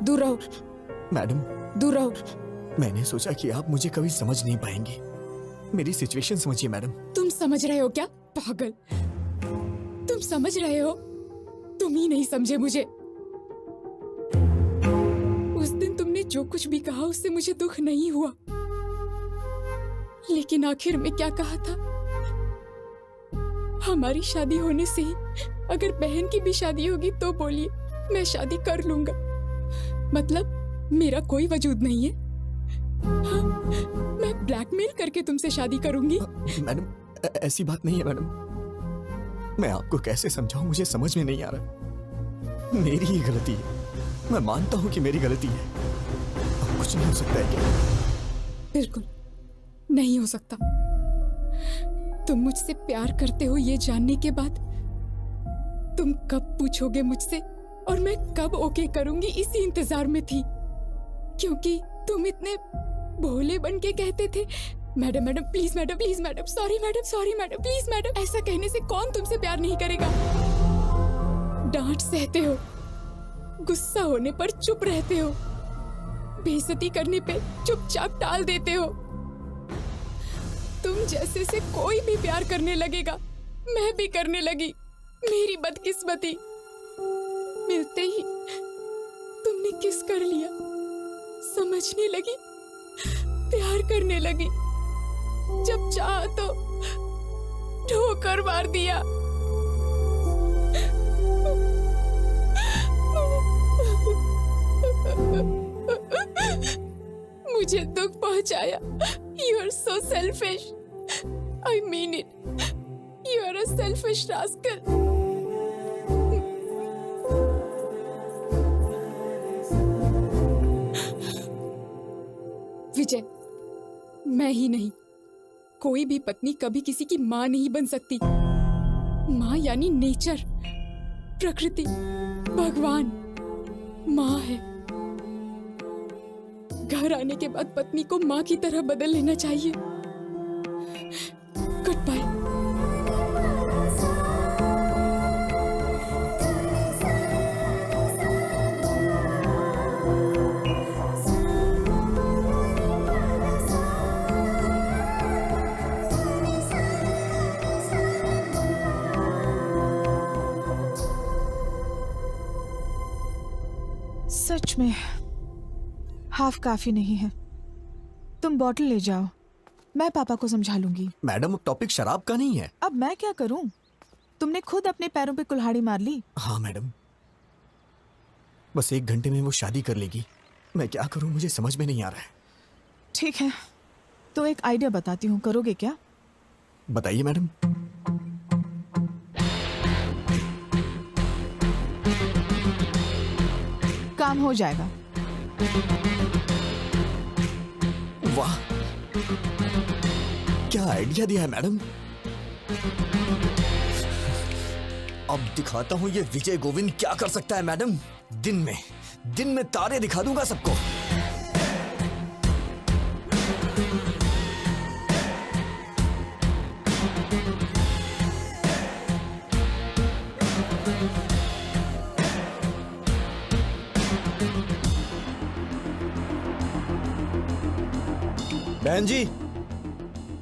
दूर रहो मैडम दूर रहो। मैंने सोचा कि आप मुझे कभी समझ नहीं पाएंगी। मेरी सिचुएशन समझिए मैडम। तुम समझ रहे हो क्या पागल? तुम समझ रहे हो? तुम ही नहीं समझे मुझे। उस दिन तुमने जो कुछ भी कहा उससे मुझे दुख नहीं हुआ, लेकिन आखिर में क्या कहा था? हमारी शादी होने से ही अगर बहन की भी शादी होगी तो बोलिए मैं शादी कर लूंगा। मतलब मेरा कोई वजूद नहीं है? हाँ, मैं ब्लैकमेल करके तुमसे शादी करूंगी? मैडम ऐसी बात नहीं है मैडम। मैं आपको कैसे समझाऊं, मुझे समझ में नहीं आ रहा। मेरी ही गलती है, मैं मानता हूं कि मेरी गलती है। अब कुछ नहीं हो सकता है क्या? बिल्कुल नहीं हो सकता। तुम मुझसे प्यार करते हो ये जानने के बाद तुम कब पूछोगे मुझसे और मैं कब ओके करूंगी, इसी इंतजार में थी। क्योंकि तुम इतने भोले बन के कहते थे madam madam please madam, please madam, sorry madam, sorry madam, please madam. ऐसा कहने से कौन तुमसे प्यार नहीं करेगा? डांट सहते हो, गुस्सा होने पर चुप रहते हो, बेइज्जती करने पे चुपचाप टाल देते हो। तुम जैसे से कोई भी प्यार करने लगेगा, मैं भी करने लगी। मेरी बदकिस्मती, मिलते ही तुमने किस कर लिया, समझने लगी, प्यार करने लगी। जब चाहा तो ठोकर मार दिया। मुझे दुख पहुंचाया। You are so selfish. I mean it. You are a selfish rascal. विजय, मैं ही नहीं, कोई भी पत्नी कभी किसी की माँ नहीं बन सकती। माँ यानी नेचर, प्रकृति, भगवान माँ है। घर आने के बाद पत्नी को माँ की तरह बदल लेना चाहिए। Good bye. सच में हाफ काफी नहीं है। तुम बॉटल ले जाओ, मैं पापा को समझा लूंगी। मैडम अब टॉपिक शराब का नहीं है। अब मैं क्या करूं? तुमने खुद अपने पैरों पे कुल्हाड़ी मार ली। हाँ मैडम, बस 1 घंटे में वो शादी कर लेगी। मैं क्या करूं, मुझे समझ में नहीं आ रहा है। ठीक है, तो एक आइडिया बताती हूँ, करोगे क्या? बताइए मैडम। काम हो जाएगा। वाह, क्या आइडिया दिया है मैडम। अब दिखाता हूं ये विजय गोविंद क्या कर सकता है मैडम। दिन में तारे दिखा दूंगा सबको। बहन जी,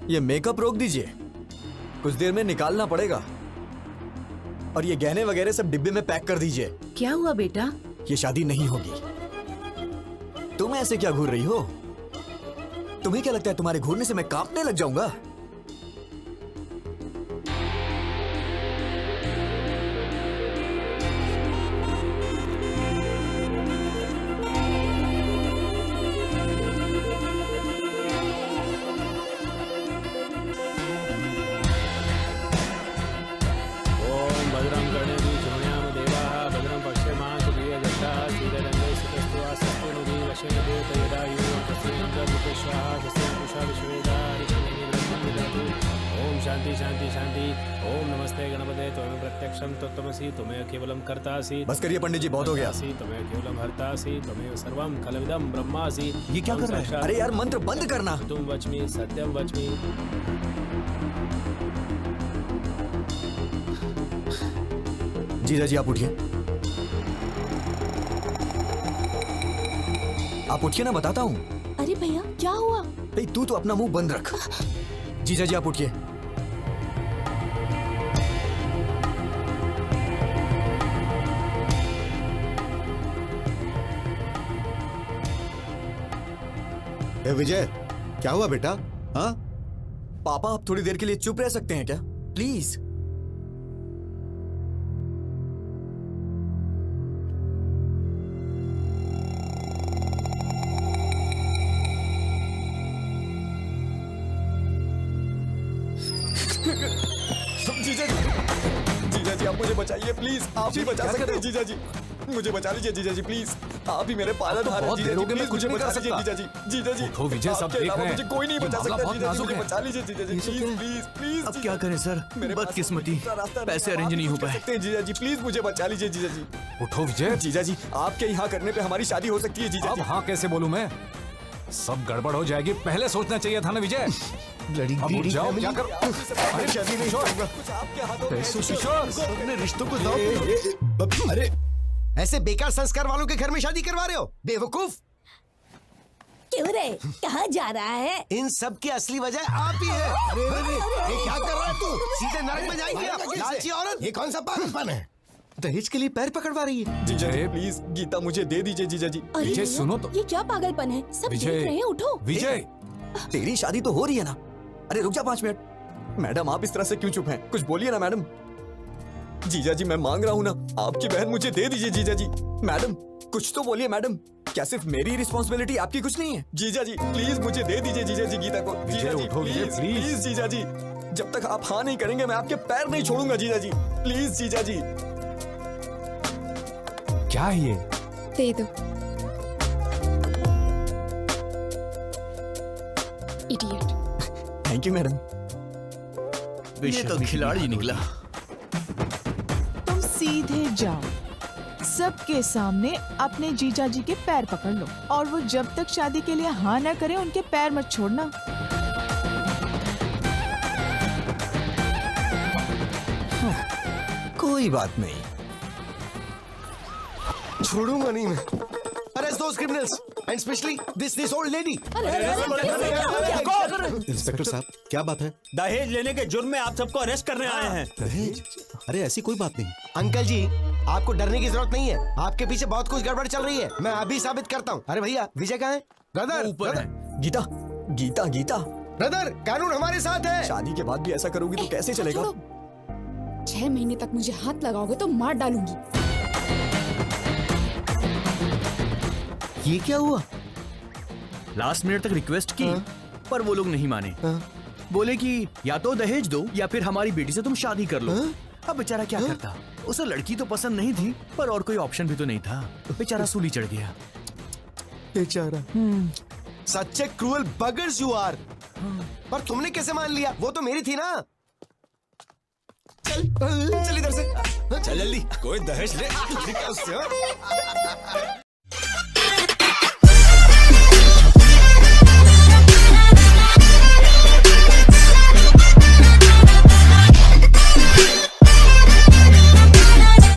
ये मेकअप रोक दीजिए, कुछ देर में निकालना पड़ेगा। और ये गहने वगैरह सब डिब्बे में पैक कर दीजिए। क्या हुआ बेटा? ये शादी नहीं होगी। तुम ऐसे क्या घूर रही हो? तुम्हें क्या लगता है तुम्हारे घूरने से मैं कांपने लग जाऊंगा? शांति शांति शांति। ओम नमस्ते गणपते त्वं प्रत्यक्षं तत्त्वमसि त्वमेव केवलम कर्तासि। बस करिए पंडित जी, बहुत हो गया। त्वमेव केवलम हर्तासि त्वमेव सर्वं खलविदं ब्रह्मासि। ये क्या कर रहा है? अरे यार, मंत्र बंद करना। तुम वच्मि सत्यम वच्मि। जीजा जी आप उठिए, आप उठिए ना, बताता हूँ। अरे भैया क्या हुआ? भाई तू तो अपना मुंह बंद रख। जीजा जी आप उठिए। विजय, क्या हुआ बेटा? हाँ पापा, आप थोड़ी देर के लिए चुप रह सकते हैं क्या, प्लीज? जीजा जी आप मुझे बचाइए प्लीज। आप ही बचा सकते हैं जीजा जी, मुझे बचा लीजिए जीजा जी प्लीज। आप ही मेरे पालनहार हैं जीजा जी, मुझे बचा लीजिए जीजा जी। जीजा जी उठो विजय, सब देख रहे हैं। मुझे कोई नहीं बचा सकता जीजा जी, मुझे बचा लीजिए जीजा जी, प्लीज प्लीज प्लीज। अब क्या करें सर, बदकिस्मती, पैसे अरेंज नहीं हो पाए। जीजा जी प्लीज मुझे बचा लीजिए जीजा जी। उठो विजय। जीजा जी आपके यहाँ करने पे हमारी शादी हो सकती है जीजा अब जी। हाँ कैसे बोलूं मैं, सब गड़बड़ हो जाएगी। पहले सोचना चाहिए था ना विजय। अब उठ जाओ, क्या कर? अरे शादी नहीं होगा, कुछ आपके हाथों में है। अपने रिश्तों को दांव। अरे ऐसे बेकार संस्कार वालों के घर में शादी करवा रहे हो, बेवकूफ। क्यों रे, कहाँ जा रहा है? इन सब की असली वजह आप ही है। ये क्या कर रहा है तू? सीधे नरक में जाएंगे आप, लालची औरत। ये कौन सा पागलपन है? दहेज के लिए पैर पकड़वा रही है। जीजा जी प्लीज, गीता मुझे दे दीजिए जीजा जी। अरे विजय, भैया, सुनो तो। ये क्या पागलपन है? सब देख विजय, रहे हैं, उठो। विजय तेरी शादी तो हो रही है ना। अरे रुक जा 5 मिनट। मैडम आप इस तरह से क्यों चुप हैं? कुछ बोलिए ना मैडम। जीजा जी मैं मांग रहा हूँ ना, आपकी बहन मुझे दे दीजिए जीजा जी। मैडम कुछ तो बोलिए मैडम, क्या सिर्फ मेरी रिस्पॉन्सिबिलिटी, आपकी कुछ नहीं है? जीजा जी प्लीज मुझे दे दीजिए जीजा जी गीता को। जीजा जी उठो विजय, प्लीज प्लीज। प्लीज जीजा जी, जब तक आप हाँ नहीं करेंगे मैं आपके पैर नहीं छोड़ूंगा जीजा जी, प्लीज जीजा जी। क्या है ये? दे दो। इडियट। Thank you madam. ये तो खिलाड़ी निकला। तुम सीधे जाओ, सबके सामने अपने जीजा जी के पैर पकड़ लो, और वो जब तक शादी के लिए हाँ ना करे उनके पैर मत छोड़ना। कोई बात नहीं, छोड़ूंगा नहीं मैं। Arrest those criminals and especially this old lady. Inspector साहब क्या बात है? दहेज लेने के जुर्म में आप सबको अरेस्ट करने आए हैं। दहेज? अरे ऐसी कोई बात नहीं। अंकल जी आपको डरने की जरूरत नहीं है, आपके पीछे बहुत कुछ गड़बड़ चल रही है, मैं अभी साबित करता हूँ। अरे भैया विजय कहाँ है? ब्रदर ऊपर है। गीता गीता गीता ब्रदर, कानून हमारे साथ है। शादी के बाद भी ऐसा करोगी तो कैसे चलेगा? 6 महीने तक मुझे हाथ लगाओगे तो मार डालूंगी। ये क्या हुआ? लास्ट मिनट तक रिक्वेस्ट की पर वो लोग नहीं माने। बोले कि या तो दहेज दो या फिर हमारी बेटी से तुम शादी कर लो। अब बेचारा क्या करता? उसे लड़की तो पसंद नहीं थी पर और कोई ऑप्शन भी तो नहीं था। बेचारा सूली चढ़ गया। बेचारा। सच्चे क्रूअल बगर्स यू आर। पर तुमने कैसे मान लिया? वो तो मेरी थी ना। चल इधर से। चल जल्दी, कोई दहेज ले उससे।